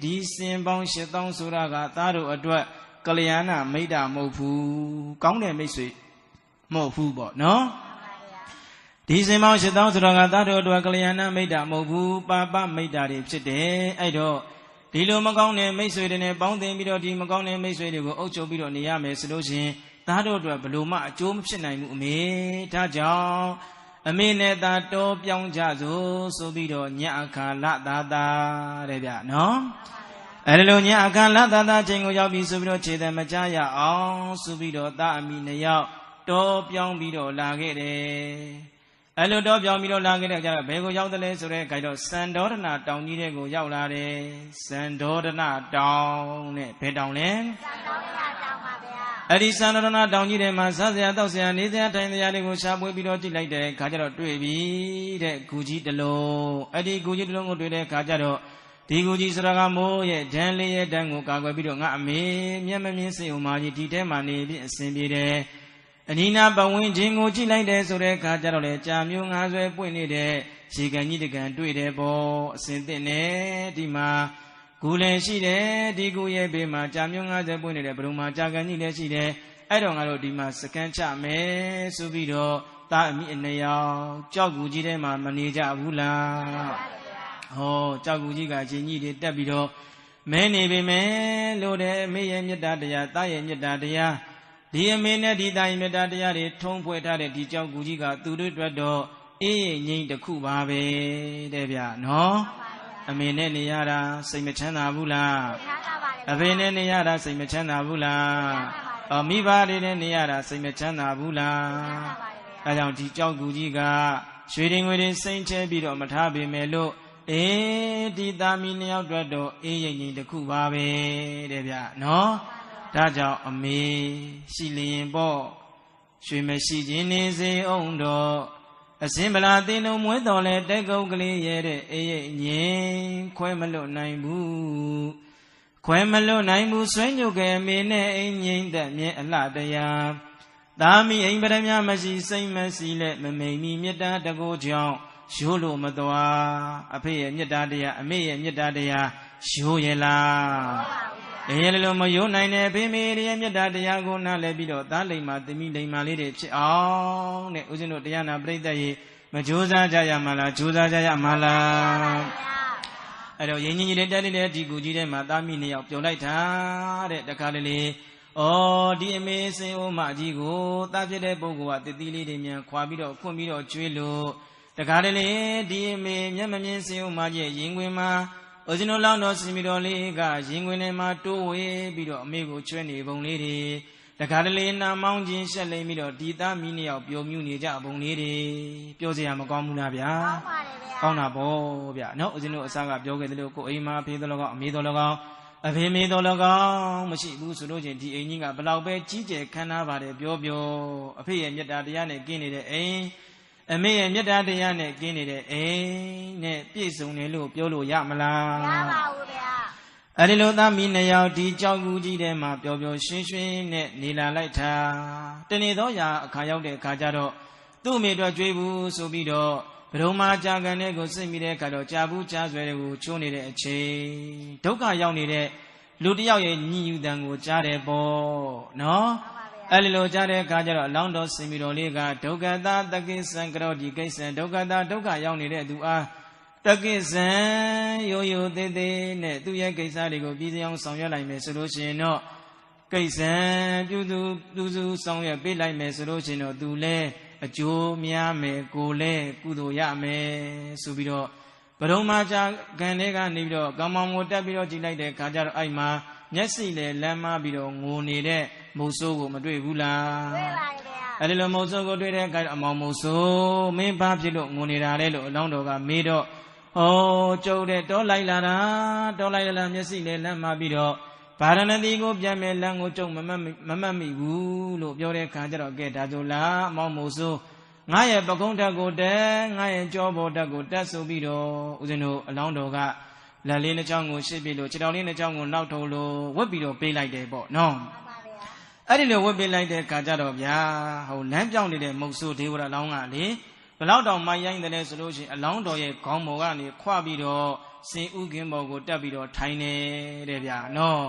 ဒီစင်ပေါင်း8000ဆိုတာကသားတို့အတွက်ကလျာဏမိတ်တာမဟုတ်ဘူးကောင်းတဲ့မိတ်ဆွေမဟုတ်ဘူးပေါ့နော်ဒီစင်ပေါင်း8000ဆိုတာကသားတို့အတွက်ကလျာဏမိတ်တာမဟုတ်ဘူးပါပမိတ်တာတွေဖြစ်တယ်အဲ့တော့ဒီလိုမကောင်းတဲ့မိတ်ဆွေတွေနဲ့ပေါင်းသင်ပြီးတော့ဒီမကောင်းတဲ့မိတ်ဆွေတွေကိုအုပ်ချုပ်ပြီးတော့နေရမယ်ဆိုလို့ရှိရင် သားတို့အတွက်ဘလို့မှအကျိုးမဖြစ်နိုင်ဘူးအမေဒါကြောင့်အမေနဲ့သားတော်ပြောင်းကြစို့ဆိုပြီးတော့ညအခါလသာသာတဲ့ဗျနော်အဲဒီလိုညအခါလသာသာချိန်ကိုရောက်ပြီးဆိုပြီးတော့ခြေတယ်မကြရအောင်ဆိုပြီးတော့သားအမိနှစ်ယောက်တော်ပြောင်းပြီးတော့လာခဲ့တယ်အဲလိုတော့ပြောင်းပြီးတော့လာခဲ့တဲ့အခါဘယ်ကိုရောက်တယ်လဲဆိုတဲ့အခါတော့စန္ဒေါဒနာတောင်ကြီးတဲ့ကိုရောက်လာတယ်စန္ဒေါဒနာတောင်နဲ့ဘယ်တောင်လဲစန္ဒေါဒနာတောင်ပါဗျာအဲ့ဒီစန္ဒေါဒနာတောင်ကြီးထဲမှာစားစရာတောက်စရာနေစရာထိုင်စရာတွေကိုရှာဖွေပြီးတော့ကြည့်လိုက်တဲ့အခါကျတော့တွေ့ပြီတဲ့ဂူကြီးတစ်လုံးအဲ့ဒီဂူကြီးတစ်လုံးကိုတွေ့တဲ့အခါကျတော့ဒီဂူကြီးဆိုတာကမိုးရဲ့ဒဏ်လေးရဲ့ဒဏ်ကိုကာကွယ်ပြီးတော့ငါအမေမျက်မမြင်စိတ်ဥမာကြီးဒီထဲမှာနေပြီးအစဉ်ပြေတယ်အနိနာပဝင်းချင်းကိုကြည့်လိုက်တယ်ဆိုတဲ့အခါကျတော့လေကြာမျိုးငါးဆွဲပွင့်နေတဲ့ရေကန်ကြီးတကန်တွေ့တယ်ပေါ့အစင်သင့်နေဒီမှာဂူလည်းရှိတယ်ဒီဂူရဲ့ဘေးမှာကြာမျိုးငါးဆွဲပွင့်နေတဲ့ဘုံမှာကြာကန်ကြီးလည်းရှိတယ်အဲ့တော့ငါတို့ဒီမှာစကန်ချမယ်ဆိုပြီးတော့သားအမိအနှစ်ယောက်ကြောက်ဂူကြီးထဲမှာမနေကြဘူးလားဟောကြောက်ဂူကြီးကအချင်းကြီးတွေတက်ပြီးတော့မဲနေပေမဲ့လို့တဲ့အမေရဲ့မေတ္တာတရားသားရဲ့မေတ္တာတရားဒီအမေနဲ့ဒီသားရဲ့မေတ္တာတရားတွေထုံးဖွဲ့ထားတဲ့ဒီကြောက်ကူကြီးကသူတို့အတွက်တော့အေးငြိမ်တစ်ခုပါပဲတဲ့ဗျနော်အမေနဲ့နေရတာစိတ်မချမ်းသာဘူးလားအဖေနဲ့နေရတာစိတ်မချမ်းသာဘူးလားမိဘတွေနဲ့နေရတာစိတ်မချမ်းသာဘူးလားအဲကြောင့်ဒီကြောက်ကူကြီးကရွှေရင်ငွေတွေစိမ့်ချဲပြီးတော့မထားပေမဲ့လို့ဒီသားမီးနှစ်ယောက်အတွက်တော့အေးငြိမ်တစ်ခုပါပဲတဲ့ဗျနော်ဒါကြောင့်အမေရှိလျင်ပေါ့ရွှေမရှိခြင်းနေစေအောင်တော့အစင်ဗလာသိလုံးမွေးတော်လဲတက်ကုတ်ကလေးရဲ့တဲ့အေးရဲ့ငင်းခွဲမလွတ်နိုင်ဘူးခွဲမလွတ်နိုင်ဘူးဆွဲညုတ်ကဲအမေနဲ့အိမ်ငိမ့်တဲ့မြဲအလှတရားသာမီအိမ်ပရမမရှိစိတ်မရှိလက်မမိန်မီမေတ္တာတကိုးကြောင့်ရိုးလို့မသွားအဖေရဲ့မေတ္တာတရားအမေရဲ့မေတ္တာတရားရိုးရလားအေးလည်းမယုံနိုင်တဲ့ဖေမေရဲ့မေတ္တာတရားကိုနားလည်ပြီးတော့သားလိမ္မာသမီးလိမ္မာလေးတွေဖြစ်အောင်တဲ့ဦးဇင်းတို့တရားနာပရိသတ်ကြီးမကြိုးစားကြရမှာလားကြိုးစားကြရမှာလားအဲ့တော့ရင်းကြီးကြီးတက်လေးဒီကူကြီးထဲမှာသားမိနှစ်ယောက်ပြုံလိုက်တာတဲ့တခါလေလေဒီအမေစင်အိုးမကြီးကိုသားဖြစ်တဲ့ပုဂ္ဂိုလ်ကတတိလေးတွေမြန်ခွာပြီးတော့ခွန့်ပြီးတော့ကျွေးလို့တခါလေလေဒီအမေမျက်မမြင်စင်အိုးမကြီးရင်ခွင်မှာဦးဇင်းတို့လောင်းတော်စီမီတော်လေးကရင်ခွင်ထဲမှာတိုးဝေးပြီးတော့အမေကိုချွဲနေပုံလေးတွေတခါတလေနာမောင်းချင်းရှက်လိမ့်ပြီးတော့ဒီသားမီးနှစ်ယောက်ပျော်မြူးနေကြပုံလေးတွေပြောစရာမကောင်းဘူးလားဗျာကောင်းပါတယ်ဗျာကောင်းတာပေါ့ဗျာနော်ဦးဇင်းတို့အစားကပြောခဲ့တယ်လို့ကိုအိမ်မှာဖေးတော်လောကအမေတော်လောကအဖေမေတော်လောကမရှိဘူးဆိုလို့ချင်းဒီအိမ်ကြီးကဘလောက်ပဲကြီးကျယ်ခမ်းနားပါတယ်ပြောအဖေရဲ့မေတ္တာတရားနဲ့ကင်းနေတဲ့အိမ်အမေရဲ့မေတ္တာတရားနဲ့ကင်းနေတဲ့အိမ်နဲ့ပြည့်စုံတယ်လို့ပြောလို့ရမလားမရပါဘူးဗျာအဲ့ဒီလိုသားမီးနှစ်ယောက်ဒီကြောက်ကူကြီးထဲမှာပျော်ပျော်ရွှင်ရွှင်နဲ့နေလာလိုက်တာတနေ့သောရာအခါရောက်တဲ့အခါကျတော့သူ့အမေအတွက်ကြွေးဘူးဆိုပြီးတော့ဘုံမာကြာကန်တဲ့ကိုစိတ်မိတဲ့အခါတော့ကြာဘူးကြာဆွဲတွေကိုချိုးနေတဲ့အချိန်ဒုက္ခရောက်နေတဲ့လူတစ်ယောက်ရဲ့ညှဉ်းယူတံကိုကြားတယ်ပေါ့နော်အဲ့လိုကြားတဲ့အခါကျတော့အလောင်းတော်စင်မီတော်လေးကဒုက္ခတာတကိစ္စံကရောဒီကိစ္စံဒုက္ခတာဒုက္ခရောက်နေတဲ့သူအားတကိစ္စံရိုးရိုးသေးသေးနဲ့သူ့ရဲ့ကိစ္စတွေကိုပြည်စအောင်ဆောင်ရွက်လိုက်မယ်ဆိုလို့ရှိရင်တော့ကိစ္စံပြုစုဆောင်ရွက်ပေးလိုက်မယ်ဆိုလို့ရှိရင်တော့သူလည်းအကျိုးများမယ်ကိုလည်းကုသိုလ်ရမယ်ဆိုပြီးတော့ဘုံမာကြာခံတဲ့ကနေပြီးတော့ကောင်းမောင်ကိုတက်ပြီးတော့ကြည့်လိုက်တဲ့အခါကျတော့အဲ့မှာမျက်စိလည်းလမ်းမပြီးတော့ငိုနေတဲ့မုတ်ဆိုးကိုမတွေ့ဘူးလားတွေ့ပါတယ်ဗျာအဲ့ဒီလိုမုတ်ဆိုးကိုတွေ့တဲ့အခါအမောင်မုတ်ဆိုးမင်းဘာဖြစ်လို့ငိုနေတာလဲလို့အလောင်းတော်ကမေးတော့ကျုပ်တဲ့တောလိုက်လာတာတောလိုက်လာမျက်စိလည်းလမ်းမပြီးတော့ဗာရဏသီကိုပြန်မဲ့လမ်းကိုကျုပ်မမှတ်မိဘူးလို့ပြောတဲ့အခါကျတော့ကဲဒါဆိုလားအမောင်မုတ်ဆိုးငါရဲ့ပကုံးဓာတ်ကိုတက်ငါရဲ့ကြောဘောဓာတ်ကိုတက်ဆိုပြီးတော့ဦးဇင်းတို့အလောင်းတော်ကလက်လေးနှစ်ချောင်းကိုရှစ်ပြီးလို့ခြေတော်လေးနှစ်ချောင်းကိုနောက်ထုတ်လို့ဝတ်ပြီးတော့ပေးလိုက်တယ်ပေါ့နော်အဲ့ဒီလိုဝတ်ပေးလိုက်တဲ့အခါကျတော့ဗျာလမ်းပြောင်းနေတဲ့မုတ်ဆိုးဒေဝရအလောင်းကလေဘလောက်တောင်မိုင်းရိုင်းတယ်လဲဆိုလို့ရှိရင်အလောင်းတော်ရဲ့ခေါင်းပေါ်ကနေခွပြီးတော့စင်ဥကင်းပေါ်ကိုတက်ပြီးတော့ထိုင်နေတဲ့ဗျာနော်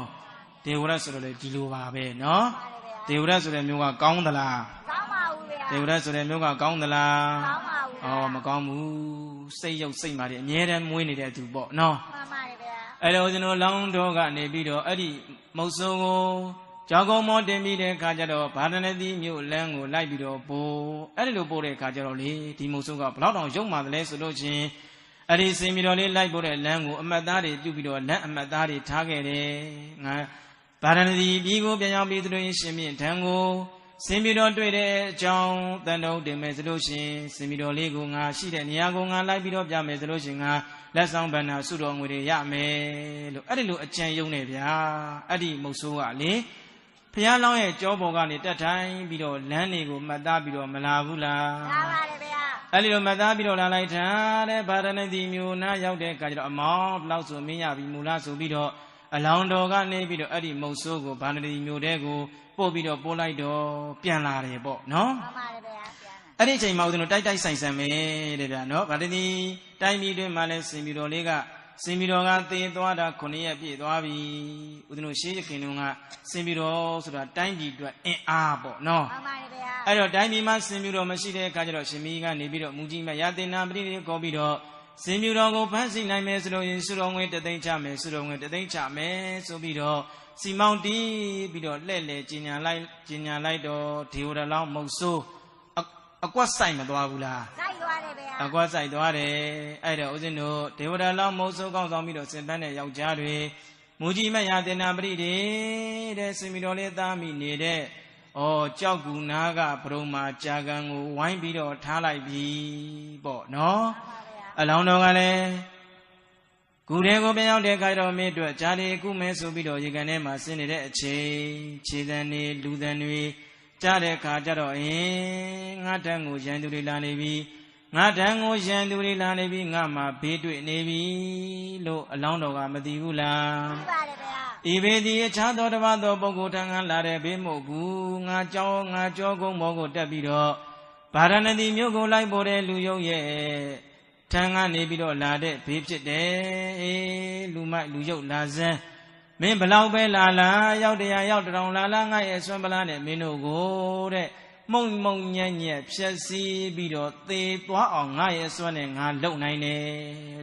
ဒေဝရဆိုတော့လေဒီလိုပါပဲနော်ဒေဝရဆိုတဲ့မျိုးကကောင်းသလားကောင်းပါဘူးဗျာဒေဝရဆိုတဲ့မျိုးကကောင်းသလားကောင်းပါဘူးမကောင်းဘူးစိတ်ရုပ်စိတ်မာတွေအမြဲတမ်းမွေးနေတဲ့သူပေါ့နော်မှန်ပါတယ်ဗျာအဲ့တော့ကျွန်တော်လောင်းတော်ကနေပြီးတော့အဲ့ဒီမုတ်ဆိုးကို ကြောက်ကုန်းမောတင်ပြီးတဲ့ခါကျတော့ဗာဒနတိမြို့လမ်းကိုလိုက်ပြီးတော့ပို့အဲ့ဒီလိုပို့တဲ့ခါကျတော့လေဒီမုတ်ဆိုးကဘလောက်တောင်ရုံမှတယ်လဲဆိုလို့ချင်းအဲ့ဒီစင်ပြီးတော့လေးလိုက်ပို့တဲ့လမ်းကိုအမတ်သားတွေပြုပြီးတော့လက်အမတ်သားတွေထားခဲ့တယ်ငါဗာဒနတိပြည်ကိုပြန်ရောက်ပြီးသူတို့ရှင်မြင့်ထံကိုစင်ပြီးတော့တွေ့တဲ့အကြောင်းတန်တော်တင်မယ်ဆိုလို့ရှင်စင်ပြီးတော့လေးကိုငါရှိတဲ့နေရာကိုငါလိုက်ပြီးတော့ပြမယ်ဆိုလို့ရှင်ငါလက်ဆောင်ဗန္နာစုတော်ငွေတွေရမယ်လို့အဲ့ဒီလိုအကြံယုံနေဗျာအဲ့ဒီမုတ်ဆိုးကလေဖះလောင်းရဲ့ကြောပေါ်ကနေတက်ထိုင်ပြီးတော့လမ်းတွေကိုမှတ်သားပြီးတော့မလာဘူးလားလာပါတယ်ဗျာအဲ့ဒီလိုမှတ်သားပြီးတော့လာလိုက်တာတဲ့ဗာဒနတိမြို့နာရောက်တဲ့အခါကျတော့အမောင်းလောက်ဆိုမင်းရပြီမူလားဆိုပြီးတော့အလောင်းတော်ကနေပြီးတော့အဲ့ဒီမုတ်ဆိုးကိုဗာဒနတိမြို့တဲကိုပို့ပြီးတော့ပို့လိုက်တော့ပြန်လာတယ်ပေါ့နော်မှန်ပါတယ်ဗျာအဲ့ဒီအချိန်မှာဦးဇင်းတို့တိုက်တိုက်ဆိုင်ဆိုင်ပဲတဲ့ဗျာနော်ဗာဒနတိတိုင်းပြည်တွင်မှလည်းစင်ပြီးတော်လေးကစင်ပြီးတော်ကသေသွားတာ9ရက်ပြည့်သွားပြီဦးဇင်းတို့ရှေးခင်တုန်းကစင်ပြီးတော်ဆိုတာတိုင်းပြည်အတွက်အင်အားပေါ့နော်မှန်ပါတယ်ဗျာအဲ့တော့တိုင်းပြည်မှာစင်ပြီးတော်မရှိတဲ့အခါကျတော့ရှင်မီးကနေပြီးတော့မူကြီးမရတင်နာပရိတွေခေါ်ပြီးတော့စင်ပြီးတော်ကိုဖမ်းဆီးနိုင်မယ်ဆိုလို့ရင်စုတော်ငွေတသိန်းချမယ်စုတော်ငွေတသိန်းချမယ်ဆိုပြီးတော့စီမောင်းတီးပြီးတော့လှဲ့လေကျင်ညာလိုက်တော့ဒေဝရလောင်းမုတ်ဆိုးအကွက်ဆိုင်မသွားဘူးလားဆိုင်သွားတယ်ဗျာအကွက်ဆိုင်သွားတယ်အဲ့တော့ဦးဇင်းတို့ဒေဝရလောင်းမုတ်ဆိုးကောင်းဆောင်ပြီးတော့စင်ပန်းတဲ့ယောက်ျားတွေမူကြီးမရတင်နာပရိတွေတဲ့စင်မီတော်လေးသားမိနေတဲ့ကြောက်ကူနာကဘရုံမာကြာကန်ကိုဝိုင်းပြီးတော့ထားလိုက်ပြီပေါ့နော်အလောင်းတော်ကလည်းကူတဲ့ကိုပြန်ရောက်တဲ့ခါတော့မင်းတို့ဂျာဒီကုမဲဆိုပြီးတော့ရေကန်ထဲမှာဆင်းနေတဲ့အချိန်ခြေတန်းတွေလူတန်းတွေကြားတဲ့ခါကျတော့ငါတန်းကိုရန်သူတွေလာနေပြီငါတန်းကိုရန်သူတွေလာနေပြီငါမှဘေးတွေ့နေပြီလို့အလောင်းတော်ကမသိဘူးလားသိပါတယ်ဗျာဤဘေဒီအခြားသောတပါးသောပုဂ္ဂိုလ်ထံကလာတဲ့ဘေးမဟုတ်ဘူးငါကြောကုန်းမောကိုတက်ပြီးတော့ဗာရဏသီမြို့ကိုလိုက်ပေါ်တဲ့လူယုံရဲ့ထံကနေပြီးတော့လာတဲ့ဘေးဖြစ်တယ်လူမိုက်လူယုတ်လာစမ်းမင်းဘလောက်ပဲလာရောက်တရားရောက်တောင်လာငါရဲ့ဆွမ်းပလားနဲ့မင်းတို့ကိုတဲ့မုံညံ့ဖြက်စီးပြီးတော့သေသွားအောင်ငါရဲ့ဆွမ်းနဲ့ငါလုံနိုင်တယ်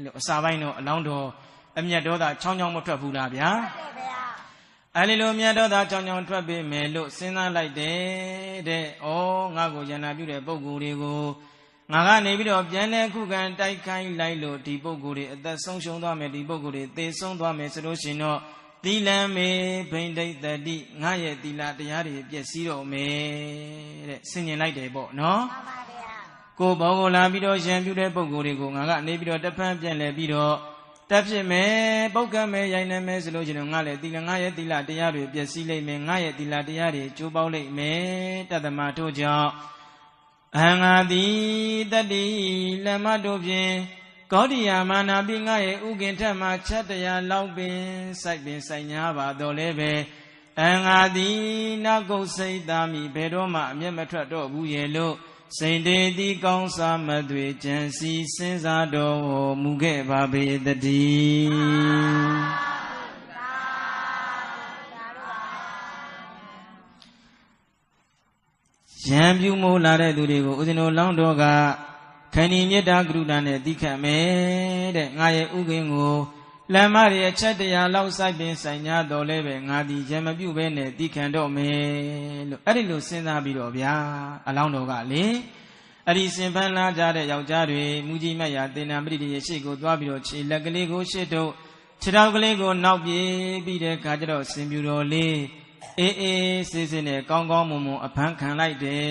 လို့အစာပိုင်းတော့အလောင်းတော်အမျက်ဒေါသချောင်းချောင်းမထွက်ဘူးလားဗျာဟုတ်ပါဗျာအဲ့ဒီလိုအမျက်ဒေါသချောင်းချောင်းထွက်ပြီမယ်လို့စဉ်းစားလိုက်တယ်တဲ့ငါကိုယန္နာပြုတဲ့ပုဂ္ဂိုလ်တွေကိုငါကနေပြီးတော့ပြန်လဲခုခံတိုက်ခိုင်းလိုက်လို့ဒီပုဂ္ဂိုလ်တွေအသက်ဆုံးရှုံးသွားမယ်ဒီပုဂ္ဂိုလ်တွေသေဆုံးသွားမယ်ဆိုလို့ရှိရင်တော့သီလံမေဘိန္ဒိတတိငါရဲ့သီလတရားတွေပြည့်စည်တော့မယ်တဲ့ဆင်ញင်လိုက်တယ်ပေါ့နော်မှန်ပါဗျာကိုဘောကိုလာပြီးတော့ရံပြူတဲ့ပုဂ္ဂိုလ်တွေကိုငါကနေပြီးတော့တဖန်ပြန်လဲပြီးတော့တက်ဖြစ်မယ်ပုတ်ကမယ်ရိုင်းနေမယ်ဆိုလို့ရှိရင်ငါလည်းသီလငါရဲ့သီလတရားတွေပြည့်စည်လိမ့်မယ်ငါရဲ့သီလတရားတွေကျိုးပေါက်လိမ့်မယ်တတ္တမတို့ကြောင့်အဟံငါတိတတ္တိလမ္မတို့ဖြင့်ကောတိယမာနာပိငါရဲ့ဥခင်ထက်မှာချက်တရားလောက်ပင်စိုက်ပင်ဆိုင်ညာပါတော့လဲပဲအငါသည်နကုတ်စိတ်သားမိဘယ်တော့မှအမျက်မထွက်တော့ဘူးရဲ့လို့စိန်တေတိကောင်းစားမသွေကြံစီစဉ်းစားတော်မူခဲ့ပါပေတည်းရံပြူမိုးလာတဲ့သူတွေကိုဦးဇင်းတို့လောင်းတော်ကခဏီမေတ္တာကရုဏာနဲ့တိခတ်မယ်တဲ့ငါရဲ့ဥခင်ကိုလမ်းမတွေအချက်တရားလောက်စိုက်ပင်ဆိုင်ညာတော်လဲပဲငါဒီရံမပြုတ်ပဲနဲ့တိခံတော့မယ်လို့အဲ့ဒီလိုစဉ်းစားပြီးတော့ဗျာအလောင်းတော်ကလေအဲ့ဒီစင်ဖန်းလာကြတဲ့ယောက်ျားတွေမူကြီးမတ်ရာတင်နာပရိတိရဲ့ရှေ့ကိုသွားပြီးတော့ခြေလက်ကလေးကိုရှေ့ထုတ်ခြေထောက်ကလေးကိုနောက်ပြေးပြီးတဲ့အခါကျတော့စင်ပြူတော်လေးအေးစေးစေးနဲ့ကောင်းကောင်းမွန်မွန်အဖမ်းခံလိုက်တယ်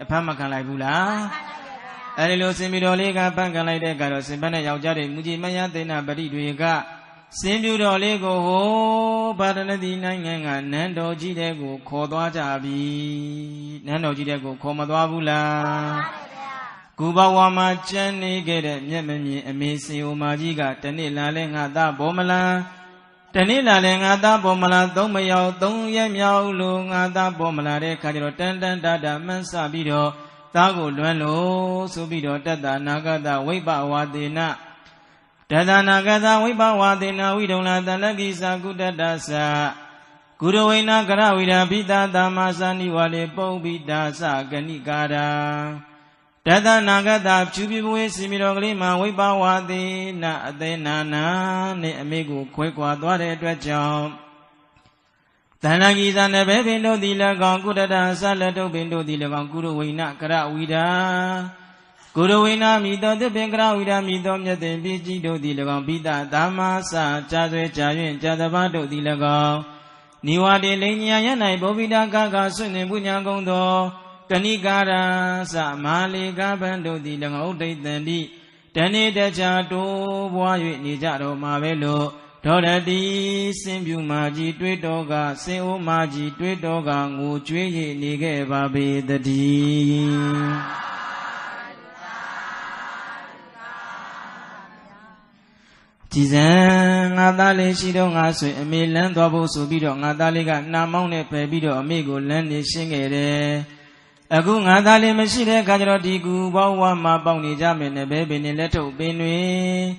အဖမ်းမခံလိုက်ဘူးလားအဲ့ဒီလိုစင်ပြူတော်လေးကဖမ်းခံလိုက်တဲ့ကတော့စင်ပန်းတဲ့ယောက်ျားတွေမူကြီးမရသိနာပရိတွေကစင်ပြူတော်လေးကိုဟိုဗာဒနတိနိုင်ငံကနန်းတော်ကြီးတဲ့ကိုခေါ်သွားကြပြီနန်းတော်ကြီးတဲ့ကိုခေါ်မသွားဘူးလားကုဘဝမှာကျမ်းနေခဲ့တဲ့မျက်မမြင်အမေစီအိုမာကြီးကတနေ့လာလဲငါသားဘောမလားတနေ့လာလဲငါသားဘောမလားသုံးမရောက်သုံးရက်မြောက်လို့ငါသားဘောမလားတဲ့ခါကျတော့တန်တန်တာတာမှန်းဆပြီးတော့သားကိုလွမ်းလို့ဆိုပြီးတော့တတ္တနာဂတဝိပဝါသေနတတ္တနာဂတဝိပဝါသေနဝိဒုံလာတလကိသာကုတတ္တသကုရဝိနာကရဝိရာပိတာသမ္မာသနိဝါလေပုပ္ပိတာသဂဏိကာရာတတ္တနာဂတဖြူပြပွေးစီမီတော်ကလေးမှာဝိပဝါသေနအသေးနာနာနဲ့အမေကိုခွဲခွာသွားတဲ့အတွက်ကြောင့်သ Tanagi Zana Bebindo Dilagon, Kudada, Salato Bindo Dilagon, Guru Wina, Karawida, Guru Wina, Mido, the Bengrawida, Midom, Yatin, Bijido Dilagon, Bida, Damasa, Chadwe, Chayun, Chadabado Dilagon, Niwa de Lenia, Yanai, Bobida, Gaga, Sunim, Bunyagondo, Kanigara, Sa, Mali, Gabando Dilagon, Dandi, Dani de Chado, Boy, Nijaro, Mavelo, Toradi, Simbu Maji, Twitoga, Seo Maji, Twitoga, Uchi, Nige, Babi, the D. Tizan, Adale, Shidong, Asu, a million double subido, Adaliga, Namone, Pebido, Amigo, Lendi, Singere. A good Adali, Machine, Kajarodigu, Bawa, Maboni, Jamin, a baby, Nileto, Benue.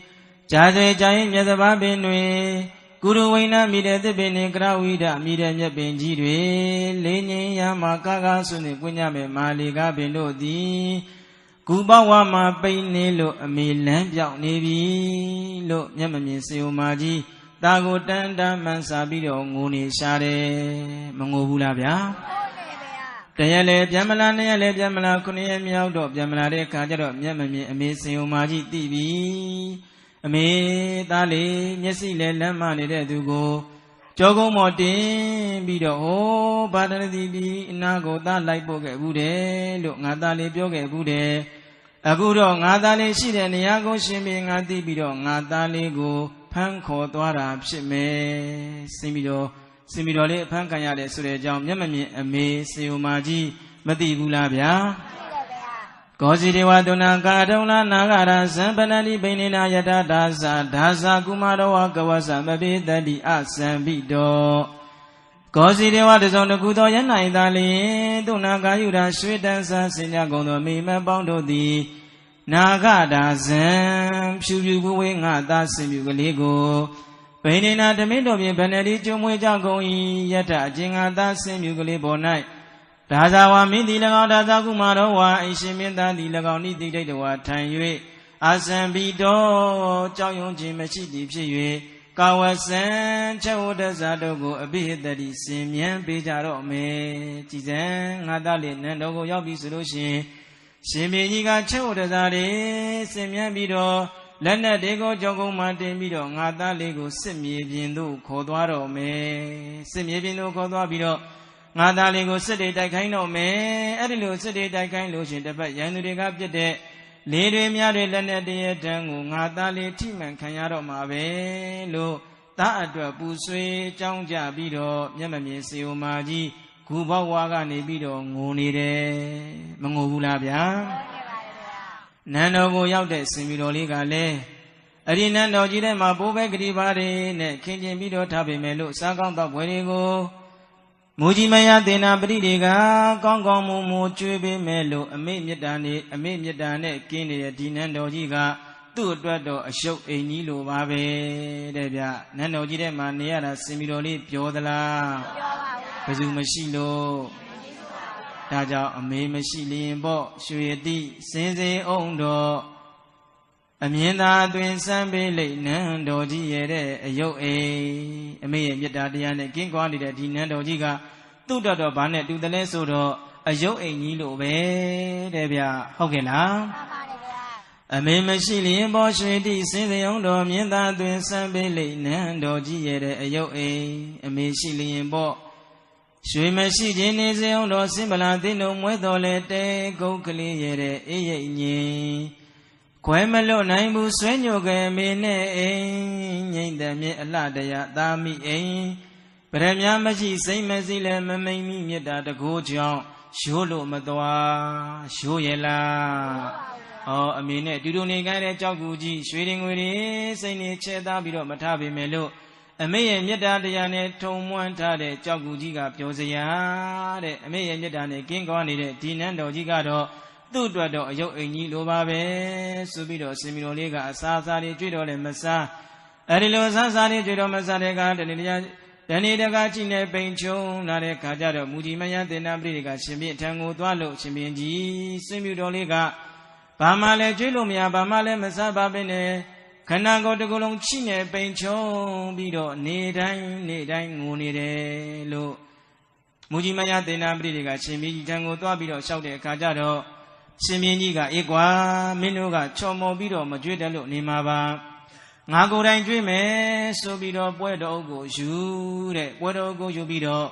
Jade Jain Yadaba Benue, Guru Wina Mida the Bene Grawida, Mida Benjidwe, Lene Yamakaga Suni Punyame, Maliga Bendo di Kubawama Painelo, a milan Yao Nevi, Lo Yamamin Seumaji, Dago Tanda Mansabido, Muni Share, Mangobulabia. Tayale, Jamala, Nele, Jamala, Kunia Miaudo, Jamala, Kajaro, Yamami, Amazing Umaji TV. Ame Dali, Yesile, Lamani, Dugo, Jogo Motin, Bido, Badana Dibi, Nago, that like Boge Bude, look Nadali Boge Bude, Agudo, Nadali, Shide, Niago, Shimmy, Nadi Bido, Nadali go, Panko, Dwara, Shime, Simido, Simidole, Pankayade, Sure, Jam, Yamami, Ame, Seumaji, Madi Bulabia. Gozi dewa dona gadona nagara sampanali benina yada dasa kumarawa kawasa mabedali asambido. Gozi dewa desono kudo yana idali dona gayura shwedansa sinyagono mima bondo di nagada zam shubuwe ngada simugaligo. Benina demido bi benedi chumwe jagoi yata jingada simugalibo night. Dazawa Midi Lago Dazakumarawa, Ishiminda di Lagoni di Dewa Tanyue, Asambido, Chayon Jimachi di Pie, Kawasan, Chawoda Zadogo, a bit that is Simian Pejaro me, Tizan, Nadali, Nandogo Yabi Solution, Simiga Chawoda Zade, Simian Bido, Lena Dego Jogo Martin Bido, Nadalego, Simi Bindo, Kodwaro me, Simi Bindo Kodwa Bido. Nadaligo City Dakaino me, Edilu City Dakaino, Yanuriga Pide, Lady Miari Lenedi Tangu, Nadali Timan Kanyaro Mave, Lo, Taadra Puswe, Changja Bido, Yamami Seumaji, Kuba Waga Nebido, Munire, Mangulabia Nanogo Yaude, Similoliga Le, Adinando Jide Mabobe Gribare, King Bido Tabi Melo, Sagamba Buenigo. Mujimaya Dena Bridiga, Gongo Mumu Chube Melo, a Midane, Kindi, Dinando Giga, Tudo, a show a Nilo Babe, Debia, Nano Gidema, Niara, Similoli, Piodala, Pazumashilo, Taja, a May Machine Bo, Shuedi, Sense Ondo. Amina doing Sambe late Nando G, a yo a may Yadadian, King Quantity, Nando Giga, Tudo Banet, do the Lesodo, a yo a Nilo Bay, Debia, Hogela. A may machine Bosch, Sense Ondo, Mienda doing Sambe late Nando G, a yo a may Shilling Bo. Shui Machine is the Ondo, similar, they know whether let go clear, a Quemelo Naibu Swenyoga Mene, the Aladaya, Dami, Premia Maji, same as Ilem, Mammy, that the Gojo, Sholo Madoa, Shoyela. Oh, a minute, you don't need a Jaguji, shooting with it, saying Cheda Bido Matabi Melo, a may and Yedadiane, Tom Wantade, Jagujiga, Josea, a may and Yedane, King Goni, Tinando Gigado. Tudo yo eni lo babe subido similolega asasari judo le masa adilo sasari judo masarega danidega chine penchung nare kajaro mujimaya dena briga shimbi tango twalo shimbinji simidolega bamale julo mya bamale masa babene ခန္ဓာကိုယ်တစ်ခုလုံးချိနေပိန်ချုံပြီးတော့နေတိုင်းငိုနေတယ်လို့မူကြီးမယသေနာပရိတွေကရှင်မင်းကြီးထံကိုသွားပြီးတော့လျှောက်တဲ့အခါကျတော့ရှင်မင်းကြီးကအေးကွာမင်းတို့ကချော်မော်ပြီးတော့မကြွေးတယ်လို့နေမှာပါငါကိုယ်တိုင်ကြွေးမယ်ဆိုပြီးတော့ပွဲတော်ကိုယူတဲ့ပွဲတော်ကိုယူပြီးတော့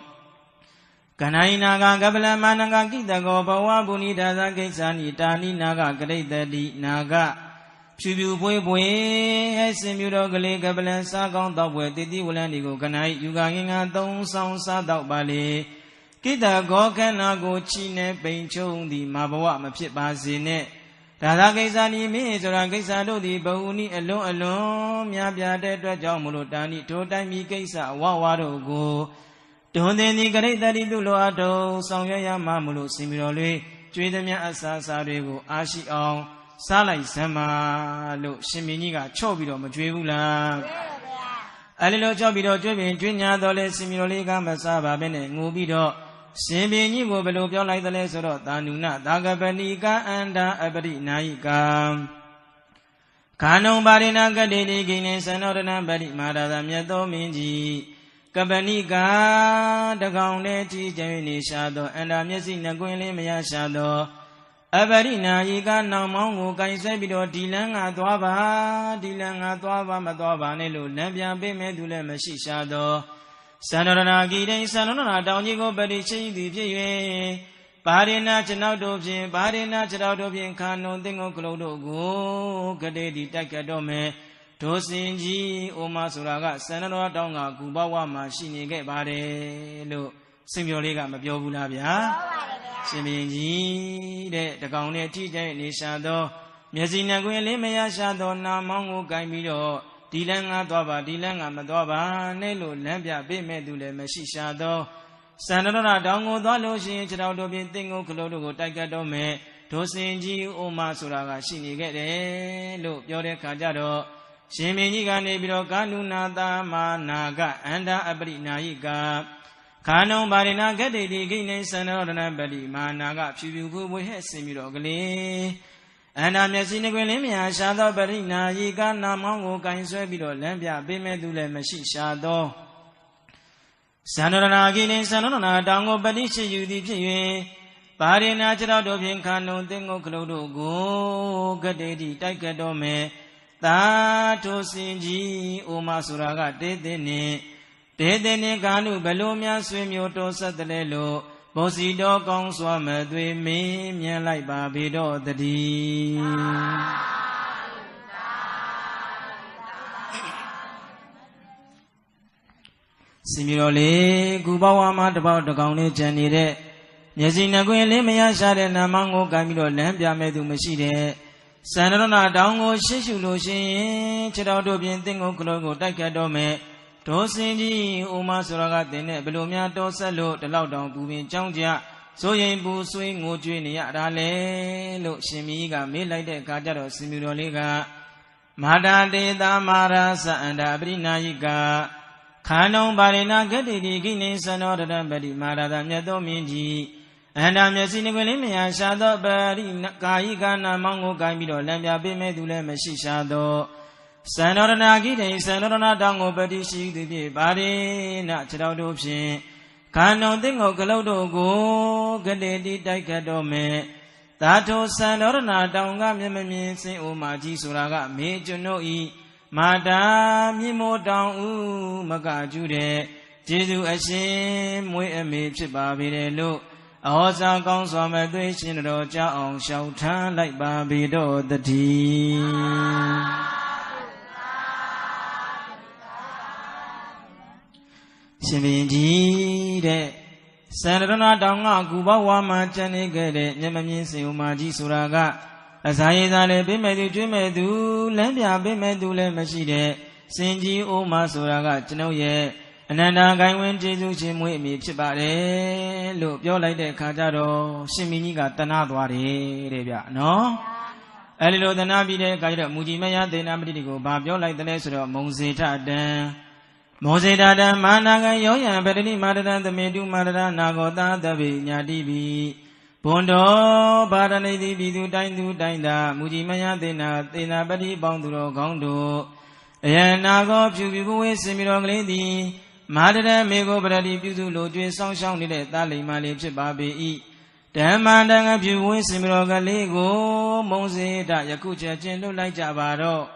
ကဏ္ဍိနာကကပလမနာကကိတကောဘဝဗုဏိဒါသကိစ္ဆာနိတာနိနာကကရိတတိနာကဖြူဖြူပွေးပွေးဟဲ့စင်မြူတော်ကလေးကပလန်စားကောင်းတော့ပွဲတတိဝလန်ဒီကိုကဏ္ဍယူကငင်္ဂသုံးဆောင်စားတော့ပါလေကိတကောခန္ဓာကိုချိနေပိန်ချုံသည်မဘဝမဖြစ်ပါစေနဲ့ဒါသကိစ္ဆာနိမင်းဆိုတာကိစ္စတို့သည်ဘဝနိအလွန်များပြားတဲ့အတွက်ကြောင့်မလို့တာနိထိုတိုင်းမီကိစ္စဝဝတို့ကိုဒုံသင်ဒီကရိတတိသူလိုအပ်တော်ဆောင်ရွက်ရမှမလို့စင်မြတော်လေးကျွေးသမျှအစာစားတွေကိုအားရှိအောင်စားလိုက်စမ်းပါလို့ရှင်မင်းကြီးကချော့ပြီးတော့မကြွေးဘူးလားအဲ့ဒီလိုချော့ပြီးတော့ကြွေးပင်ကျွေးညာတော်လဲစင်မြတော်လေးကမစားပါဘဲနဲ့ငိုပြီးတော့ရှင်ဘင်းကြီးကိုဘယ်လိုပြောလိုက်သလဲဆိုတော့သာနုနသာကပဏိကအန္တာအပရိနာယိကံခန္ဓုံပါရိနာကတိတိကိနေသန္နောရဏပရိမာဒါမြတ်သောမင်းကြီးကပဏိကတကောင်နဲ့ကြည်ကျင်နေရှာသောအန္တာမျက်စိနှကွင်းလေးမရရှာသောအပရိနာယိကနောင်မောင်းကိုကင်ဆွဲပြီးတော့ဒီလန်းငါသွားပါဒီလန်းငါသွားပါမသွားပါနဲ့လို့လမ်းပြန်ပေးမဲ့သူလည်းမရှိရှာသောသန္နရဏဂိတိသန္နရဏတောင်ကြီးကိုပရိချိသည်ဖြစ်၍ပါရိနာကျွန်တော်တို့ဖြင့်ပါရိနာကျွန်တော်တို့ဖြင့်ခါနုံသင်္ကုကလုတ်တို့ကိုကတိတိတိုက်ကတော်မယ်ဒုစင်ကြီးအိုမဆိုတာကသန္နရတောင်ကကူဘဝမှာရှိနေခဲ့ပါတယ်လို့စင်ပြောလေးကမပြောဘူးလားဗျာရှင်ဘင်းကြီးတဲ့တကောင်နဲ့ထိတဲ့နေရှာသောမျက်စိနှကွင်းလေးမရရှာသောနာမောင်းကိုကိုင်ပြီးတော့ဒီလန်းငါသွားပါဒီလန်းငါမသွားပါနဲ့လို့လမ်းပြပေးမဲ့သူလည်းမရှိရှာသောသန္နရတောင်ကိုသွားလို့ရှိရင်ခြေတော်တို့ဖြင့်သင်္ကုခလုတ်တို့ကိုတိုက်ကတ်တော့မယ်ဒုစင်ကြီးအိုမဆိုတာကရှိနေခဲ့တယ်လို့ပြောတဲ့ခါကျတော့ရှင်မင်းကြီးကနေပြီးတော့ကာနုနာတာမာနာကအန္တာအပရိနာယိကခါနုံပါရိနာကတိတိကိနေသန္နောရဏပတိမာနာကဖြူဖြူဖွေးဖွေးဟဲ့စင်ပြီးတော့ကလေးအန္တာမျက်စိနှကွင်းလေးမြာရှာသောပရိနာယိကနာမောင်းကိုကင်ဆွဲပြီးတော့လမ်းပြပေးမဲ့သူလည်းမရှိရှာသောသန္နရဏကိနေသန္နရဏတောင်ကိုပတိရှိယူသည်ဖြစ်၍ပါရိနာခြေတော်တို့ဖြင့်ခါနုံသင်္ကုခလုတ်တို့ကိုကတိတိတိုက်ကတ်တော်မယ်သာထုစင်ကြီးအိုမဆိုတာကတေးသေးနှင့်ကာနုဘလို့များဆွေမျိုးတော်ဆက်တယ်လို့ဘောစီတော်ကောင်းစွာမသွေမင်းမြင်လိုက်ပါပေတော့တည်းစင်မျိုးတော်လေးကူဘဝမှာတပေါက်တကောင်လေးကြံနေတဲ့မျက်စိနှကွင်းလေးမရရှာတဲ့နာမောင်းကိုကင်ပြီးတော့လမ်းပြမဲ့သူမရှိတဲ့သန္နရဏတောင်ကိုရှေ့ရှုလို့ရှိရင်ခြေတော်တို့ဖြင့်သင်္ကုခလုတ်ကိုတိုက်ခတ်တော့မယ်ဒုစင်ကြီးအိုမဆိုရကတင်နဲ့ဘလို့များတော်ဆက်လို့တလောက်တောင်ပူပင်ကြောင်းကြစိုးရင်ပူဆွေးငိုကြွေးနေရတာလေလို့ရှင်မီးကမေးလိုက်တဲ့အခါကျတော့စင်မြူတော်လေးကမာတာတေတာမာရာသအန္တာပရိနာယိကခန္ဓုံပါရိနာဂတိတိကိနေသန္နောရတပတိမာရာသမြတ်သောမင်းကြီးအန္တာမျက်စိနှကွင်းလေးမြာရှာသောပရိကာယိကနာမောင်းကိုကိုင်းပြီးတော့လမ်းပြပေးမဲ့သူလည်းမရှိရှာသောသန္နရဏဂိတိသန္နရဏတောင်ကိုပတိရှိသည်ဖြင့်ပါရိနာခြေတော်တို့ဖြင့်ခန္ဓုံသင်္ကုကလုတ်တို့ကိုကတိတိတိုက်ကတ်တော်မယ်သာထုသန္နရဏတောင်ကမျက်မမြင်စင်အိုမာကြီးဆိုတာကမေကျွန်ုပ်ဤမာတာမြင့်မိုးတောင်ဥမကကျူတဲ့ကျေးဇူးအရှင်မွေးအမေဖြစ်ပါပေတယ်လို့အဟောစာကောင်းစွာမဲ့သွေးရှင်တော်ကြောင်းအောင်ရှောက်ထမ်းလိုက်ပါပေတော့တည်းရှင်ဘုရင်ကြီးတဲ့သန္နရဏတောင်ကကူဘဝမှာကျန်နေခဲ့တဲ့မျက်မမြင်စင်ဥမာကြီးဆိုတာကအစာရည်သားလည်းပေးမဲ့သူကျွေးမဲ့သူလမ်းပြပေးမဲ့သူလည်းမရှိတဲ့စင်ကြီးအိုမာဆိုတာကကျွန်ုပ်ရဲ့အနန္တဂိုင်းဝင်ကျေးဇူးရှင်မွေးအမိဖြစ်ပါတယ်လို့ပြောလိုက်တဲ့အခါကျတော့ရှင်မင်းကြီးကတနာသွားတယ်တဲ့ဗျနော်အဲဒီလိုတနာပြီးတဲ့အခါကျတော့မူကြီးမယသေနာပတိကိုဗာပြောလိုက်တယ်ဆိုတော့မုံစေထတံမောဇေတတံမာနာကယောယံပတ္တိမာတရံသမေတုမာတရနာဂောတာသဗ္ဗေညာတိပိ Bondo Paranidi Bidu Taindu Tainda Mujimaya Tena Pati Bonduro Gondo Yanago Pubu Simiro Lady Madame Mego Brady Puzu Lodge Song Shang Tali Mali Chibabi Damandanga Pubu Simiro Galego Mose Yakucha Chendo like Javaro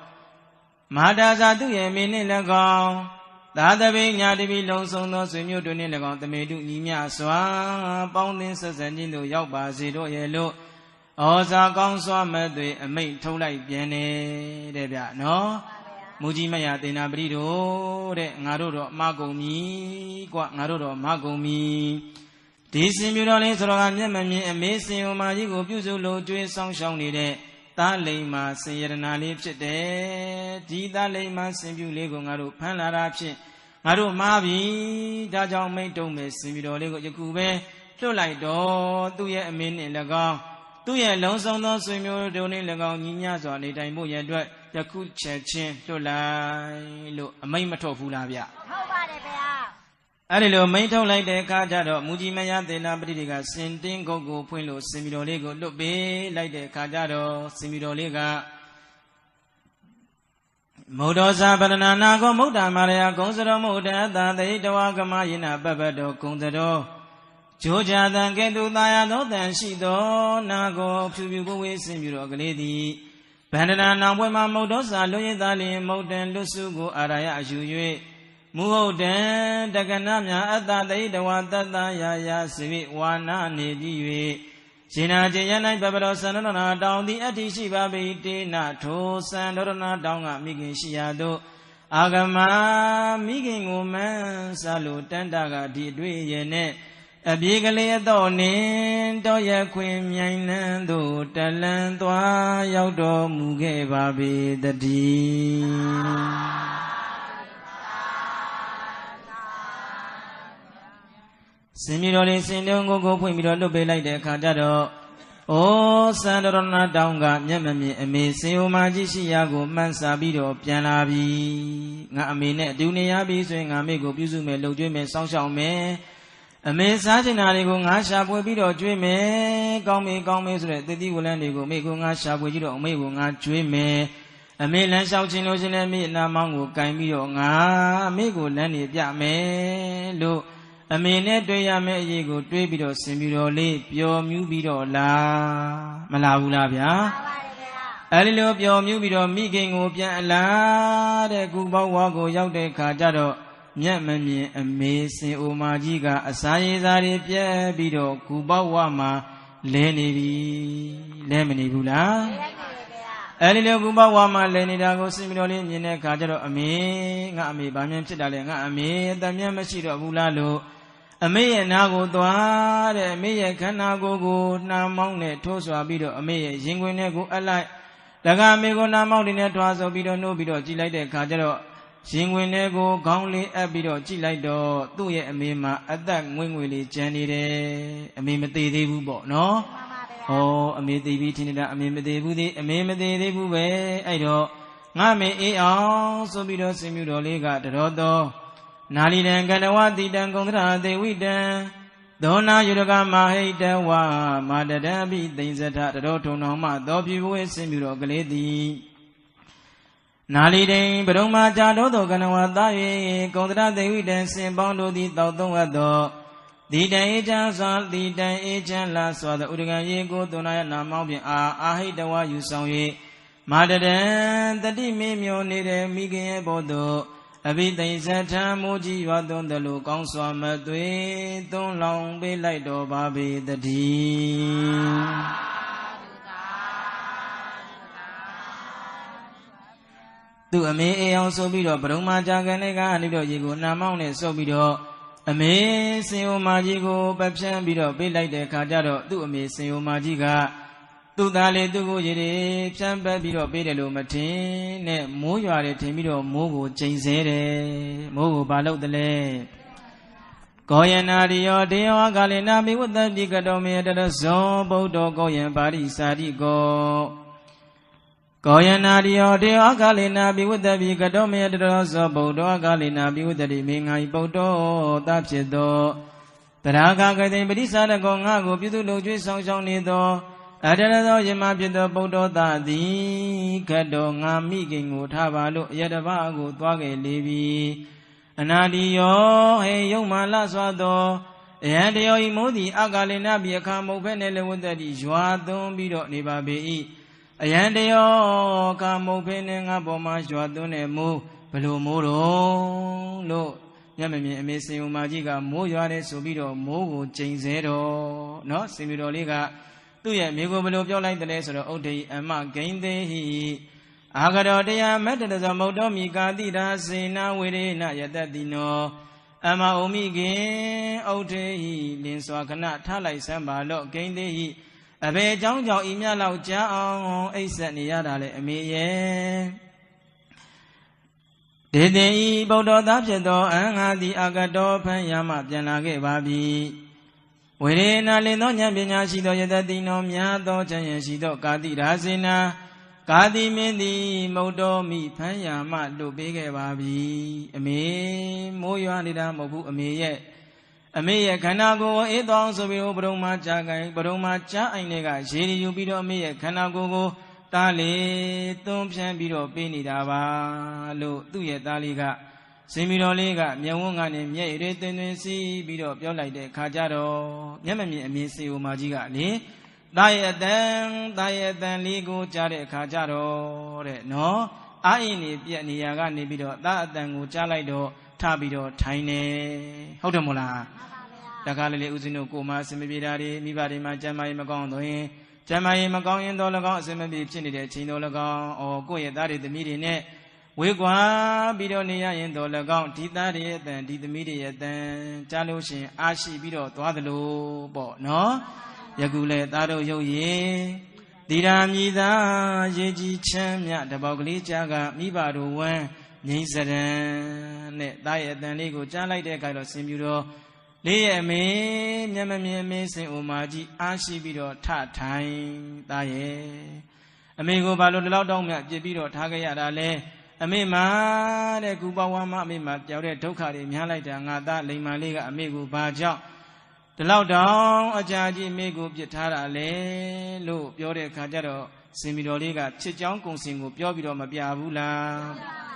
Madaza do ye mini lagong Dada Vinya de Bilonson no Sinu to Nilagon the Medu Nimia Swa Bounding Sassanino Yoba Zido Yellow Oza Gong Swama de a mate to like Biene Debia no Mujimaya de Nabrido de Narudo Magomi Qua Narudo Magomi Disimulon is Rogan Yemami and Messi Omajigo Puzulo to a song shown it Talema Sayana lips de Dida Lema Simbu Lego Naru Panarapsi Naru Mavi Dajang Maitome Simido Lego Yakube to like do 2 year a minute ago 2 year long song no swimmer doning Lagon Ninas or Nitaimo Yadwa Yakucha Chin to lie look a Maimato Fulavia. Arilo Maito like the Kajado, Mujimaya de la Bridiga, Sinting Gogo, Puelo, Simido Lego, look be like the Kajado, Simido Lega Modosa Banana go Moda Maria, Gonzalo Moda, the Itawagama Yina Babado, Gonzalo Georgia, then get to Diano, then she do Nago, Pubu with Simiro Lady Banana, Wema Modosa, Loyadali, Moden, Lusugo, Araya, Juye. Muoden, Daganamia, Ada, the Wanda, Yaya, Sivi, Wana, Nedi, Sina Jayana, Babado, Sanana, down the Atishi Babi, Nato, Sandorana, down at Migin Shiado, Agama, Migin woman, Salut, and Daga, Didwe, Yene, a big lay donin, Doya Queen, Yanando, Talentwa, Yaudo, Muge Babi, the D. Similoli Sindongo go Pumiro Lube like the Kajado. Oh, Sandorana Downga, Yamami, and me, Seo Majishiago, Mansabido, Pianabi, Namine, Duniabi, swing amigo, Buzume, Lojume, Song me. A me Satinarigo, Asha, Wibido, Dreame, Gome, the Divulandigo, Mego, Asha, Wido, Mego, Dreame. A million shouting, Ozinami, Namango, Kaimio, Mego, Lenny, Yame, Lo. A minute do ya me go တွေးပြီးတော့ဆင်ပြီးတော့လေးပျော်မြူးပြီးတော့လားမလားဘူးလားဗျာအဲဒီလိုပျော်မြူးပြီးတော့မိခင်ကိုပြန်အလားတဲ့ကုပေါဝါကိုရောက်တဲ့ခါကျတော့မျက်မမြင်အမေစင်အိုမာကြီးကအစာရည်စားတွေပြဲပြီးတော့ကုပေါဝါမှာလဲနေပြီလဲမနေဘူးလားအဲဒီလိုကုပေါဝါမှာလဲနေတာကိုဆင်ပြီးတော့လေးမြင်တဲ့ခါကျတော့အမေငါအမေဘာမှဖြစ်တာလဲငါအမေအသက်မျက်မရှိတော့ဘူးလားလို့အမေရဲ့နာကိုသွားတဲ့အမေရဲ့ခန္ဓာကိုယ်ကိုနှာမောင်းနဲ့ထိုးဆွာပြီးတော့အမေရဲ့ရင်ခွင်ထဲကိုအလိုက်တကအမေကိုနှာမောင်းနဲ့ထွားဆိုပြီးတော့နှိုးပြီးတော့ကြည့်လိုက်တဲ့အခါကျတော့ရင်ခွင်ထဲကိုခေါင်းလေးအပ်ပြီးတော့ကြည့်လိုက်တော့သူ့ရဲ့အမေမှာအသက်ငွေ့ငွေလေးကျန်နေတယ်အမေမသေးသေးဘူးပေါ့နော်ဟောအမေသေးပြီးထင်နေတာအမေမသေးဘူးသေးအမေမသေးသေးဘူးပဲအဲ့တော့ငါမေအေးအောင်ဆိုပြီးတော့ဆင်မြူတော်လေးကတတော်တော်နာလီတံကန္တဝတိတံကုံသရသေဝိတံသောနာယုရကမဟိတဝါမာတတံပိသိဉ္စထတတော်ထုံတော်မှသောပြဝေဆင်မြူတော်ကလေးသည်နာလီတိန်ပရုံမာကြာတော်သောကန္တဝသာ၍ကုံသရသေဝိတံစင်ပေါင်းတို့သည်တောက်သုံးအပ်သောဒီတံအေချမ်းစွာဒီတံအေချမ်းလာစွာသောဥဒကံရေကိုသွန်နာယနာမောင်းဖြင့်အာဟိတဝါယူဆောင်၍မာတတံတတိမေမျောနေတဲ့မိခင်ရဲ့ဘောသို့အဘိသိဉ္စထံမူကြီးရွာသွန်းတယ်လို့ကောင်းစွာမသွေသွန်းလောင်ပေးလိုက်တော်ပါပေတည်းသူအမေအေအောင်ဆိုပြီးတော့ပရုံမာကြာကန်နဲ့ကနေတော့ရေကိုနှာမောင်းနဲ့ဆုပ်ပြီးတော့အမေစင်အိုမာကြီးကိုပဖြန်းပြီးတော့ပေးလိုက်တဲ့ခါကျတော့သူ့အမေစင်အိုမာကြီးကသူ့သားလေးသူ့ကိုရေတွေဖြန်းပတ်ပြီးတော့ပေးတယ်လို့မထင်နဲ့မိုးရွာတယ်ထင်ပြီးတော့မိုးကိုချိန်ဆဲတယ်မိုးကိုဘာလုပ်တယ်လဲကောယနာရိယောတေယောကာလေနာမိဝတ္တပိကတောမေတရဇောဗုဒ္ဓကောယံပါရိစာတိကောကောယနာရိယောတေယောကာလေနာမိဝတ္တပိကတောမေတရဇောဗုဒ္ဓကာလေနာမိဝတ္တတိမေငါဤဗုဒ္ဓသဖြစ်သောတ ရာဂကတိပရိစ္ဆာရကောငါကိုပြုသူလုံကျွေးဆောင်ရှောင်းနေသောအတရသောယမဖြစ်သောပုဒ္ဓောတသည်ခတ်တော်ငါမိခင်ကိုထားပါလို့ယတပကိုသွားခဲ့လေပြီအနာဒီယောဟေယုံမာလစွာသောအယံတယောဤမိုးသည်အကာလိနပိအခါမုတ်ဖဲ့နဲ့လဝတ္တိရွာသွန်းပြီးတော့နေပါပေ၏အယံတယောခါမုတ်ဖဲ့နဲ့ငါပေါ်မှာရွာသွန်းနေမိုးဘလို့မိုးတော့လို့ညမမြင်အမေစင်ဦးမကြီးကမိုးရွာတယ်ဆိုပြီးတော့မိုးကိုကျိန်ဆဲတော့နော်စင်ပြတော်လေးကသူ့ရဲ့မိကိုဘလို့ပြောလိုက်တယ်ဆိုတော့ဥဒ္ဓိအမဂိမ့်သေးဟိအာဂရောတရားမတ္တရဇမုတ်တော်မိကာတိရာစေနာဝေရေနယတတိနောအမဩမိခင်ဥဒ္ဓိလင်းစွာခဏထားလိုက်စမ်းပါလို့ဂိမ့်သေးဟိအဘေเจ้าကြောင့်ဤမြလောက်ကြာအောင်အိပ်ဆက်နေရတာလေအမေရဲ့ဒေတေဤဗုဒ္ဓသားဖြစ်သောအင်္ဂါတိအာဂတောဖန်ရမပြန်လာခဲ့ပါပြီဝေရေနာလင်သောဉာဏ်ပညာရှိသောယတတိနောများသောဉာဏ်ရရှိသောကာတိရာစေနာကာတိမင်းသည်မုတ်တော်မိဖန်ရမလွတ်ပေးခဲ့ပါပြီအမေမိုးရွာနေတာမဟုတ်ဘူးအမေရဲ့ခန္ဓာကိုယ်ကိုအေးသောဆိုပြီးဘုရုံမှာကြာကိုင်ဘုရုံမှာကြာအိုင်တွေကရေရီယူပြီးတော့အမေရဲ့ခန္ဓာကိုယ်ကိုသားလေးသွန်းဖြန်းပြီးတော့ပေးနေတာပါလို့သူ့ရဲ့သားလေးကစင်မီတော်လေးကမျက်ဝန်းကနေမျက်ရည်သွင်းသွင်းစီးပြီးတော့ပြောလိုက်တဲ့ခါကြတော့မျက်မမြင်အမြင်စေဦးမကြီးကလေသားရဲ့အတန်လေးကိုကြားတဲ့အခါကြတော့တဲ့နော်အာအင်းနေပြက်နေရကနေပြီးတော့သားအတန်ကိုကြားလိုက်တော့ထပြီးတော့ထိုင်နေဟုတ်တယ်မို့လားတခါလေဦးဇင်းတို့ကိုမအစင်မပြေတာတွေမိဘတွေမှာကျမ်းမာရေးမကောင်းတော့ရင်ကျမ်းမာရေးမကောင်းရင်တော့၎င်းအစင်မပြေဖြစ်နေတဲ့အချိန်တော့၎င်းကိုယ့်ရဲ့သားတွေသမီးတွေနဲ့ဝေကွာပြီးတော့နေရရင်တော့၎င်းဒီသားတွေရဲ့အတန်ဒီသမီးတွေရဲ့အတန်ကြားလို့ရှင်အားရှိပြီးတော့သွားသလိုပေါ့နော်ယခုလေသားတို့ရုပ်ရည်ဒီရာမြည်သာရေကြီးချမ်းမြတပေါက်ကလေးကြားကမိဘတို့ဝမ်းငိမ့်စရံနဲ့သားရဲ့အတန်လေးကိုကြားလိုက်တဲ့အခါတော့ဆင်ပြူတော့လေးရဲ့အမေမျက်မမြင်အမေစင်အိုမာကြီးအားရှိပြီးတော့ထထိုင်သားရဲ့အမေကိုဘာလို့ဒီလောက်တောင်းမြပြစ်ပြီးတော့ထားခဲ့ရတာလဲအမေမာတဲ့ကူပဝါမအမေမာပြောက်တဲ့ဒုက္ခတွေများလိုက်တာငါသားလိမ္မာလေးကအမေကိုဘာကြောင့်ဒီလောက်တောင်အကြာကြီးအမေကိုပြစ်ထားတာလဲလို့ပြောတဲ့အခါကျတော့စင်မီတော်လေးကချစ်ကြောင်းကုံစင်ကိုပြောပြီးတော့မပြဘူးလား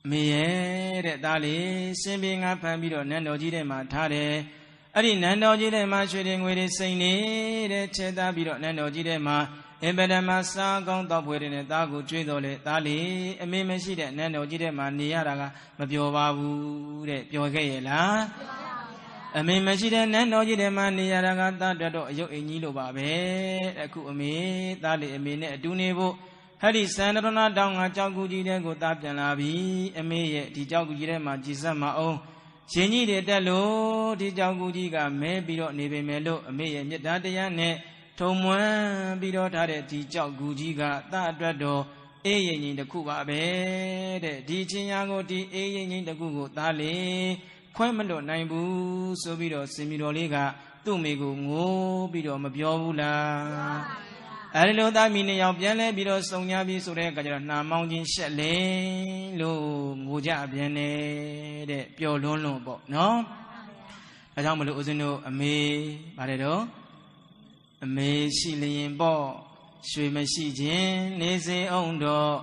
အမေရဲ့တဲ့သားလေးရှင်ပင်ငါဖန်ပြီးတော့နန်းတော်ကြီးထဲမှာထားတယ်အဲ့ဒီနန်းတော်ကြီးထဲမှာရွှေတွေငွေတွေစိန်နေတဲ့ချဲသားပြီးတော့နန်းတော်ကြီးထဲမှာအင်ပဒမစားကောင်းတော့ဖွေတဲ့သားကိုကြွေးတော်လေသားလေးအမေမရှိတဲ့နန်းတော်ကြီးထဲမှာနေရတာကမပြောပါဘူးတဲ့ပြောခဲ့ရဲ့လားအမေမရှိတဲ့နန်းတော်ကြီးထဲမှာနေရတာကသားတတ်တော့အယုတ်အင်ကြီးလိုပါပဲအခုအမေသားလေးအမေနဲ့အတူနေဖို့ဟဲ့ဒီစန္ဒရဏတောင်ကကြောက်ကူကြီးတဲ့ကိုသားပြန်လာပြီအမေရဲ့ဒီကြောက်ကူကြီးထဲမှာကြည်စက်မအောင်ရှင်ကြီးတွေတက်လို့ဒီကြောက်ကူကြီးကမဲပြီးတော့နေပေမဲ့လို့အမေရဲ့မေတ္တာတရားနဲ့ထုံမွမ်းပြီးတော့ထားတဲ့ဒီကြောက်ကူကြီးကသားအတွက်တော့အေးရင်ကြီးတစ်ခုပါပဲတဲ့ဒီချင်းရာကိုဒီအေးရင်ကြီးတစ်ခုကိုသားလေခွဲမလွတ်နိုင်ဘူးဆိုပြီးတော့စင်မီတော်လေးကသူ့မိကိုငိုးပြီးတော့မပြောဘူးလားအဲဒီလိုသားမိနှစ်ယောက်ပြန်လဲပြီးတော့စုံညာပြီးဆိုတဲ့အခါကျတော့နှာမောင်းချင်းရှက်လေလို့ငိုကြပြန်နေတဲ့ပျော်လွန်းလွန်းပေါ့နော်ဒါကြောင့်မလို့ဦးဇင်းတို့အမေပါတယ်တော့အမေရှိလျင်ပေါ့ရွှေမရှိခြင်းနေစေအောင်တော့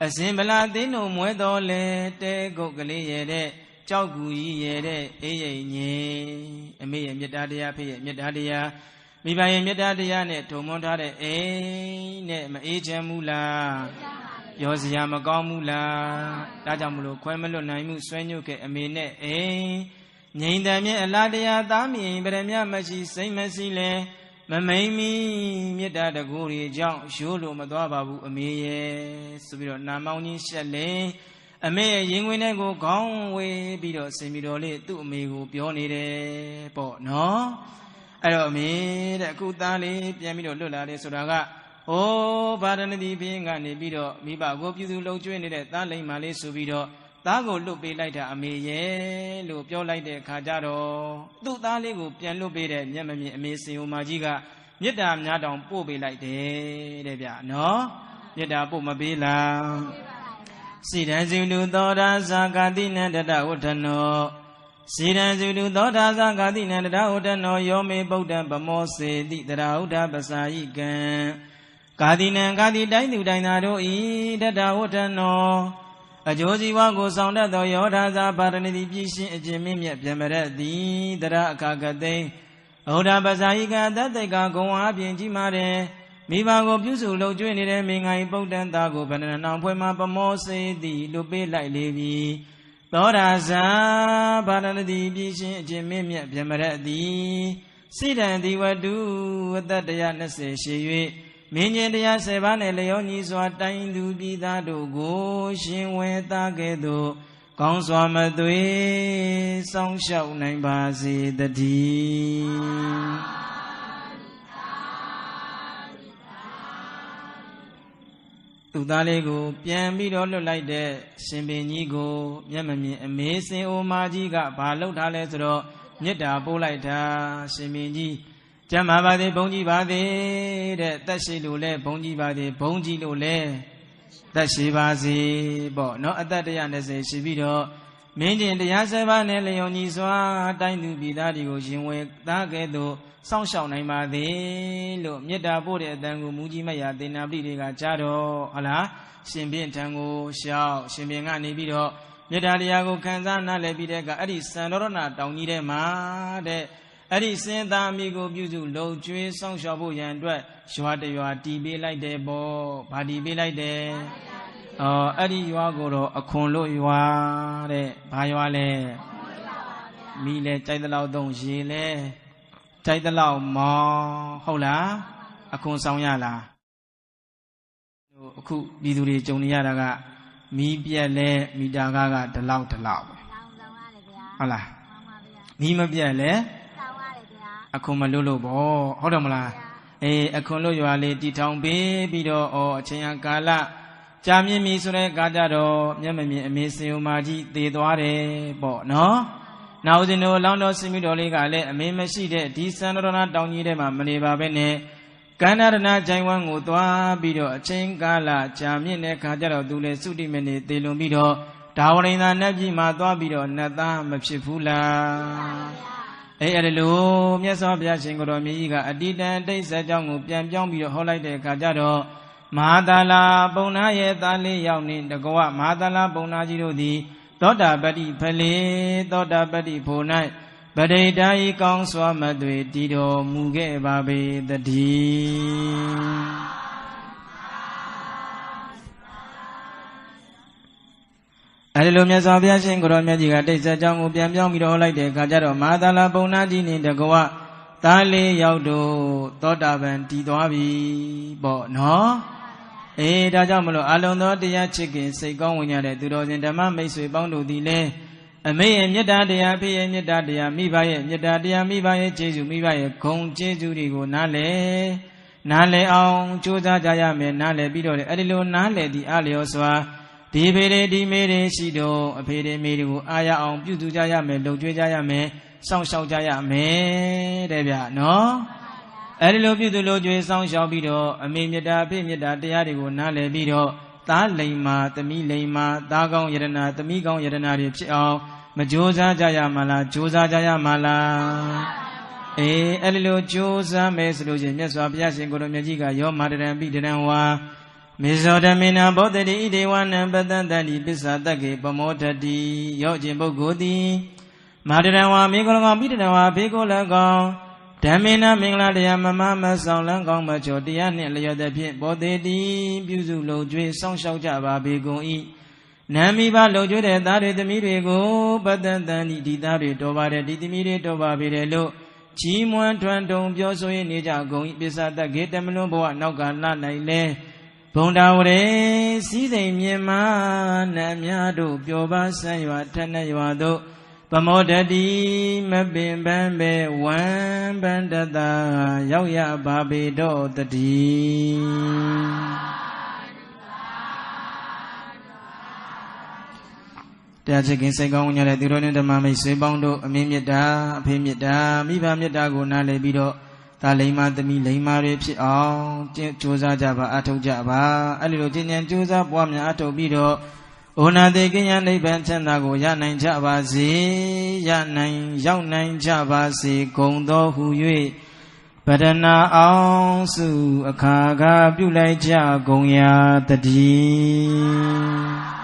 အစဉ်ဗလာသိန်းတို့မွဲတော်လဲတဲကုတ်ကလေးရဲ့တဲ့ကြောက်ကူကြီးရဲ့တဲ့အေးရိပ်ငင်းအမေရဲ့မေတ္တာတရားဖေရဲ့မေတ္တာတရားမိဘရဲ့မေတ္တာတရားနဲ့ထုံမွန်းထားတဲ့အိမ်နဲ့မအေးချမ်းဘူးလားရောစရာမကောင်းဘူးလားဒါကြောင့်မလို့ခွဲမလွတ်နိုင်မှုဆွဲညွတ်ခဲ့အမေနဲ့အိမ်ငြိမ်တယ်မြဲအလားတရားသားမြင်ဗရမမရှိစိတ်မရှိလဲမမိန်မီမေတ္တာတကူတွေကြောင့်ရိုးလို့မသွားပါဘူးအမေရဲ့ဆိုပြီးတော့နာမောင်းကြီးရှက်လေအမေရဲ့ရင်ဝင်တဲ့ကိုခေါင်းဝေးပြီးတော့စင်ပြီးတော်လေးသူ့အမေကိုပြောနေတယ်ပေါ့နော်အဲ့တော့အမေတဲ့အခုသားလေးပြန်ပြီးတော့လွတ်လာတယ်ဆိုတာကဩဗာရဏသီဘင်းကနေပြီးတော့မိဘကိုပြုစုလုံးကျွေးနေတဲ့သားလိမ္မာလေးဆိုပြီးတော့သားကိုလွတ်ပေးလိုက်တာအမေရဲ့လို့ပြောလိုက်တဲ့ခါကျတော့သူ့သားလေးကိုပြန်လွတ်ပေးတဲ့မျက်မမြင်အမေစင်ဦးမကြီးကမေတ္တာများတောင်ပို့ပေးလိုက်တယ်တဲ့ဗျနော်မေတ္တာပို့မပေးလားစိတံစုတုသောရာဇာကာတိနန္တတဝဋ္ဌနော စေတံစုတုသောတာသကာတိနန္တရာဥဒ္ဒနောယောမေဗုဒ္ဓဗမောစေတိတရာဥဒ္ဓပစာယိကံကာတိနံကာတိတိုင်းသူတိုင်းသာတို့ဤတတဝဋ္ဌနောအကျိုးစီးပွားကိုဆောင်တတ်သောယောဓာသာပါရဏတိပြည့်ရှင်အကျင့်မြင့်မြတ်ပြမရသည်တရအခါကသိဥဒ္ဓပစာယိကံတသိက္ခာဂုံအားဖြင့်ကြီးမားတယ်မိဘကိုပြုစုလုပ်ကျွေးနေတဲ့မင်္ဂိုင်ပုဒ္ဒံသားကိုဗန္ဒနာဖွဲ့မှာပမောစေသည်လွတ်ပေးလိုက်လေပြီသောတာဇာပါရဏတိပြည့်ရှင်အကျင့်မြင့်မြတ်ပြမရသည်စိတံဒီဝတုအတ္တ120ရှိ၍မင်းကျင်တရား7ပါးနဲ့လျောညီစွာတိုင်းသူပြည်သားတို့ကိုရှင်ဝေသားကဲ့သို့ကောင်းစွာမသွေစောင့်ရှောက်နိုင်ပါစေတည်းသူသားလေးကိုပြန်ပြီးတော့လွတ်လိုက်တဲ့ရှင်ပင်ကြီးကိုမျက်မမြင်အမေးစင်အိုမာကြီးကဘာလုပ်ထားလဲဆိုတော့မေတ္တာပို့လိုက်တာရှင်ပင်ကြီးကျမ်းမာပါသေးဘုန်းကြီးပါသေးတဲ့တက်ရှိလို့လဲဘုန်းကြီးပါသေးဘုန်းကြီးလို့လဲတက်ရှိပါစေပေါ့နော်အသက်120ရှိပြီးတော့မင်းကျင်တရား7ပါးနဲ့လျော်ညီစွာတိုင်းသူပြည်သားတွေကိုရှင်ဝေသားကဲ့သို့စောင့်ရှောက်နိုင်ပါသေးလို့မေတ္တာပို့တဲ့အတန်ကိုမူကြီးမရသေနာပတိတွေကကြားတော့ဟလားရှင်ပြင်းထံကိုရှောက်ရှင်ပြင်းကနေပြီးတော့မေတ္တာတရားကိုခံစားနားလည်ပြီးတဲ့အခါအဲ့ဒီစံတော်ရဏတောင်ကြီးထဲမှာတဲ့အဲ့ဒီစင်သားမိကိုပြုစုလုံကျွေးစောင့်ရှောက်ဖို့ရန်အတွက်ရွာတရွာတီးပေးလိုက်တယ်ပေါ့ဗာတီးပေးလိုက်တယ်အဲ့ဒီရွာကိုတော့အခွန်လို့ရွာတဲ့ဘာရွာလဲမိလဲကြိုက်တဲ့လောက်သုံးရေလဲကြိုက်တဲ့လောက်မောင်းဟုတ်လားအခွန်ဆောင်ရလားအခုပြည်သူတွေကြုံနေရတာကမီးပြက်လဲမီတာကားကဒီလောက်ပဲဟုတ်လားမီးမပြက်လဲအခွန်မလွတ်လို့ပေါ့ဟုတ်တယ်မလားအခွန်လွတ်ရွာလေးတီထောင်ပေးပြီးတော့အချိန်ကာလကြာမြင့်ပြီဆိုတဲ့ကားကြတော့မျက်မမြင်အမေစင်ဦးမာကြီးတည်သွားတယ်ပေါ့နော်နောက်ဦးဇင်းတို့လောင်းတော်စင်မိတော်လေးကလည်းအမေမရှိတဲ့ဒီစံတော်နာတောင်ကြီးထဲမှာမနေပါပဲနဲ့ကန္နာရဏဂျိုင်ဝမ်ကိုသွားပြီးတော့အချိန်ကာလကြာမြင့်တဲ့ခါကြတော့သူလည်းစုတိမနေတည်လွန်ပြီးတော့ဒါဝရိန္ဒာနတ်ပြည်မှာသွားပြီးတော့နတ်သားမဖြစ်ဘူးလားအဲ့ဒီလိုမြတ်စွာဘုရားရှင်ကိုတော်မြတ်ကြီးကအတ္တံတိတ်ဆက်ကြောင်းကိုပြန်ပြောင်းပြီးတော့ဟောလိုက်တဲ့အခါကျတော့မဟာသလာပုံနာရဲ့သားလေးယောက်နှင့်တကွမဟာသလာပုံနာကြီးတို့သည်သောတာပတိဖလေသောတာပတိဖို့၌ပဋိဌာယီကောင်းစွာမသွေတည်တော်မူခဲ့ပါပေတည်းအဲဒီလိုမြတ်စွာဘုရားရှင်ကိုရောမြတ်ကြီးကတိတ်ဆက်ကြောင်းကိုပြန်ပြောင်းပြီးတော့ဟောလိုက်တဲ့အခါကျတော့မဟာသလာပုံနာကြီးနှင့်တကွသားလေးယောက်တို့သောတာပန်တည်သွားပြီပေါ့နော်ဒါကြောင့်မလို့အလုံးသောတရားချစ်ခင်စိတ်ကောင်းဝင်ကြတဲ့သူတော်စင်ဓမ္မမိတ်ဆွေပေါင်းတို့သည်လည်းအမေရဲ့မေတ္တာတရားဖေရဲ့မေတ္တာတရားမိဘရဲ့မေတ္တာတရားမိဘရဲ့ကျေးဇူးမိဘရဲ့ဂုဏ်ကျေးဇူးတွေကိုနားလည်အောင်ကြိုးစားကြရမယ်နားလည်ပြီးတော့အဲ့ဒီလိုနားလည်သည့်အလျော်စွာဒီဖေတွေဒီမေတွေရှိတော့အဖေတွေမေတွေကိုအားရအောင်ပြုစုကြရမယ်လှုပ်ကြွေးကြရမယ်စောင့်ရှောက်ကြရမယ်တဲ့ဗျနော်အဲ့ဒီလိုပြုသူလိုကြွေးဆောင်ရှောက်ပြီးတော့အမေမေတ္တာအဖေမေတ္တာတရားတွေကိုနားလည်ပြီးတော့သားလိမ်မာသမီးလိမ်မာသားကောင်းယရနာသမီးကောင်းယရနာတွေဖြစ်အောင်မကြိုးစားကြရမှာလားကြိုးစားကြရမှာလားအဲ့ဒီလိုကြိုးစားမယ်ဆိုလို့ရှိရင်မြတ်စွာဘုရားရှင်ကိုယ်တော်မြတ်ကြီးကယောမာတရံပိတရံဝါမေဇောဓမေနဘောဓတိဣဒေဝနံပတံတတိပစ္ဆာတက္ကေပမောဓတိယောကျင်ပုဂ္ဂိုလ်သည်မာတရံဝါမေကောလကောင်ပိတရံဝါဘေကိုလကောင်ဓမ္မေနမင်္ဂလာတရားမမမဆောင်လန်းကောင်းမချောတရားနှင့်လျော်သဖြင့်ဘောဓတိပြုစုလုံကျွေးစောင့်ရှောက်ကြပါပေကုန်၏နံမိဘလုံကျွေးတဲ့သားတွေသမီးတွေကိုပတံတန်ဒီသားတွေတော်ပါတယ်ဒီသမီးတွေတော်ပါပေတယ်လို့ချီးမွမ်းထွန်းတုံပြောဆိုရနေကြကုန်၏ပစ္ဆာတက္ကေတမလွန်ဘဝနောက်ကလနိုင်လဲဘုံတော်ဝရေစည်းစိမ်မြင်မာနတ်များတို့ပျော်ပါဆန်းရွာထက်နဲ့ရွာတို့ပမောဓတိမပင်ပန်းပဲဝံပန္တတာရောက်ရပါပေတော့တည်းတရားချစ်ခင်စိတ်ကောင်းဝင်ရတဲ့သူတော်နဲ့ဓမ္မမိတ်ဆွေပေါင်းတို့အမေမေတ္တာအဖေမေတ္တာမိဘမေတ္တာကိုနားလည်ပြီးတော့ဒါလိမ္မာသမီးလိမ္မာတွေဖြစ်အောင်ကြိုးစားကြပါအထောက်ကြပါအဲ့ဒီလိုကျင့်ကြံကြိုးစားပွားများအထောက်ပြီးတော့ ဩနာတိကိညာနိဗ္ဗာန်ချမ်းသာကိုရနိုင်ကြပါစေရနိုင်ရောက်နိုင်ကြပါစေကုန်တော်ဟူ၍ပဒနာအောင်စုအခါခါပြုလိုက်ကြကုန်ရာတည်း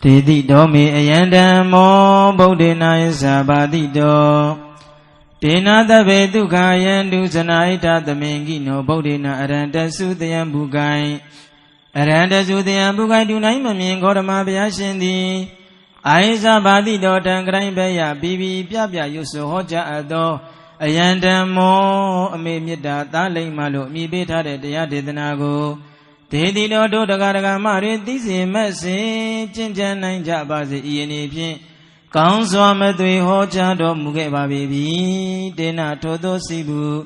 တေတိတော်မေအယံဓမ္မောဗုဒ္ဓနာယသဘာတိတောဒေနာတဗေဒုက္ခယံဒုစနာဣတသမင်ကိနောဗုဒ္ဓနာအရန္တစုတယံဘုကိုင်အရန္တစုတယံဘုကိုင်ဒုနိုင်မမြင်ဂေါတမဘုရားရှင်သည်အာယသဘာတိတောတံကရိုင်းဘေယဘီဘီပြပြရွတ်ဆိုဟောကြားအပ်သောအယံဓမ္မောအမေမေတ္တာသားလိမ့်မှလို့အမိပေးထားတဲ့တရားဒေသနာကိုဒေတိတော်တို့တရားဒဂမတွေသိစေမဲ့စေကျင့်ကြံနိုင်ကြပါစေဤအနေဖြင့်ကောင်းစွာမသွေဟောကြားတော်မူခဲ့ပါပြီတေနထိုသောစီဘူး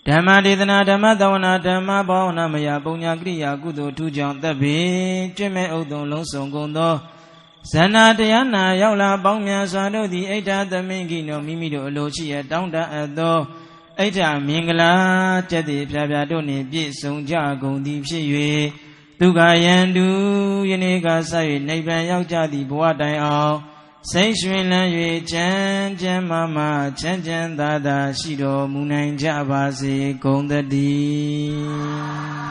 ဓမ္မဒေသနာဓမ္မသဝနာဓမ္မဘောဝနာမယပုံညာကရိယာကုသိုလ်ထူးကြောင့်သက်ပေကျွတ်မဲ့ဥဒ္ဒုံလုံးစုံကုန်သောဇဏတရားနာရောက်လာပေါင်းများစွာတို့သည်အိဋ္ဌသမင်ကိနောမိမိတို့အလိုရှိရတောင်းတအပ်သောအိဋ္ဌမင်္ဂလာကျက်သည်ဖြာဖြာတို့နှင့်ပြည့်စုံကြကုန်သည်ဖြစ်၍ဒုက္ခယန္တုယနေ့ကစ၍နိဗ္ဗာန်ရောက်ကြသည့်ဘဝတိုင်အောင်စိတ်ရွှင်လန်း၍ချမ်းချမ်းမာမာချမ်းချမ်းသာသာရှိတော်မူနိုင်ကြပါစေကုန်သတည်း